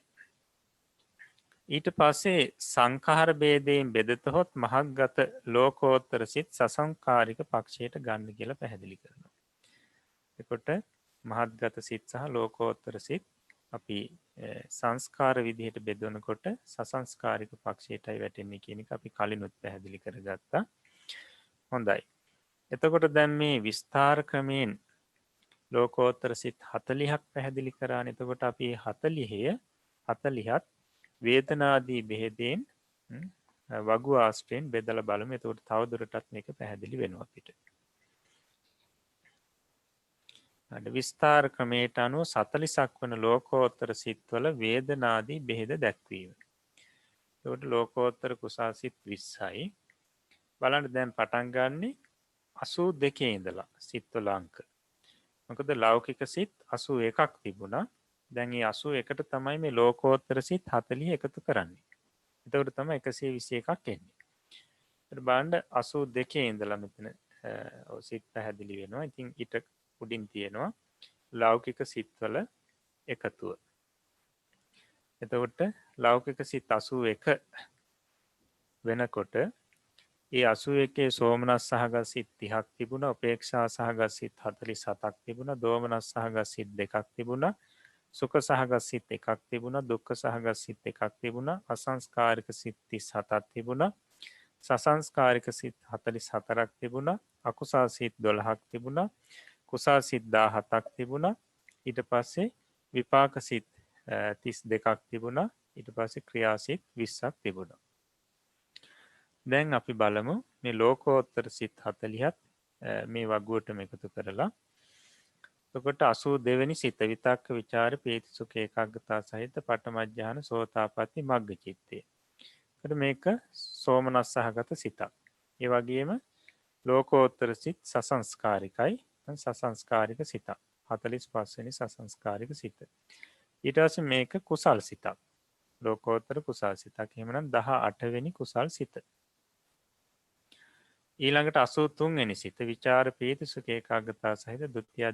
ඊට පස්සේ සංඛාර ભેදයෙන් බෙදතොත් මහග්ගත ලෝකෝත්තර සිත් සසංකාරික පක්ෂයට ගන්න කියලා පැහැදිලි කරනවා. එතකොට මහත්ගත සිත් සහ ලෝකෝත්තර සිත් අපි සංස්කාර විදිහට බෙදනකොට සසංස්කාරික පක්ෂයටයි වැටෙන්නේ කියන එක අපි කලිනුත් පැහැදිලි කරගත්තා. හොඳයි. එතකොට දැන් මේ විස්තාර ක්‍රමයෙන් ලෝකෝත්තර සිත් 40ක් පැහැදිලි කරානේ. එතකොට අපි 40ත් වේදනාදී බෙහෙදෙන් වගු ආශ්‍රයෙන් බෙදලා බලමු. එතකොට තවදුරටත් මේක පැහැදිලි වෙනවා අපිට. විස්ථාර ක්‍රමයට අනුව 40ක් වන ලෝකෝත්තර සිත්වල වේදනාදී බෙහෙද දැක්වීම. එතකොට ලෝකෝත්තර කුසල් සිත් 20යි. බලන්න දැන් පටන් ගන්නෙ 82 ඉඳලා සිත්වල අංක. මොකද ලෞකික සිත් 81ක් තිබුණා. දැන් මේ 81ට තමයි මේ ලෝකෝත්තර සිත් 40 එකතු කරන්නේ. එතකොට තමයි 121ක් එන්නේ. ඊට බලන්න 82 ඉඳලා මෙතන සිත් පැහැදිලි වෙනවා. ඉතින් ඊට උඩින් තියෙනවා ලෞකික සිත්වල එකතුව. එතකොට ලෞකික සිත් 81 වෙනකොට ඒ 81 සෝමනස් සහගත සිත් 30ක් තිබුණා, උපේක්ෂා සහගත සිත් 47ක් තිබුණා, දෝමනස් සහගත සිත් 2ක් තිබුණා, සුඛ සහගත සිත් 1ක් තිබුණා, දුක්ඛ සහගත සිත් 1ක් තිබුණා, අසංස්කාරික සිත් 37ක් තිබුණා, සසංස්කාරික සිත් 44ක් තිබුණා, අකුසල් සිත් 12ක් තිබුණා, කුසල් සිත් 17ක් තිබුණා. ඊට පස්සේ විපාක සිත් 32ක් තිබුණා. ඊට පස්සේ ක්‍රියා සිත් 20ක් තිබුණා. දැන් අපි බලමු මේ ලෝකෝත්තර සිත් 40ත් මේ වගුවටම එකතු කරලා. එතකොට 82 වෙනි සිත විතක්ක ਵਿਚාර පීති සුඛ ඒකාග්‍රතාව සහිත පඨම ඥාන සෝතාපට්ටි මග්ග චිත්තේ. එතකොට මේක සෝමනස් සහගත සිතක්. ඒ වගේම ලෝකෝත්තර සිත් සසංස්කාරිකයි. සසංස්කාරික සිතක්. 45 වෙනි සසංස්කාරික සිත. ඊට පස්සේ මේක කුසල් සිතක්. ලෝකෝත්තර කුසල් සිතක්. එහෙමනම් 18 වෙනි කුසල් සිත. ඊළඟට 83 වෙනි සිත විචාර පීති සුඛ ඒකාග්‍රතාව සහිත ဒုတိ ය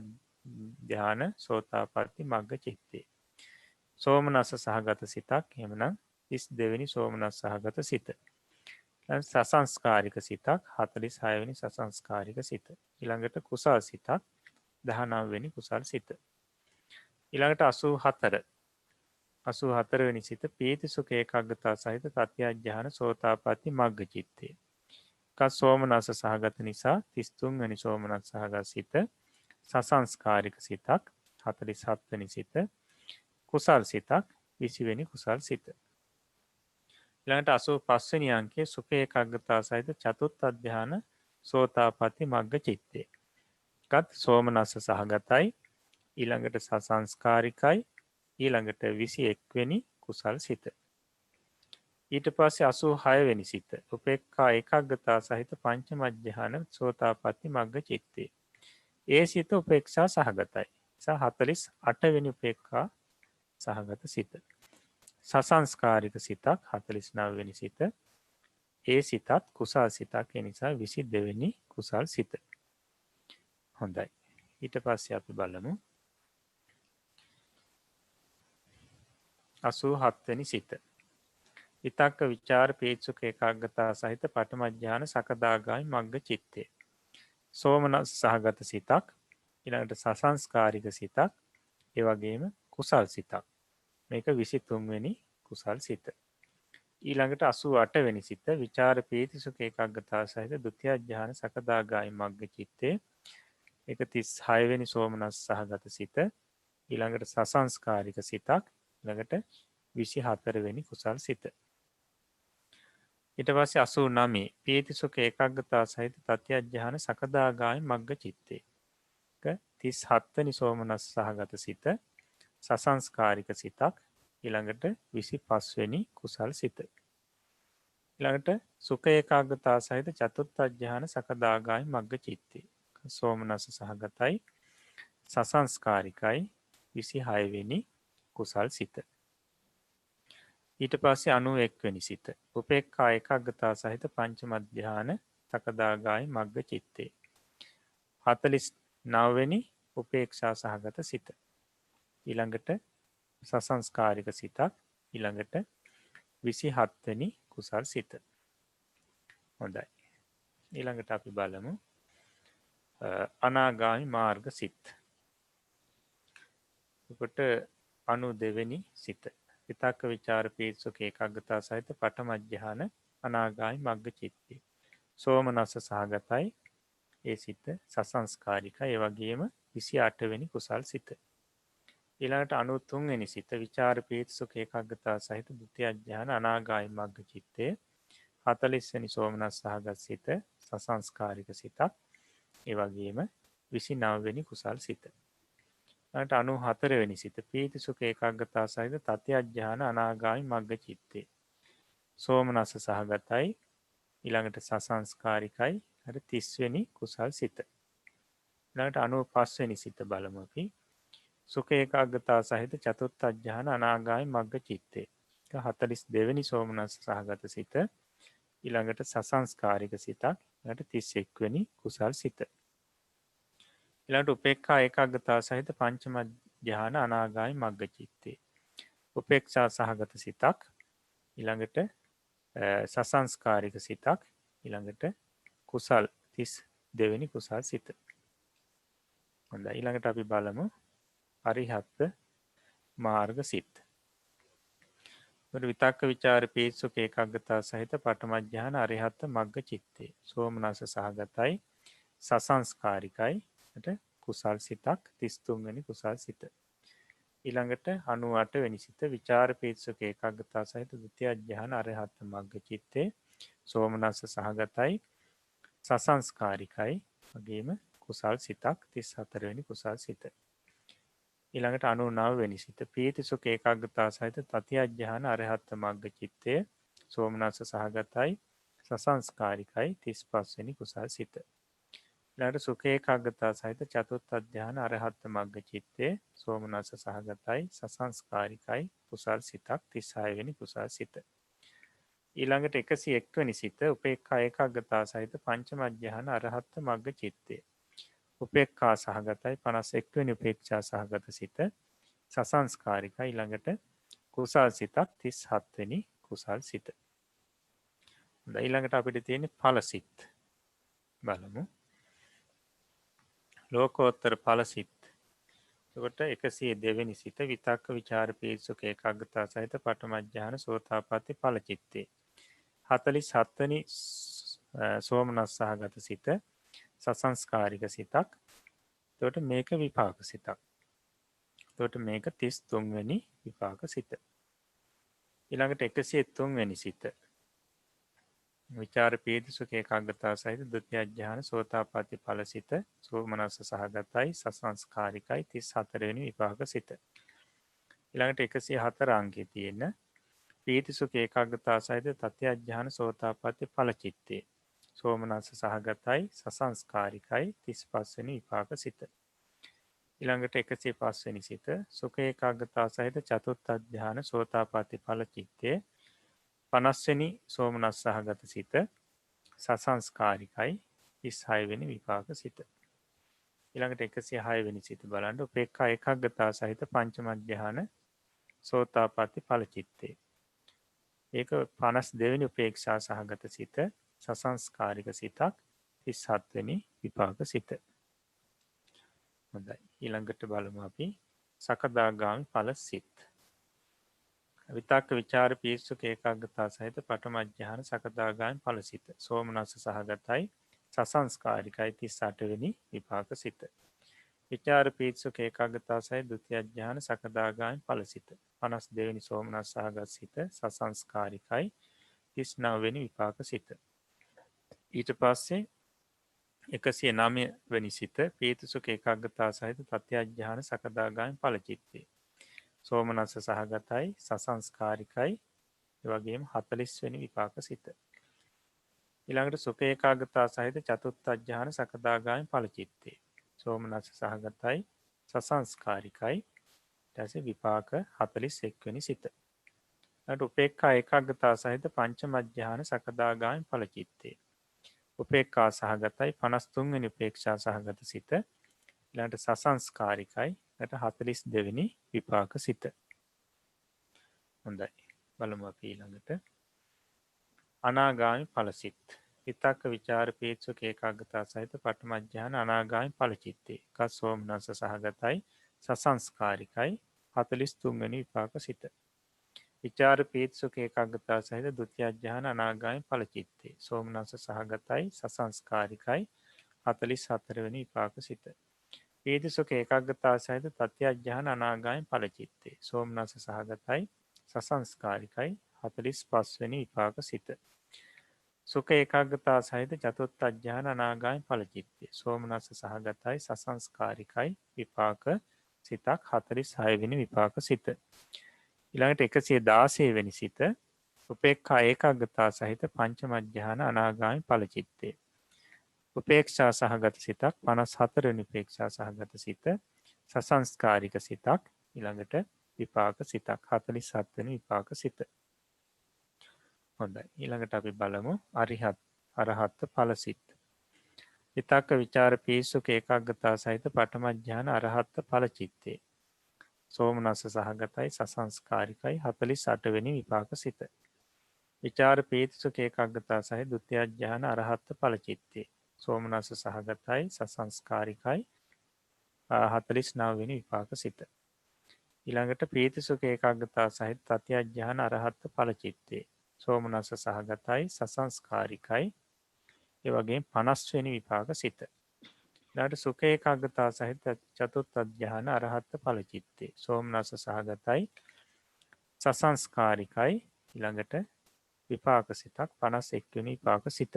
ධ්‍යාන සෝතාපට්ටි මග්ග චිත්තේ. සෝමනස්ස සහගත සිතක්. එහෙමනම් 32 වෙනි සෝමනස්ස සහගත සිත. සසංස්කාරික සිතක් 46 වෙනි සසංස්කාරික සිත. ඊළඟට කුසල් සිතක් 19 වෙනි කුසල් සිත. ඊළඟට 84 වෙනි සිත පීති සුඛ ඒකාග්‍රතාව සහිත තත්ත්‍ය ඥාන සෝතාපට්ටි මග්ග චිත්තේ. සෝමනස්ස සහගත නිසා 33 වෙනි සෝමනස්ස සහගත සිත, සසංස්කාරික සිතක් 47 වෙනි සිත, කුසල් සිතක් 20 වෙනි කුසල් සිත. ඊළඟට 85 වෙනි අංකයේ සුඛ ඒකාග්‍රතාව සහිත චතුත්ථ ධ්‍යාන සෝතාපට්ටි මග්ග චිත්තේ. කත් සෝමනස්ස සහගතයි, ඊළඟට සසංස්කාරිකයි, ඊළඟට 21 වෙනි කුසල් සිත. ඊට පස්සේ 86 වෙනි සිත උපේක්ඛා ඒකාග්‍රතාව සහිත පංචම ධ්‍යාන සෝතාපට්ටි මග්ග චිත්තේ. ඒ සිත උපේක්ෂා සහගතයි. 48 වෙනි උපේක්ඛා සහගත සිත. සසංස්කාරික සිතක් 49 වෙනි සිත. ඒ සිතත් කුසල් සිතක්. ඒ නිසා 22 වෙනි කුසල් සිත. හොඳයි. ඊට පස්සේ අපි බලමු 87 වෙනි සිත. විතක්ක විචාර පීත්සුඛ ඒකාග්‍රතාව සහිත පඨම ඥාන සකදාගාමි මග්ග චිත්තේ. සෝමනස් සහගත සිතක්. ඊළඟට සසංස්කාරික සිතක්. ඒ වගේම කුසල් සිතක්. මේක 23 වෙනි කුසල් සිත. ඊළඟට 88 වෙනි සිත විචාර පීතිසුඛ ඒකාග්‍රතාව සහිත ဒုတိ ය ඥාන සකදාගාමි මග්ග චිත්තේ. ඒක 36 වෙනි සෝමනස් සහගත සිත. ඊළඟට සසංස්කාරික සිතක්. ඊළඟට 24 වෙනි කුසල් සිත. ඊට පස්සේ 89 පීතිසුඛ ඒකාග්‍රතාව සහිත තත්ත්‍ය ඥාන සකදාගාමි මග්ග චිත්තේ. 37 වෙනි සෝමනස් සහගත සිත, සසංස්කාරික සිතක්. ඊළඟට 25 වෙනි කුසල් සිත. ඊළඟට සුඛ ඒකාග්‍රතාව සහිත චතුත්ථ ඥාන සකදාගාමි මග්ග චිත්තේ. සෝමනස් සහගතයි, සසංස්කාරිකයි, 26 වෙනි කුසල් සිත. ඊට පස්සේ 91 වෙනි සිත උපේක්ඛා ඒකාග්‍රතාව සහිත පංචම ධ්‍යාන සකදාගාමි මග්ග චිත්තේ. 49 වෙනි උපේක්ෂා සහගත සිත. ඊළඟට සසංස්කාරික සිතක්. ඊළඟට 27 වෙනි කුසල් සිත. හොඳයි. ඊළඟට අපි බලමු අනාගාමි මාර්ග සිත්. එතකොට 92 වෙනි සිත විතක්ක විචාර පීත්සුඛ ඒකාග්‍රතාව සහිත පඨම ඥාන අනාගාමි මග්ග චිත්තේ. සෝමනස්ස සහගතයි. ඒ සිත සසංස්කාරිකයි. ඒ වගේම 28 වෙනි කුසල් සිත. ඊළඟට 93 වෙනි සිත විචාර පීත්සුඛ ඒකාග්‍රතාව සහිත ဒုတိ ය ඥාන අනාගාමි මග්ග චිත්තේ. 40 වෙනි සෝමනස්ස සහගත සිත සසංස්කාරික සිතක්. ඒ වගේම 29 වෙනි කුසල් සිත. ඊළඟට 94 වෙනි සිත පීති සුඛ ඒකාග්‍රතාව සහිත තති අධ්‍යාන අනාගාමි මග්ග චිත්තේ. සෝමනස්ස සහගතයි ඊළඟට සසංස්කාරිකයි අර 30 වෙනි කුසල් සිත. ඊළඟට 95 වෙනි සිත බලමු අපි. සුඛ ඒකාග්‍රතාව සහිත චතුර්ථ අධ්‍යාන අනාගාමි මග්ග චිත්තේ. 42 වෙනි සෝමනස්ස සහගත සිත ඊළඟට සසංස්කාරික සිතක් ඊළඟට 31 වෙනි කුසල් සිත. ඊළඟට උපේක්ඛා ඒකාග්‍රතාව සහිත පංචම ධ්‍යාන අනාගාමි මග්ග චිත්තේ. උපේක්ෂා සහගත සිතක් ඊළඟට සසංස්කාරික සිතක් ඊළඟට කුසල් 32 වෙනි කුසල් සිත. හොඳයි ඊළඟට අපි බලමු අරිහත් මාර්ග සිත. විතක්ක විචාර පීසුක ඒකාග්‍රතාව සහිත පඨම ධ්‍යාන අරිහත් මග්ග චිත්තේ. සෝමනස්ස සහගතයි සසංස්කාරිකයි කුසල් සිතක් 33 වෙනි කුසල් සිත. ඊළඟට 98 වෙනි සිත විචාර පීසුක ඒකාග්‍රතාව සහිත ဒုတိ ය ධ්‍යාන අරිහත් මග්ග චිත්තේ. සෝමනස්ස සහගතයි සසංස්කාරිකයි වගේම කුසල් සිතක් 34 වෙනි කුසල් සිත. ඊළඟට 99 වෙනි සිත පීති සුඛ ඒකාග්‍රතාව සහිත තතිය ධ්‍යාන අරහත් මග්ග චිත්තය. සෝමනස්ස සහගතයි සසංස්කාරිකයි 35 වෙනි කුසල් සිත. ඊළඟට සුඛ ඒකාග්‍රතාව සහිත චතුර්ථ ධ්‍යාන අරහත් මග්ග චිත්තය. සෝමනස්ස සහගතයි සසංස්කාරිකයි කුසල් සිතක් 36 වෙනි කුසල් සිත. ඊළඟට 101 වෙනි සිත උපේක්ඛා ඒකාග්‍රතාව සහිත පංචම ධ්‍යාන අරහත් මග්ග චිත්තය. උපේක්ඛා සහගතයි 51 වෙනි උපේක්ෂා සහගත සිත. සසංස්කාරිකයි ඊළඟට කුසල් සිතක් 37 වෙනි කුසල් සිත. ඊළඟට අපිට තියෙන්නේ ඵල සිත්. බලමු. ලෝකෝත්තර ඵල සිත්. එතකොට 102 වෙනි සිත විතක්ක විචාර පීසුක ඒකාග්‍රතාව සහිත පඨම ධ්‍යාන සෝතාපට්ටි ඵල චිත්තේ. 47 වෙනි සෝමනස්ස සහගත සිත. සසංස්කාරික සිතක්. එතකොට මේක විපාක සිතක්. එතකොට මේක 33 වෙනි විපාක සිත. ඊළඟට 103 වෙනි සිත. විචාර පීතිසුඛ ඒකාග්‍රතාව සහිත ဒုတိ ය ධ්‍යාන සෝතාපට්ටි ඵල සිත. සෝමනස්ස සහගතයි සසංස්කාරිකයි 34 වෙනි විපාක සිත. ඊළඟට 104 අංකයේ තියෙන පීතිසුඛ ඒකාග්‍රතාව සහිත තතිය ධ්‍යාන සෝතාපට්ටි ඵල චිත්තේ. සෝමනස්ස සහගතයි සසංස්කාරිකයි 35 වෙනි විපාක සිත. ඊළඟට 105 වෙනි සිත සුඛ ඒකාග්‍රතාව සහිත චතුර්ථ ධ්‍යාන සෝතාපට්ටි ඵල චිත්තේ. 50 වෙනි සෝමනස්ස සහගත සිත. සසංස්කාරිකයි 36 වෙනි විපාක සිත. ඊළඟට 106 වෙනි සිත බලන්න උපේක්ඛා ඒකාග්‍රතාව සහිත පංචම ධ්‍යාන සෝතාපට්ටි ඵල චිත්තේ. ඒක 52 වෙනි උපේක්ෂා සහගත සිත. සසංස්කාරික සිතක් 37 වෙනි විපාක සිත. හොඳයි. ඊළඟට බලමු අපි සකදාගාමි ඵල සිත්. විතක්ක විචාර පීසුක ඒකාග්‍රතාව සහිත පඨම ධ්‍යාන සකදාගාමි ඵල සිත. සෝමනස්ස සහගතයි සසංස්කාරිකයි 38 වෙනි විපාක සිත. විචාර පීසුක ඒකාග්‍රතාව සහිත ဒုတိ ය ධ්‍යාන සකදාගාමි ඵල සිත. 52 වෙනි සෝමනස්ස සහගත සිත. සසංස්කාරිකයි 39 වෙනි විපාක සිත. ඊට පස්සේ 109 වෙනි සිත පීතිසුඛ ඒකාග්‍රතාව සහිත තත්ත්‍ය ධ්‍යාන සකදාගාමි ඵල චිත්තේ. සෝමනස්ස සහගතයි සසංස්කාරිකයි ඒ වගේම 40 වෙනි විපාක සිත. ඊළඟට සුඛ ඒකාග්‍රතාව සහිත චතුර්ථ ධ්‍යාන සකදාගාමි ඵල චිත්තේ. සෝමනස්ස සහගතයි සසංස්කාරිකයි ඊට විපාක 41 වෙනි සිත. ඊළඟට උපේක්ඛා ඒකාග්‍රතාව සහිත පංචම ධ්‍යාන සකදාගාමි ඵල චිත්තේ. උපේක්ඛා සහගතයි 53 වෙනි උපේක්ෂා සහගත සිත. ඊළඟට සසංස්කාරිකයි ඊට 42 වෙනි විපාක සිත. හොඳයි. බලමු අපි ඊළඟට අනාගාමි ඵල සිත්. විතක්ක විචාර පීසුක ඒකාග්‍රතාව සහිත පඨම ධ්‍යාන අනාගාමි ඵල චිත්තේ. කස් සෝමනස්ස සහගතයි සසංස්කාරිකයි 43 වෙනි විපාක සිත. විචාර පීසුක ඒකාග්‍රතාව සහිත ဒုတိ ය ධ්‍යාන අනාගාමි ඵල චිත්තේ. සෝමනස්ස සහගතයි සසංස්කාරිකයි 44 වෙනි විපාක සිත. පීතිසුඛ ඒකාග්‍රතාව සහිත තත්ත්‍ය ධ්‍යාන අනාගාමි ඵල චිත්තේ. සෝමනස්ස සහගතයි සසංස්කාරිකයි 45 වෙනි විපාක සිත. සුඛ ඒකාග්‍රතාව සහිත චතුර්ථ ධ්‍යාන අනාගාමි ඵල චිත්තේ. සෝමනස්ස සහගතයි සසංස්කාරිකයි විපාක සිතක් 46 වෙනි විපාක සිත. ඊළඟට 116 වෙනි සිත උපේක්ඛා ඒකාග්‍රතා සහිත පංචමඥාන අනාගාමී ඵල චිත්තේ. උපේක්ෂා සහගත සිතක් 54 වෙනි උපේක්ෂා සහගත සිත සසංස්කාරික සිතක් ඊළඟට විපාක සිතක් 47 වෙනි විපාක සිත. හොඳයි. ඊළඟට අපි බලමු අරහත් ඵල සිත. විතක්ක විචාර පීසුක ඒකාග්‍රතා සහිත පඨම ඥාන අරහත් ඵල චිත්තේ. සෝමනස්ස සහගතයි සසංස්කාරිකයි 48 වෙනි විපාක සිත. විචාර පීතිසුක ඒකාග්‍රතා සහිත ဒုတိ ය ඥාන අරහත් ඵල චිත්තේ. සෝමනස්ස සහගතයි සසංස්කාරිකයි 49 වෙනි විපාක සිත. ඊළඟට ප්‍රීතිසුඛ ඒකාග්‍රතාව සහිත තතිය ඥාන අරහත් ඵල චිත්තේ. සෝමනස්ස සහගතයි සසංස්කාරිකයි ඒ වගේම 50 වෙනි විපාක සිත. ඊළඟට සුඛ ඒකාග්‍රතාව සහිත චතුර්ථ ඥාන අරහත් ඵල චිත්තේ. සෝමනස්ස සහගතයි සසංස්කාරිකයි ඊළඟට විපාක සිතක් 51 වෙනි විපාක සිත.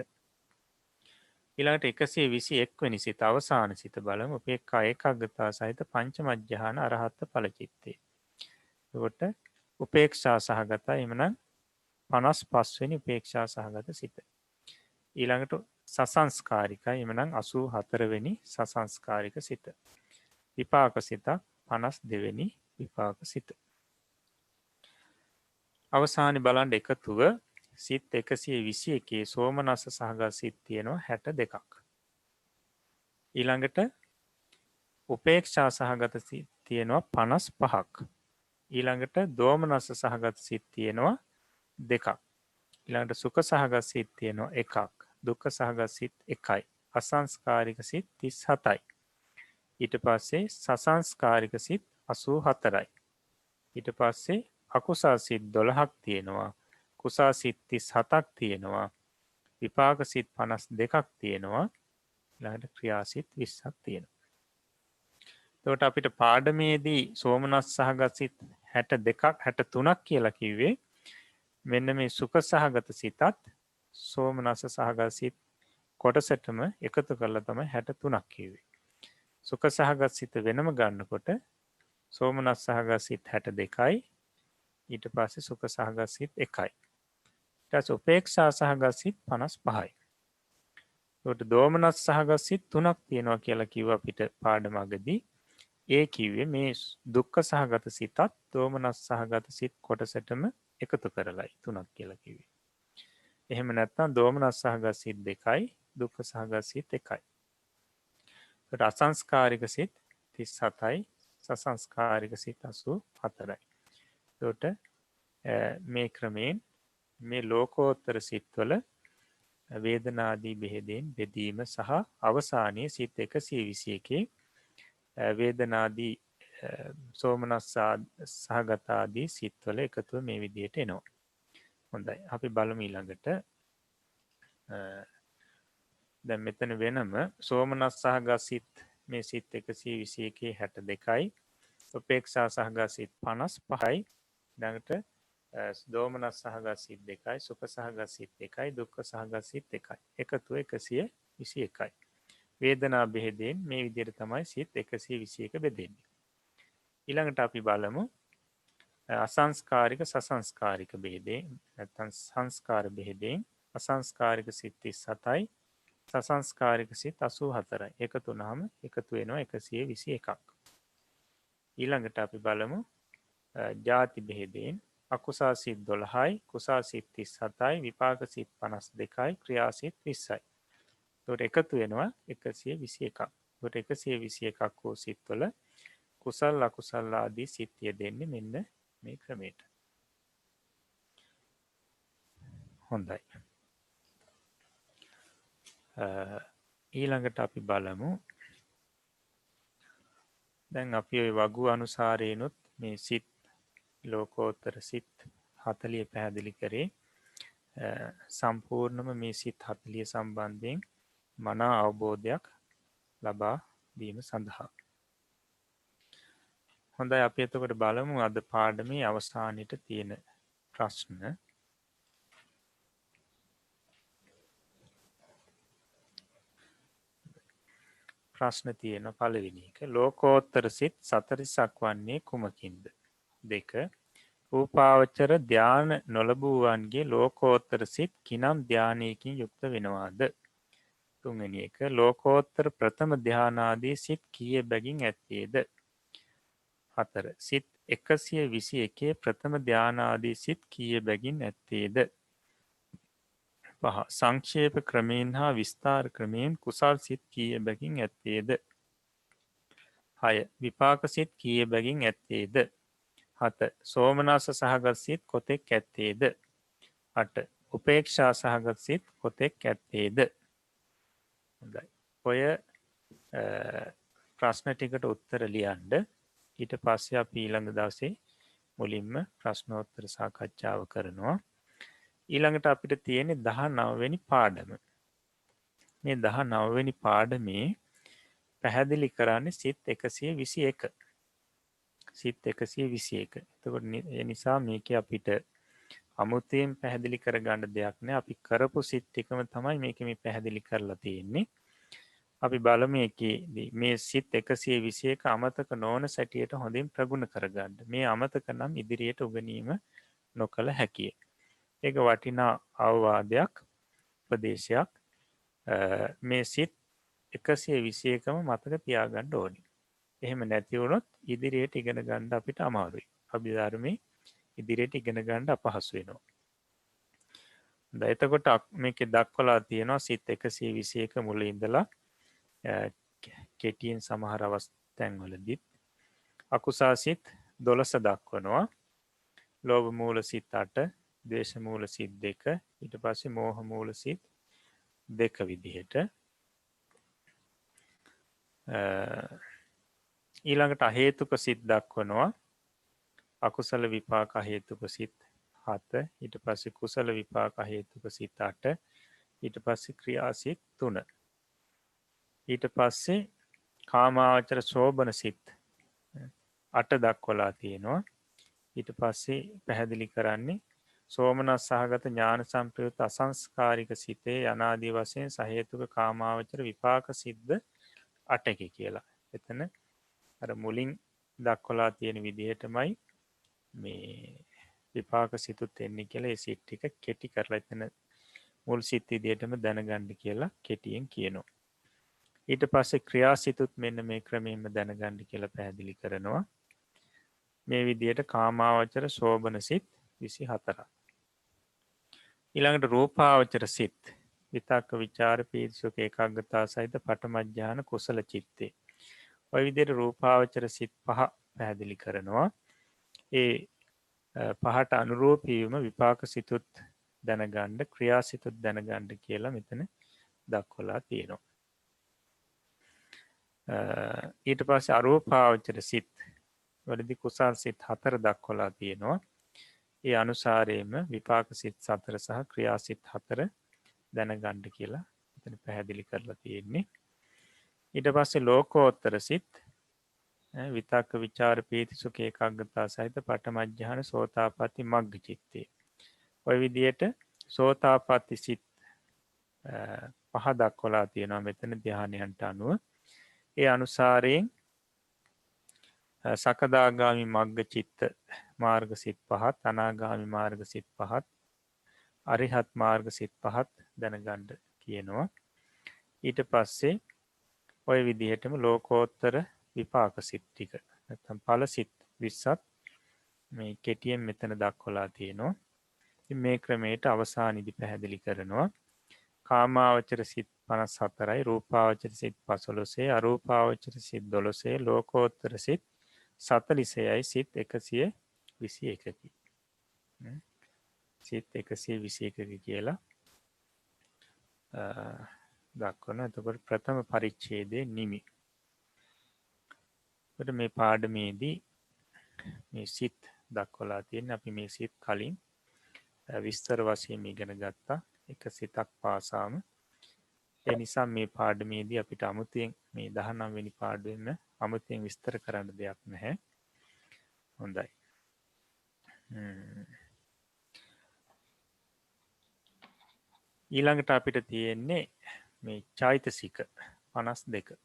ඊළඟට 121 වෙනි සිත අවසාන සිත බලමු. උපේක්ඛා ඒකාග්‍රතාව සහිත පංචම ඥාන අරහත් ඵල චිත්තේ. එතකොට උපේක්ෂා සහගතයි එමනම් 55 වෙනි උපේක්ෂා සහගත සිත. ඊළඟට සසංස්කාරිකයි එමනම් 84 වෙනි සසංස්කාරික සිත. විපාක සිතක් 52 වෙනි විපාක සිත. අවසානයේ බලන්න එකතුව සිත් 121 සෝමනස්ස සහගත සිත් තියෙනවා 62ක්. ඊළඟට උපේක්ෂා සහගත සිත් තියෙනවා 55ක්. ඊළඟට දෝමනස්ස සහගත සිත් තියෙනවා 2ක්. ඊළඟට සුඛ සහගත සිත් තියෙනවා 1ක්. දුක්ඛ සහගත සිත් 1යි. අසංස්කාරික සිත් 37යි. ඊට පස්සේ සසංස්කාරික සිත් 84යි. ඊට පස්සේ අකුසල් සිත් 12ක් තියෙනවා. කුසල් සිත් 37ක් තියෙනවා. විපාක සිත් 52ක් තියෙනවා. ඊළඟට ක්‍රියා සිත් 20ක් තියෙනවා. එතකොට අපිට පාඩමේදී සෝමනස්ස සහගත සිත් 62ක් 63ක් කියලා කිව්වේ මෙන්න මේ සුඛ සහගත සිතත් සෝමනස්ස සහගත සිත් කොටසටම එකතු කරලා තමයි 63ක් කිව්වේ. සුඛ සහගත සිත වෙනම ගන්නකොට සෝමනස්ස සහගත සිත් 62යි. ඊට පස්සේ සුඛ සහගත සිත් 1යි. උපේක්ෂා සහගත සිත් 55යි. ඒකට දෝමනස් සහගත සිත් 3ක් තියෙනවා කියලා කිව්වා අපිට පාඩම අගදී. ඒ කිව්වේ මේ දුක්ඛ සහගත සිතත් දෝමනස් සහගත සිත් කොටසටම එකතු කරලයි 3ක් කියලා කිව්වේ. එහෙම නැත්නම් දෝමනස් සහගත සිත් 2යි දුක්ඛ සහගත සිත් 1යි. ඒකට අසංස්කාරික සිත් 37යි සසංස්කාරික සිත් 84යි. ඒකට මේ ක්‍රමයෙන් මේ ලෝකෝත්තර සිත්වල වේදනාදී බෙහෙදෙන් බෙදීම සහ අවසානයේ සිත් 121 වේදනාදී සෝමනස්ස සහගතාදී සිත්වල එකතුව මේ විදිහට එනවා. හොඳයි. අපි බලමු ඊළඟට. දැන් මෙතන වෙනම සෝමනස්ස සහගත සිත් මේ සිත් 121 62යි. උපේක්ෂා සහගත සිත් 55යි. ඊළඟට දෝමනස් සහගත සිත් 2යි සුඛ සහගත සිත් 1යි දුක්ඛ සහගත සිත් 1යි. එකතුව 121යි. වේදනා බෙහෙදෙන් මේ විදිහට තමයි සිත් 121 බෙදෙන්නේ. ඊළඟට අපි බලමු අසංස්කාරික සසංස්කාරික බෙහෙදෙන් නැත්නම් සංස්කාර බෙහෙදෙන් අසංස්කාරික සිත් 37යි සසංස්කාරික සිත් 84යි. එකතු වුනහම එකතු වෙනවා 121ක්. ඊළඟට අපි බලමු ජාති බෙහෙදෙන් අකුසල් සිත් 12යි කුසල් සිත් 37යි විපාක සිත් 52යි ක්‍රියා සිත් 20යි. ඒකට එකතු වෙනවා 121ක්. ඒකට 121ක් වූ සිත්වල කුසල් අකුසල් ආදී සිත් යෙදෙන්නේ මෙන්න මේ ක්‍රමයට. හොඳයි. ඊළඟට අපි බලමු දැන් අපි ওই වගු අනුසාරේනොත් මේ සිත් ලෝකෝත්තර සිත් 40 පැහැදිලි කරේ. සම්පූර්ණම මේ සිත් 40 සම්බන්ධයෙන් මනා අවබෝධයක් ලබා දීම සඳහා. හොඳයි අපි එතකොට බලමු අද පාඩමේ අවසානයේට තියෙන ප්‍රශ්න. ප්‍රශ්න තියෙන පළවෙනි එක ලෝකෝත්තර සිත් 44ක් වන්නේ කුමකින්ද? 2 රූපාවචර ධාන නොලබුවන්ගේ ලෝකෝත්තර සිත් කිනම් ධානයකින් යුක්ත වෙනවාද? 3 එක ලෝකෝත්තර ප්‍රථම ධානාදී සිත් කීය බැගින් ඇත්තේද? 4 සිත් 121 ප්‍රථම ධානාදී සිත් කීය බැගින් ඇත්තේද? 5 සංක්ෂේප ක්‍රමයෙන් හා විස්තාර ක්‍රමයෙන් කුසල් සිත් කීය බැගින් ඇත්තේද? 6 විපාක සිත් කීය බැගින් ඇත්තේද? 7 සෝමනස්ස සහගත සිත් කොතෙක් ඇත්තේද? 8 උපේක්ෂා සහගත සිත් කොතෙක් ඇත්තේද? හොඳයි. ඔය ප්‍රශ්න ටිකට උත්තර ලියන්න. ඊට පස්සේ අපි ඊළඟ දවසේ මුලින්ම ප්‍රශ්නෝත්තර සාකච්ඡාව කරනවා. ඊළඟට අපිට තියෙන්නේ 19 වෙනි පාඩම. මේ 19 වෙනි පාඩමේ පැහැදිලි කරන්නේ සිත් 121. සිත් 121. එතකොට ඒ නිසා මේකේ අපිට අමුතුවෙන් පැහැදිලි කරගන්න දෙයක් නෑ. අපි කරපු සිත් ටිකම තමයි මේකේ මේ පැහැදිලි කරලා තියෙන්නේ. අපි බලමු එකේදී මේ සිත් 121 අමතක නොවන සැටියට හොඳින් ප්‍රගුණ කරගන්න. මේ අමතක නම් ඉදිරියට උගනීම නොකළ හැකිය. ඒක වටිනා අවවාදයක් උපදේශයක්. මේ සිත් 121ම මතක තියාගන්න ඕනි. එහෙම නැති වුණොත් ඉදිරියට ඉගෙන ගන්න අපිට අමාරුයි. අභිධර්මයේ ඉදිරියට ඉගෙන ගන්න අපහසු වෙනවා. දැන් එතකොට මේකේ දක්වලා තියෙනවා සිත් 121 මුලින් ඉඳලා කෙටියෙන් සමහර අවස්ථාන්වලදී අකුසල් සිත් 12 දක්වනවා. ලෝභ මූල සිත් 8, ද්වේෂ මූල සිත් 2, ඊට පස්සේ මෝහ මූල සිත් 2 විදිහට. ඊළඟට අහේතුක සිත් දක්වනවා. අකුසල විපාක හේතුක සිත් 7, ඊට පස්සේ කුසල විපාක හේතුක සිත් 8, ඊට පස්සේ ක්‍රියා සිත් 3. ඊට පස්සේ කාමාවචර සෝබන සිත් 8 දක්වලා තියෙනවා. ඊට පස්සේ පැහැදිලි කරන්නේ සෝමනස් සහගත ඥාන සම්ප්‍රයුක්ත අසංස්කාරික සිතේ අනාදී වශයෙන් සහේතුක කාමාවචර විපාක සිද්ද 8කි කියලා. එතන අර මුලින් දක්වලා තියෙන විදිහටමයි මේ විපාක සිතුත් එන්නේ කියලා ඒ සිත් ටික කෙටි කරලා එතන මුල් සිත් විදිහටම දැනගන්න කියලා කෙටියෙන් කියනවා. ඊට පස්සේ ක්‍රියා සිතුත් මෙන්න මේ ක්‍රමයෙන්ම දැනගන්න කියලා පැහැදිලි කරනවා. මේ විදිහට කාමාවචර සෝබන සිත් 24ක්. ඊළඟට රූපාවචර සිත් විතක්ක විචාර පීතිසුඛ ඒකාග්‍රතාව සහිත පඨම ඥාන කුසල චිත්තේ. ඔය විදිහට රූපාවචර සිත් 5 පැහැදිලි කරනවා. ඒ පහට අනුරූපීවම විපාක සිතුත් දැනගන්න ක්‍රියා සිතුත් දැනගන්න කියලා මෙතන දක්වලා තියෙනවා. ඊට පස්සේ අරූපාවචර සිත් වලදී කුසල් සිත් 4 දක්වලා තියෙනවා. ඒ අනුසාරයෙන්ම විපාක සිත් 4 සහ ක්‍රියා සිත් 4 දැනගන්න කියලා මෙතන පැහැදිලි කරලා තියෙන්නේ. ඊට පස්සේ ලෝකෝත්තර සිත් විතක්ක විචාර පීති සුඛ ඒකාග්‍රතාව සහිත පඨම ඥාන සෝතාපට්ටි මග්ග චිත්තේ. ඔය විදිහට සෝතාපට්ටි සිත් 5 දක්වලා තියෙනවා මෙතන ධ්‍යානයන්ට අනුව. ඒ අනුසාරයෙන් සකදාගාමි මග්ග චිත්ත මාර්ග සිත් 5ත් අනාගාමි මාර්ග සිත් 5ත් අරිහත් මාර්ග සිත් 5ත් දැනගන්න කියනවා. ඊට පස්සේ ඔය විදිහටම ලෝකෝත්තර විපාක සිත් ටික නැත්නම් ඵල සිත් 20ත් මේ කෙටියෙන් මෙතන දක්වලා තියෙනවා. ඉතින් මේ ක්‍රමයට අවසානයේදී පැහැදිලි කරනවා කාමාවචර සිත් 54යි රූපාවචර සිත් 15යි අරූපාවචර සිත් 12යි ලෝකෝත්තර සිත් 46යි සිත් 121කි. සිත් 121කි කියලා දක්වන. එතකොට ප්‍රථම පරිච්ඡේදයේ නිමි. මේ පාඩමේදී මේ සිත් දක්වලා තියෙන අපි මේ සිත් කලින් විස්තර වශයෙන් ඉගෙන ගත්තා එක සිතක් පාසාම. ඒ නිසා මේ පාඩමේදී අපිට අමුතුවෙන් මේ 19 වෙනි පාඩුවෙම අමුතුවෙන් විස්තර කරන්න දෙයක් නැහැ. හොඳයි. ඊළඟට අපිට තියෙන්නේ මේ චෛතසික 52.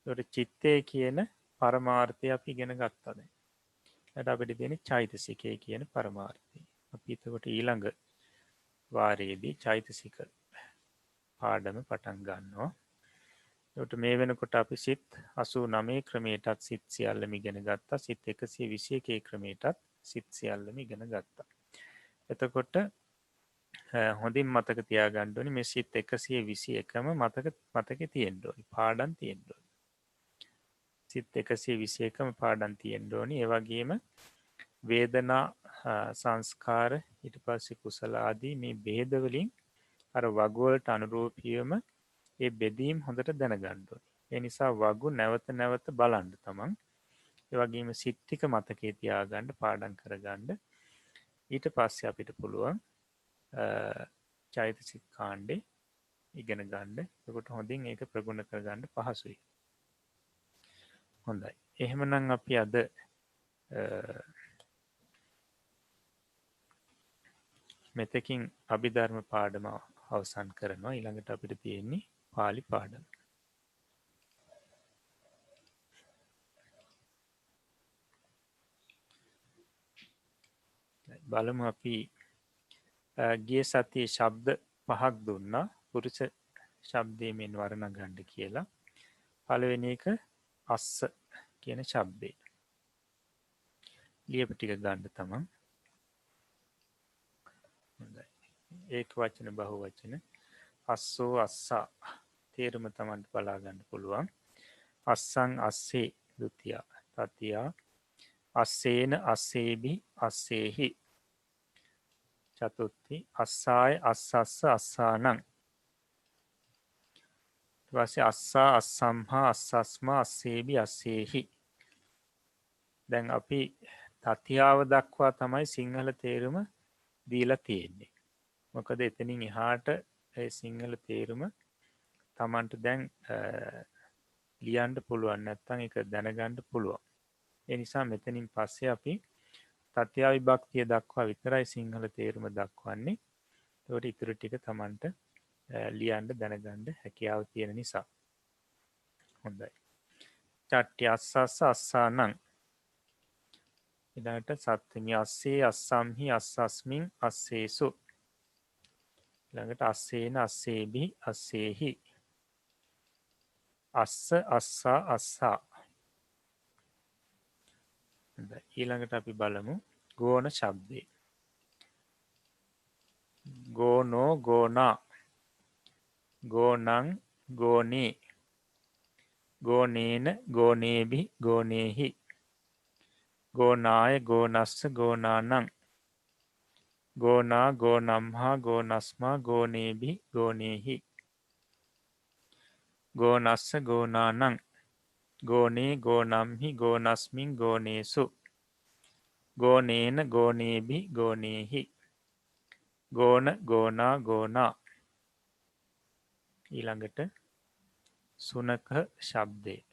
ඒකට චිත්තය කියන පරමාර්ථය අපි ඉගෙන ගත්තා දැන්. ඊට අපිට තියෙන චෛතසිකය කියන පරමාර්ථය. අපි එතකොට ඊළඟ වාරයේදී චෛතසික පාඩම පටන් ගන්නවා. ඒකට මේ වෙනකොට අපි සිත් 89 ක්‍රමයටත් සිත් සියල්ලම ඉගෙන ගත්තා. සිත් 121 ක්‍රමයටත් සිත් සියල්ලම ඉගෙන ගත්තා. එතකොට හොඳින් මතක තියාගන්න ඕනේ මේ සිත් 121ම මතකේ තියෙන්න ඕනේ. පාඩම් තියෙන්න ඕනේ. සිත් 121ම පාඩම් තියෙන්න ඕනේ. ඒ වගේම වේදනා සංස්කාර ඊට පස්සේ කුසල ආදී මේ බෙහෙද වලින් අර වගු වලට අනුරූපීවම ඒ බෙදීම් හොඳට දැනගන්න ඕනේ. ඒ නිසා වගු නැවත නැවත බලන්න තමන්. ඒ වගේම සිත් ටික මතකේ තියාගන්න පාඩම් කරගන්න. ඊට පස්සේ අපිට පුළුවන් චෛතසික කාණ්ඩේ ඉගෙන ගන්න. එතකොට හොඳින් ඒක ප්‍රගුණ කරගන්න පහසුයි. හොඳයි. එහෙමනම් අපි අද මෙතකින් අභිධර්ම පාඩම අවසන් කරනවා. ඊළඟට අපිට තියෙන්නේ පාලි පාඩම. බලමු අපි ගිය සතියේ ශබ්ද 5ක් දුන්නා. පුරුෂ ශබ්දයෙන් වර්ණ ගන්න කියලා. පළවෙනි එක අස්ස කියන ශබ්දේ. ලියපු ටික ගන්න තමන්. හොඳයි. ඒක වචන බහු වචන. අස්සෝ අස්සා තේරුම තමන්ට බලා ගන්න පුළුවන්. අස්සං අස්සේ ဒုတိ තතියා අස්සේන අස්සේබි අස්සේහි චතුර්ථි අස්සාය අස්සස්ස අස්සානං ඊට පස්සේ අස්සා අස්සම්හා අස්සස්මා අස්සේබි අස්සේහි. දැන් අපි තතියාව දක්වා තමයි සිංහල තේරුම දීලා තියෙන්නේ. මොකද එතනින් එහාට ඒ සිංහල තේරුම තමන්ට දැන් ලියන්න පුළුවන් නැත්නම් ඒක දැනගන්න පුළුවන්. ඒ නිසා මෙතනින් පස්සේ අපි තත්ත්ව විභක්තිය දක්වා විතරයි සිංහල තේරුම දක්වන්නේ. ඒකට ඉතුරු ටික තමන්ට ලියන්න දැනගන්න හැකියාව තියෙන නිසා. හොඳයි. චට්ටි අස්සස්ස අස්සානං ඊළඟට සත්ත්‍මි අස්සේ අස්සම්හි අස්සස්මින් අස්සේසු ඊළඟට අස්සේන අස්සේබි අස්සේහි අස්ස අස්සා අස්සා. ඊළඟට අපි බලමු ගෝණ ශබ්දේ. ගෝනෝ ගෝනා ගෝනං ගෝනේ ගෝනේන ගෝනේබි ගෝනේහි ගෝනාය ගෝනස්ස ගෝනානං ගෝනා ගෝනම්හා ගෝනස්මා ගෝනේබි ගෝනේහි ගෝනස්ස ගෝනානං ගෝනේ ගෝනම්හි ගෝනස්මින් ගෝනේසු ගෝනේන ගෝනේබි ගෝනේහි ගෝන ගෝනා ගෝනා. ඊළඟට සුනක ශබ්දේ.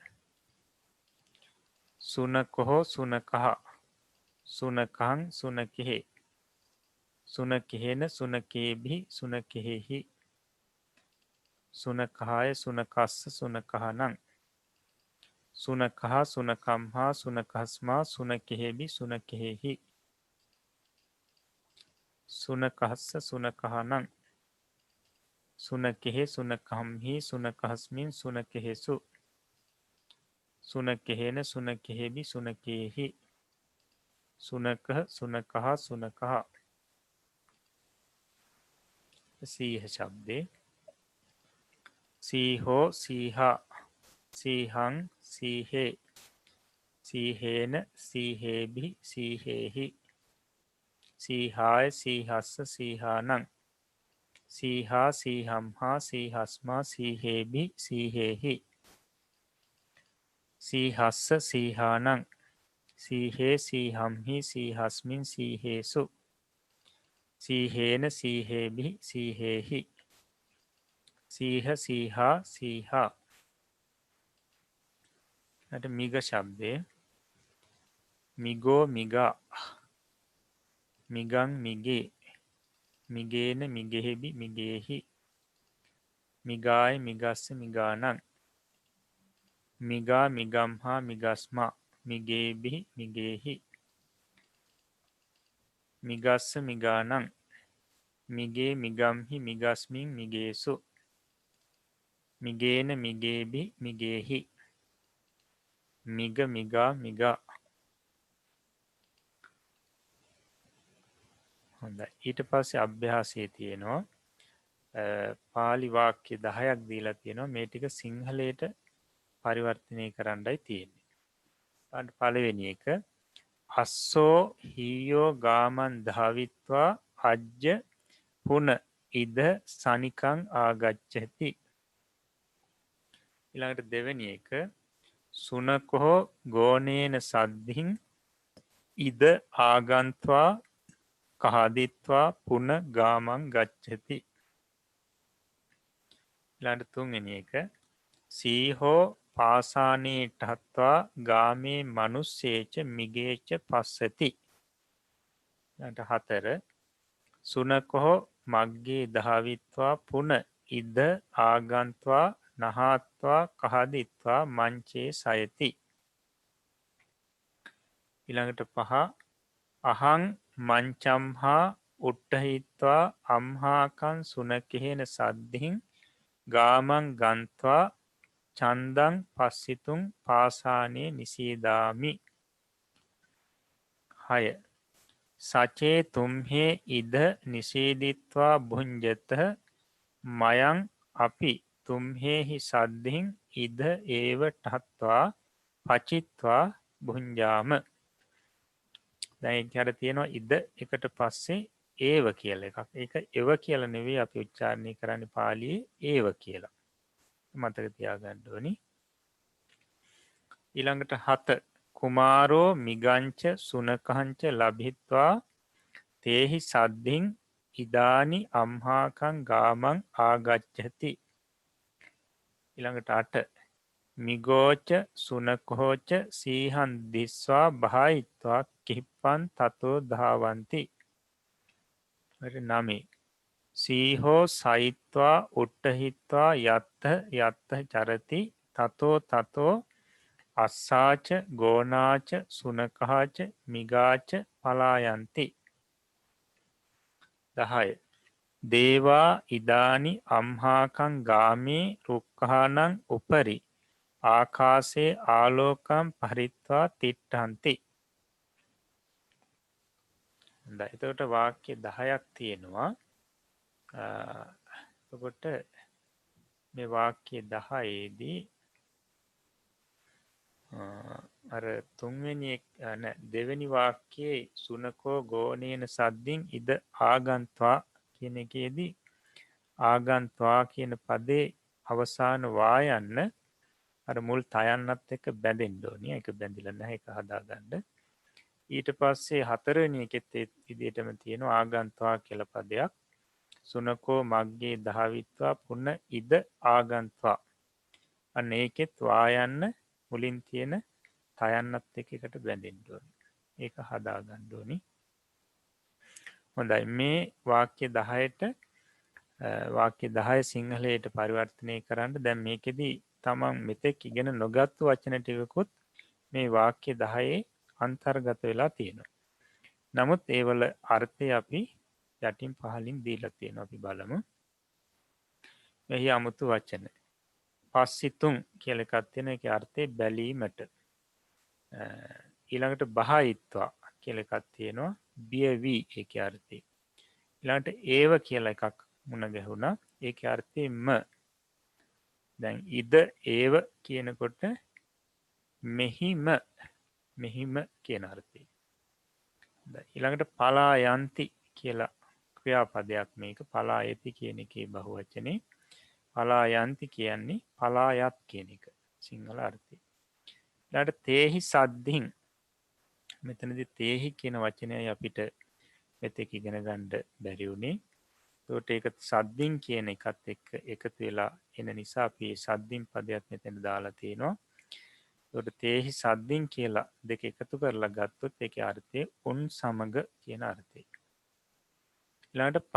සුනකෝ සුනකහ සුනකං සුනකෙහි සුනකෙහෙන සුනකේබි සුනකෙහෙහි සුනකහාය සුනකස්ස සුනකහනං සුනකහ සුනකම්හා සුනකස්මා සුනකෙහෙබි සුනකෙහෙහි සුනකහස්ස සුනකහනං සුනකෙහෙ සුනකම්හි සුනකහස්මින් සුනකෙහෙසු සුනකෙහෙන සුනකෙහෙබි සුනකෙහි සුනකහ සුනකහ සුනකහ. සීහ ශබ්දේ. සීහෝ සීහා සීහං සීහේ සීහේන සීහේබි සීහේහි සීහාය සීහස්ස සීහානං සීහා සීහම්හා සීහස්මා සීහේබි සීහේහි සීහස්ස සීහානං සීහේ සීහම්හි සීහස්මින් සීහේසු සීහේන සීහේබි සීහේහි සීහ සීහා සීහා. අට මිග ශබ්දේ. මිගෝ මිගා මිගං මිගේ මිගේන මිගෙහෙබි මිගේහි මිගාය මිගස්ස මිගානං මිගා මිගම් හා මිගස්මා මිගේබි මිගේහි මිගස්ස මිගානං මිගේ මිගම්හි මිගස්මින් මිගේසු මිගේන මිගේබි මිගේහි මිග මිගා මිගා. හොඳයි. ඊට පස්සේ අභ්‍යාසයේ තියෙනවා පාලි වාක්‍ය 10ක් දීලා තියෙනවා. මේ ටික සිංහලයට පරිවර්තනය කරන්නයි තියෙන්නේ. පළවෙනි එක අස්සෝ හීයෝ ගාමන් ධාවිත්වා අජ්ජ පුන ඉද සනිකං ආගච්ඡති. ඊළඟට දෙවෙනි එක සුනකෝ ගෝනේන සද්ධින් ඉද ආගන්ත්වා කහදිත්වා පුන ගාමං ගච්ඡති. ඊළඟට තුන්වෙනි එක සීහෝ පාසානේ ඨත්වා ගාමේ මනුස්සේච මිගේච පස්සති. ඊළඟට හතර සුනකෝ මග්ගේ ධාවිත්වා පුන ඉද ආගන්ත්වා නහත්වා කහදිත්වා මංචේ සයති. ඊළඟට පහ අහං මංචම්හා උට්ටහිත්වා අම්හාකන් සුනකහෙන සද්ධින් ගාමං ගන්ත්වා චන්දං පස්සිතුන් පාසානේ නිසීදාමි. හය සචේ තුම්හේ ඉද නිසීදිත්වා භුංජත මයං අපි තුම්හෙහි සද්ධින් ඉද ඒව ටහත්වා පචිත්වා භුංජාම. දැන් අර තියෙනවා ඉද එකට පස්සේ ඒව කියලා එකක්. ඒක එව කියලා නෙවෙයි අපි උච්චාරණය කරන්නේ පාලියේ ඒව කියලා. මතක තියාගන්න ඕනි. ඊළඟට 7 කුමාරෝ මිගංච සුනකංච ලබිත්වා තේහි සද්ධින් ඉදානි අම්හාකං ගාමං ආගච්ඡති. ඊළඟට 8 මිගෝච සුනකෝච සීහන් දිස්වා භායිත්වා කිප්පන් තතෝ ධාවಂತಿ. 9 සීහෝ සයිත්වා උට්ටහිත්වා යත්ත චරති තතෝ තතෝ අස්සාච ගෝනාච සුනකහාච මිගාච පලායන්ති. 10 දේවා ඉදානි අම්හාකං ගාමේ රුක්ඛානං උපරි ආකාසේ ආලෝකම් පරිත්වා තිට්ඨන්ති. හොඳයි. එතකොට වාක්‍ය 10ක් තියෙනවා. එතකොට මේ වාක්‍ය 10ේදී අර දෙවෙනි වාක්‍යයේ සුනකෝ ගෝනේන සද්දින් ඉද ආගන්ත්වා කියන එකේදී ආගන්ත්වා කියන පදේ අවසාන වායන්න අර මුල් තයන්නත් එක්ක බැඳෙන්න ඕනේ. ඒක බැඳිලා නැහැ. ඒක හදාගන්න. ඊට පස්සේ හතරවෙනි එකෙත් ඒ විදිහටම තියෙනවා ආගන්ත්වා කියලා පදයක්. සුනකෝ මග්ගේ ධාවිත්වා පුන ඉද ආගන්ත්වා. අන්න ඒකෙත් වායන්න මුලින් තියෙන තයන්නත් එක්ක එකට බැඳෙන්න ඕනේ. ඒක හදාගන්න ඕනේ. හොඳයි. මේ වාක්‍ය 10ට වාක්‍ය 10 සිංහලයට පරිවර්තනය කරන්න දැන් මේකෙදි තමන් මෙතෙක් ඉගෙන නොගත්තු වචන ටිකකුත් මේ වාක්‍ය 10 අන්තර්ගත වෙලා තියෙනවා. නමුත් ඒවල අර්ථය අපි යටින් පහලින් දීලා තියෙනවා. අපි බලමු. මෙහි 아무තු වචන. පස්සිතුන් කියලා එකක් තියෙනවා. ඒකේ අර්ථය බැලීමට. ඊළඟට බහයිත්වා කියලා එකක් තියෙනවා. බිය වී ඒකේ අර්ථය. ඊළඟට ඒව කියලා එකක් මුණ ගැහුණා. ඒකේ අර්ථය ම. දැන් ඉද ඒව කියනකොට මෙහිම කියන අර්ථය. ඊළඟට පලා යන්ති කියලා ක්‍රියාපදයක් මේක. පලා යති කියන එකේ බහුවචනේ. පලා යන්ති කියන්නේ පලා යත් කියන එක සිංහල අර්ථය. ඊළඟට තේහි සද්ධින්. මෙතනදී තේහි කියන වචනයයි අපිට මෙතෙක් ඉගෙන ගන්න බැරි වුණේ. ඒකට ඒක සද්ධින් කියන එකත් එක්ක එකතු වෙලා එන නිසා අපි සද්ධින් පදයක් මෙතන දාලා තියෙනවා. ඒකට තේහි සද්ධින් කියලා දෙක එකතු කරලා ගත්තොත් ඒකේ අර්ථය උන් සමග කියන අර්ථය. ඊළඟට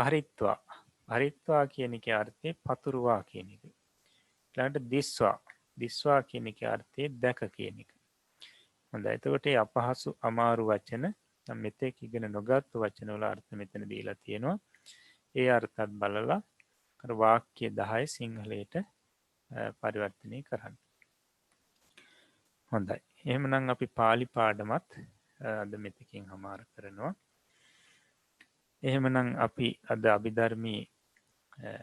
පරිත්වා කියන එකේ අර්ථය පතුරුවා කියන එක. ඊළඟට දිස්වා දිස්වා කියන එකේ අර්ථය දැක කියන එක. හොඳයි. එතකොට මේ අපහසු අමාරු වචන මෙතෙක් ඉගෙන නොගත්තු වචන වල අර්ථ මෙතන දීලා තියෙනවා. ඒ අර්ථත් බලලා අර වාක්‍ය 10 සිංහලයට පරිවර්තනය කරන්න. හොඳයි. එහෙමනම් අපි පාලි පාඩමත් අද මෙතකින් හමාර කරනවා. එහෙමනම් අපි අද අභිධර්මයේ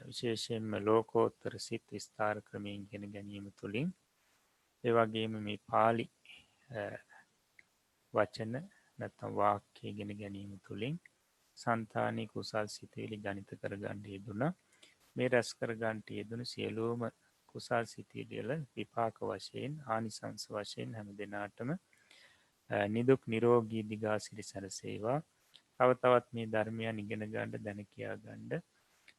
විශේෂයෙන්ම ලෝකෝත්තර සිත් විස්තර ක්‍රමයෙන් ඉගෙන ගැනීම තුළින් ඒ වගේම මේ පාලි වචන නැත්නම් වාක්‍ය ඉගෙන ගැනීම තුළින් సంతානී කුසල් සිතවිලි ගණිත කරගන්න යෙදුණා. මේ රැස් කරගන්න යෙදුණු සියලුම කුසල් සිතවිලි වල විපාක වශයෙන් ආනිසංස වශයෙන් හැම දිනාටම නිදුක් නිරෝගී දිගාසිරි සැලසේවා. තව තවත් මේ ධර්මයන් ඉගෙන ගන්න දැන කියා ගන්න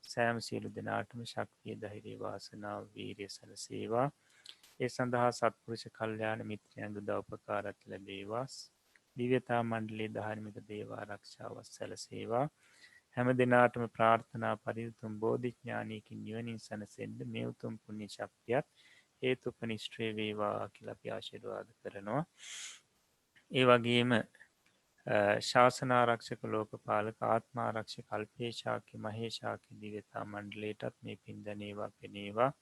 සෑම සියලු දෙනාටම ශක්තිය ධෛර්යය වාසනාව වීරිය සැලසේවා. ඒ සඳහා සත්පුරුෂ කල්යාණ මිත්‍රයන්ගේ උදව් උපකාරات ලැබේවා. දිව්‍යතා මණ්ඩලයේ ධාර්මික දේව ආරක්ෂාව සැලසේවා. හැම දිනාටම ප්‍රාර්ථනා පරිතුම් බෝධිඥානයකින් නිවනින් සැනසෙන්න මේ උතුම් පුණ්‍ය ශක්තියත් හේතුපනිශ්‍රේ වේවා කියලා අපි ආශිර්වාද කරනවා. ඒ වගේම ශාසනාරක්ෂක ලෝකපාලක ආත්මාරක්ෂක කල්පේශාක්‍ය මහේශාක්‍ය දිව්‍යතා මණ්ඩලයටත් මේ පින් දැනේවා පෙනේවා.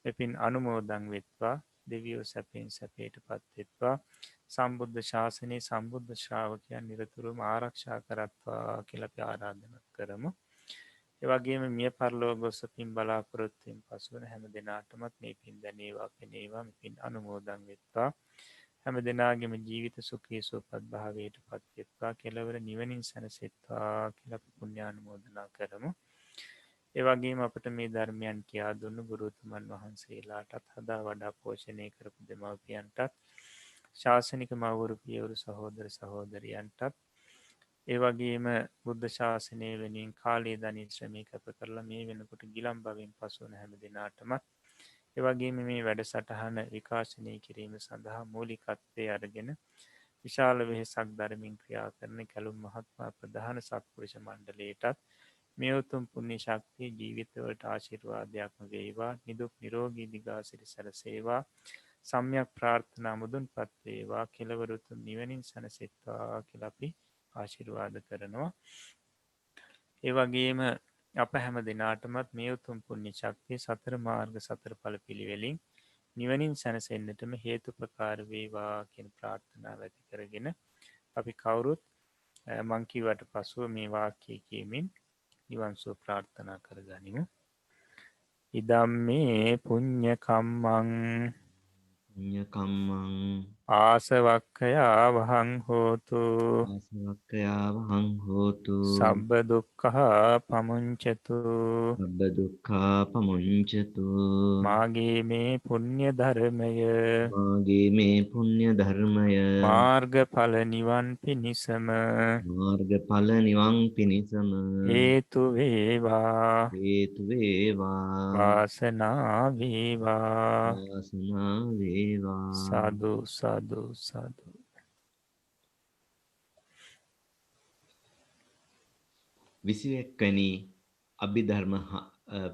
මේ පින් අනුමෝදන් වෙත්වා. දෙවියෝ සැපෙන් සැපයට පත් වෙත්වා. සම්බුද්ධ ශාසනයේ සම්බුද්ධ ශ්‍රාවකයන් නිරතුරුවම ආරක්ෂා කරත්වා කියලා අපි ආරාධනා කරමු. ඒ වගේම මිය පරලෝක ගොස් පින් බලාපොරොත්තු වෙන පසුවන හැම දිනාටමත් මේ පින් දැනේවා පෙනේවා. මේ පින් අනුමෝදන් වෙත්වා. හැම දිනාගේම ජීවිත සුඛී සුවපත් භාවයට පත් වෙත්වා. කෙලවර නිවනින් සැනසෙත්වා කියලා අපි පුණ්‍යානුමෝදනා කරමු. ඒ වගේම අපට මේ ධර්මයන් කියා දුන්නු ගුරුතුමන් වහන්සේලාටත් හදා වඩා පෝෂණය කරපු දෙමව්පියන්ටත් ශාසනික මව්වරු පියවරු සහෝදර සහෝදරියන්ටත් ඒ වගේම බුද්ධ ශාසනය වෙනුවෙන් කාලය ධනය ශ්‍රමය කැප කරලා මේ වෙනකොට ගිලන් බවෙන් පසු වන හැම දිනාටමත් ඒ වගේම මේ වැඩසටහන විකාශනය කිරීම සඳහා මූලිකත්වයේ අරගෙන විශාල වෙහෙසක් දරමින් ක්‍රියා කරන කැලුම් මහත්මයා ප්‍රධාන සත්පුරුෂ මණ්ඩලයටත් මේ උතුම් පුණ්‍ය ශක්තිය ජීවිතවලට ආශිර්වාදයක්ම වේවා. නිදුක් නිරෝගී දිගාසිරි සැලසේවා. සම්‍යක් ප්‍රාර්ථනා මුදුන්පත් වේවා. කෙලවර උතුම් නිවනින් සැනසෙත්වා කියලා අපි ආශිර්වාද කරනවා. ඒ වගේම අප හැම දිනාටමත් මේ උතුම් පුණ්‍ය ශක්තිය සතර මාර්ග සතර ඵල පිළිවෙලින් නිවනින් සැනසෙන්නටම හේතුපකාර වේවා කියන ප්‍රාර්ථනාව ඇති කරගෙන අපි කවුරුත් මං කීවට පසුව මේ වාක්‍යය කියමින් නිවන් සුව ප්‍රාර්ථනා කරගනිමු. ඉදම්මේ පුඤ්ඤ කම්මං පුඤ්ඤ කම්මං ආසවක්ඛයා වහං හෝතු ආසවක්ඛයා වහං හෝතු සබ්බ දුක්ඛා පමුංචතු සබ්බ දුක්ඛා පමුංචතු මාගේ මේ පුණ්‍ය ධර්මය මාගේ මේ පුණ්‍ය ධර්මය මාර්ගඵල නිවන් පිණිසම මාර්ගඵල නිවන් පිණිසම හේතු වේවා හේතු වේවා වාසනාව වේවා වාසනාව වේවා සාදු සාදු සාදු. 21 වෙනි අභිධර්ම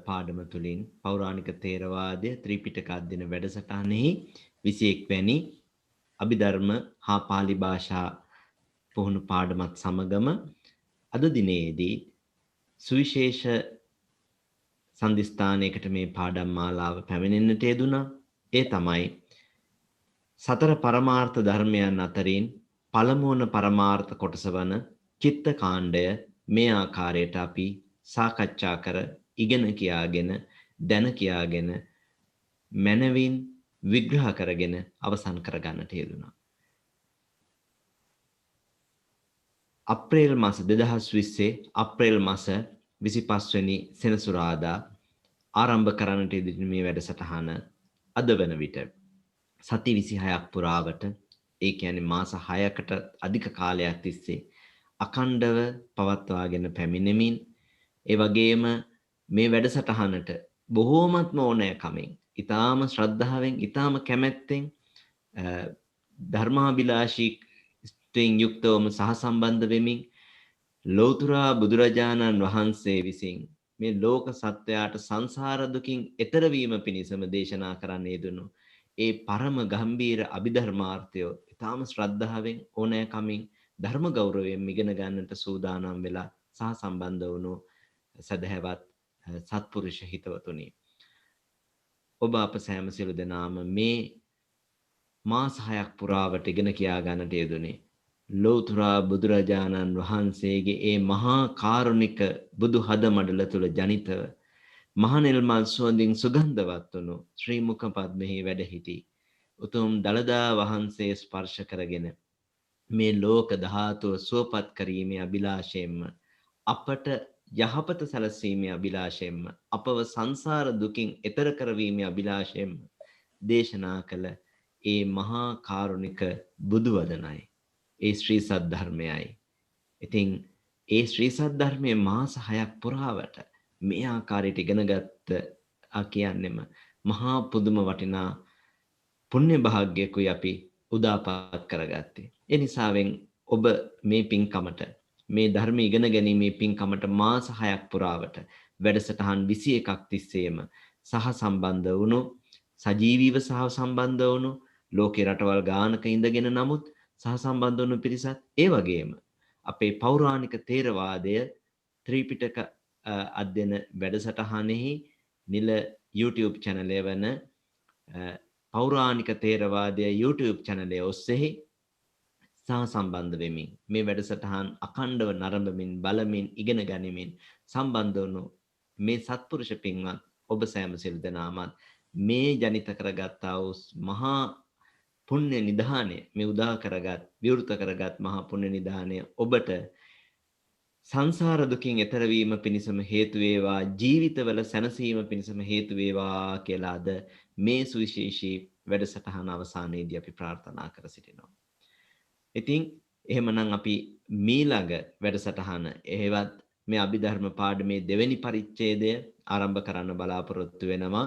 පාඩම තුලින් පෞරාණික ථේරවාදය ත්‍රිපිටක අධ්‍යයන වැඩසටහනෙහි 21 වෙනි අභිධර්ම හා පාලි භාෂා පුහුණු පාඩමත් සමගම අද දිනේදී සුවිශේෂ සම්දිස්ථානයකට මේ පාඩම් මාලාව පැමිණෙන්නට යෙදුණා. ඒ තමයි සතර පරමාර්ථ ධර්මයන් අතරින් පළමුවන පරමාර්ථ කොටස වන චිත්ත කාණ්ඩය මේ ආකාරයට අපි සාකච්ඡා කර ඉගෙන කියාගෙන දැන කියාගෙන මනවින් විග්‍රහ කරගෙන අවසන් කරගන්නට යෙදුණා. අප්‍රේල් මාස 2020 අප්‍රේල් මාස 25 වෙනි සෙනසුරාදා ආරම්භ කරන්නට යෙදුණු මේ වැඩසටහන අද වන විට සති 26ක් පුරාවට ඒ කියන්නේ මාස 6කට අධික කාලයක් තිස්සේ අඛණ්ඩව පවත්වාගෙන පැමිණෙමින් ඒ වගේම මේ වැඩසටහනට බොහෝමත්ම ඕනෑකමින් ඊටාම ශ්‍රද්ධාවෙන් ඊටාම කැමැත්තෙන් ධර්මාභිලාෂීත්වයෙන් යුක්තවම සහසම්බන්ධ වෙමින් ලෞතර බුදුරජාණන් වහන්සේ විසින් මේ ලෝක සත්වයාට සංසාර දුකින් එතර වීම පිණිසම දේශනා කරන්න යෙදුණු ඒ පරම ගම්බීර අභිධර්මාර්ථය ඉතාම ශ්‍රද්ධාවෙන් ඕනෑකමින් ධර්ම ගෞරවයෙන් ඉගෙන ගන්නට සූදානම් වෙලා සහ සම්බන්ධ වුණු සදහැවත් සත්පුරුෂ හිතවතුනි. ඔබ අප සෑම සියලු දෙනාම මේ මාස 6ක් පුරාවට ඉගෙන කියා ගන්නට යෙදුනේ ලෞතර බුදුරජාණන් වහන්සේගේ ඒ මහා කාරුණික බුදු හද මඩල තුල ජනිතව මහනෙල් මල් සුවඳින් සුගන්ධවත් වුණු ශ්‍රී මුඛ පද්මෙහි වැඩ සිටි උතුම් දළදා වහන්සේ ස්පර්ශ කරගෙන මේ ලෝක ධාතුව සුවපත් කිරීමේ අභිලාෂයෙන්ම අපට යහපත සැලසීමේ අභිලාෂයෙන්ම අපව සංසාර දුකින් එතර කරවීමේ අභිලාෂයෙන්ම දේශනා කළ ඒ මහා කාරුණික බුදු වදනයි. ඒ ශ්‍රී සද්ධර්මයයි. ඉතින් ඒ ශ්‍රී සද්ධර්මයේ මාස 6ක් පුරාවට මේ ආකාරයට ඉගෙනගත්ත කියන්නෙම මහා පුදුම වටිනා පුණ්‍ය භාග්‍යකුයි අපි උදාපත් කරගත්තේ. ඒ නිසාවෙන් ඔබ මේ පින්කමට මේ ධර්ම ඉගෙන ගැනීමේ පින්කමට මාස 6ක් පුරාවට වැඩසටහන් 21ක් තිස්සේම සහ සම්බන්ධ වුණු සජීවීව සහ සම්බන්ධ වුණු ලෝකේ රටවල් ගානක ඉඳගෙන නමුත් සහ සම්බන්ධ වුණු පිරිසත් ඒ වගේම අපේ පෞරාණික තේරවාදය ත්‍රිපිටක අධ්‍යයන වැඩසටහනෙහි නිල YouTube channel වන පෞරාණික තේරවාදය YouTube channel ඔස්සේ සහ සම්බන්ධ වෙමින් මේ වැඩසටහන් අඛණ්ඩව නරඹමින් බලමින් ඉගෙන ගනිමින් සම්බන්ධ වුණු මේ සත්පුරුෂ පින්වත් ඔබ සෑම සියලු දෙනාමත් මේ ජනිත කරගත්තා වූ මහා පුණ්‍ය නිධානය මේ උදා කරගත් විවෘත කරගත් මහා පුණ්‍ය නිධානය ඔබට සංසාර දුකින් එතර වීම පිණිසම හේතු වේවා ජීවිතවල සැනසීම පිණිසම හේතු වේවා කියලා අද මේ සුවිශේෂී වැඩසටහන අවසානයේදී අපි ප්‍රාර්ථනා කර සිටිනවා. ඉතින් එහෙමනම් අපි මීළඟ වැඩසටහන එහෙවත් මේ අභිධර්ම පාඩමේ දෙවෙනි පරිච්ඡේදය ආරම්භ කරන්න බලාපොරොත්තු වෙනවා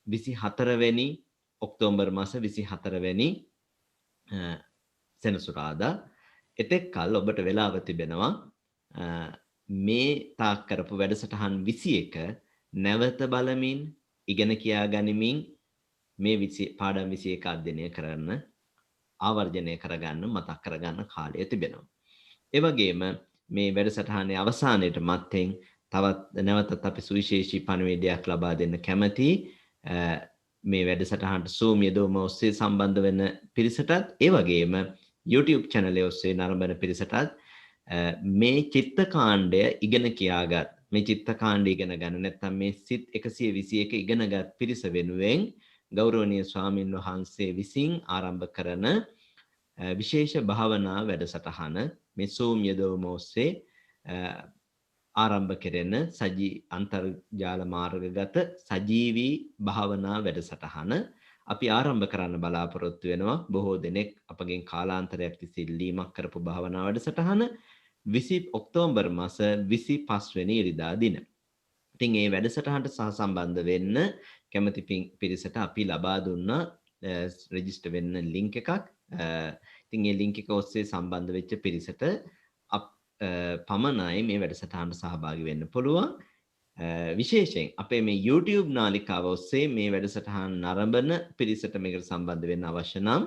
24 වෙනි ඔක්තෝබර් මාස 24 වෙනි සෙනසුරාදා. එතෙක් කල් ඔබට වෙලාව තිබෙනවා මේ තාක් කරපු වැඩසටහන් 21 නැවත බලමින් ඉගෙන කියා ගනිමින් මේ පාඩම් 21 අධ්‍යයනය කරන්න ආවර්ජනය කරගන්න මතක් කරගන්න කාලය තිබෙනවා. ඒ වගේම මේ වැඩසටහනේ අවසානයේට මත්තෙන් තවත් නැවතත් අපි සුවිශේෂී පණිවිඩයක් ලබා දෙන්න කැමැති මේ වැඩසටහනට Zoom යෙදවීම ඔස්සේ සම්බන්ධ වෙන පිරිසටත් ඒ වගේම YouTube channel එක ඔස්සේ නරඹන පිරිසටත් මේ චිත්ත කාණ්ඩය ඉගෙන කියාගත් මේ චිත්ත කාණ්ඩය ඉගෙන ගන්න නැත්නම් මේ සිත් 121 ඉගෙනගත් පිරිස වෙනුවෙන් ගෞරවනීය ස්වාමින් වහන්සේ විසින් ආරම්භ කරන විශේෂ භාවනා වැඩසටහන මේ Zoom යෙදවීම ඔස්සේ ආරම්භ කෙරෙන අන්තර්ජාල මාර්ගගත සජීවී භාවනා වැඩසටහන අපි ආරම්භ කරන්න බලාපොරොත්තු වෙනවා. බොහෝ දෙනෙක් අපගෙන් කාලාන්තරයක් තිස්සේ ඉල්ලීමක් කරපු භාවනා වැඩසටහන 20 ඔක්තෝබර් මාස 25 වෙනි ඉරිදා දින. ඉතින් මේ වැඩසටහනට සහසම්බන්ධ වෙන්න කැමති පිරිසට අපි ලබා දුන්න රෙජිස්ටර් වෙන්න ලින්ක් එකක්. ඉතින් මේ ලින්ක් එක ඔස්සේ සම්බන්ධ වෙච්ච පිරිසට පමණයි මේ වැඩසටහනට සහභාගී වෙන්න පුළුවන්. විශේෂයෙන් අපේ මේ YouTube නාලිකාව ඔස්සේ මේ වැඩසටහන නරඹන පිරිසට මේකට සම්බන්ධ වෙන්න අවශ්‍ය නම්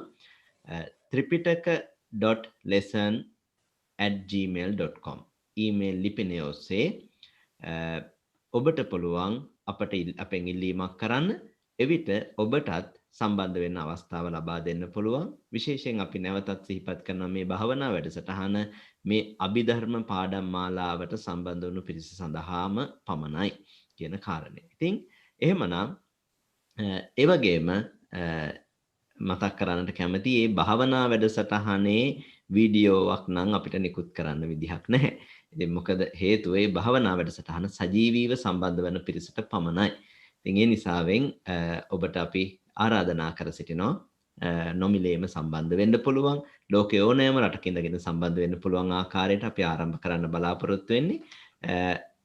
tripitaka.lesson@gmail.com ඊමේල් ලිපිනය ඔස්සේ ඔබට පුළුවන් අපෙන් ඉල්ලීමක් කරන්න. එවිට ඔබටත් සම්බන්ධ වෙන්න අවස්ථාව ලබා දෙන්න පුළුවන්. විශේෂයෙන් අපි නැවතත් සිහිපත් කරන මේ භාවනා වැඩසටහන මේ අභිධර්ම පාඩම් මාලාවට සම්බන්ධ වුණු පිරිස සඳහාම පමණයි කියන කාරණය. ඉතින් එහෙමනම් ඒ වගේම මතක් කරන්නට කැමති මේ භාවනා වැඩසටහනේ වීඩියෝවක් නම් අපිට නිකුත් කරන්න විදිහක් නැහැ. ඉතින් මොකද හේතුව ඒ භාවනා වැඩසටහන සජීවීව සම්බන්ධ වෙන පිරිසට පමණයි. ඉතින් ඒ නිසාවෙන් ඔබට අපි ආරාධනා කර සිටිනවා නොමිලේම සම්බන්ධ වෙන්න පුළුවන්. ලෝකයේ ඕනෑම රටක ඉඳගෙන සම්බන්ධ වෙන්න පුළුවන් ආකාරයට අපි ආරම්භ කරන්න බලාපොරොත්තු වෙන්නේ.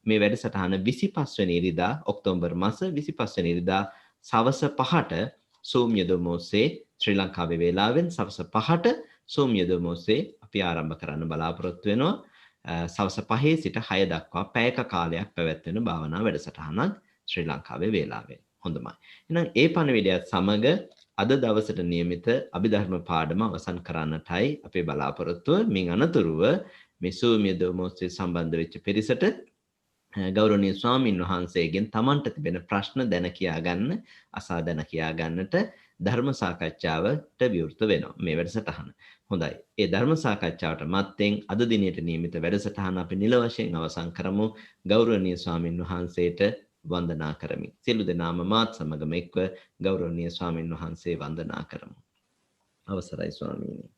මේ වැඩසටහන 25 වෙනි ඉරිදා ඔක්තෝබර් මාස 25 වෙනි ඉරිදා සවස් 5ට Zoom යෙදවීම ඔස්සේ ශ්‍රී ලංකාවේ වේලාවෙන් සවස් 5ට Zoom යෙදවීම ඔස්සේ අපි ආරම්භ කරන්න බලාපොරොත්තු වෙනවා. සවස් 5 සිට 6 දක්වා පැයක කාලයක් පැවැත්වෙන භාවනා වැඩසටහනක් ශ්‍රී ලංකාවේ වේලාවෙන්. හොඳමයි. එහෙනම් ඒ පණිවිඩයත් සමග අද දවසට නියමිත අභිධර්ම පාඩම අවසන් කරන්නටයි අපේ බලාපොරොත්තුව. මින් අනතුරුව මේ සූමිය දෝමෝස්සේ සම්බන්ධ වෙච්ච පිරිසට ගෞරවනීය ස්වාමින් වහන්සේගෙන් Tamanට තිබෙන ප්‍රශ්න දැන කියා ගන්න, අසා දැන කියා ගන්නට ධර්ම සාකච්ඡාවට විවෘත වෙනවා මේ වැඩසටහන. හොඳයි. ඒ ධර්ම සාකච්ඡාවට මත්තෙන් අද දිනයට නියමිත වැඩසටහන අපි නිල වශයෙන් අවසන් කරමු. ගෞරවනීය ස්වාමින් වහන්සේට වන්දනා කරමි. සියලු දෙනාම මාත් සමගම එක්ව ගෞරවනීය ස්වාමින් වහන්සේ වන්දනා කරමු. අවසරයි ස්වාමීනි.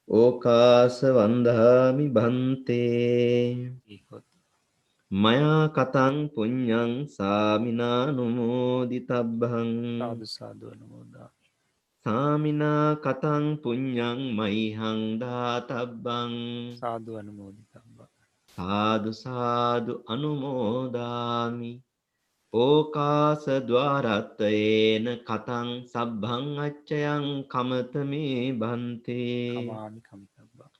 ඕකාස වන්දාමි බන්තේ මයා කතං පුඤ්ඤං සාමිනානුමෝදිතබ්බං සාදු සාදු අනුමෝදාමි. සාමිනා කතං පුඤ්ඤං මයිහං දාතබ්බං සාදු අනුමෝදිතබ්බා. සාදු සාදු අනුමෝදාමි. ඕකාස ద్వාරත්තේන කතං සබ්බං අච්චයං කමතමේ බන්තේ කමාමි කමිතබ්බා.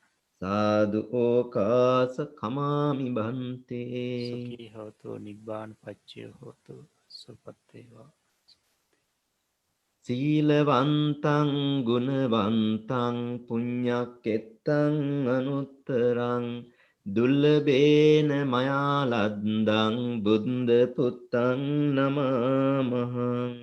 සාදු ඕකාස කමාමි බන්තේ සුඛී හෝතු නිබ්බාන පච්චය හෝතු සුපත්තේවා. සීලවන්තං ගුණවන්තං පුඤ්ඤක්කෙත්තං අනුත්තරං දුල්ලභේන මයා ලද්දං බුද්ධ පුත්තං නමාමහං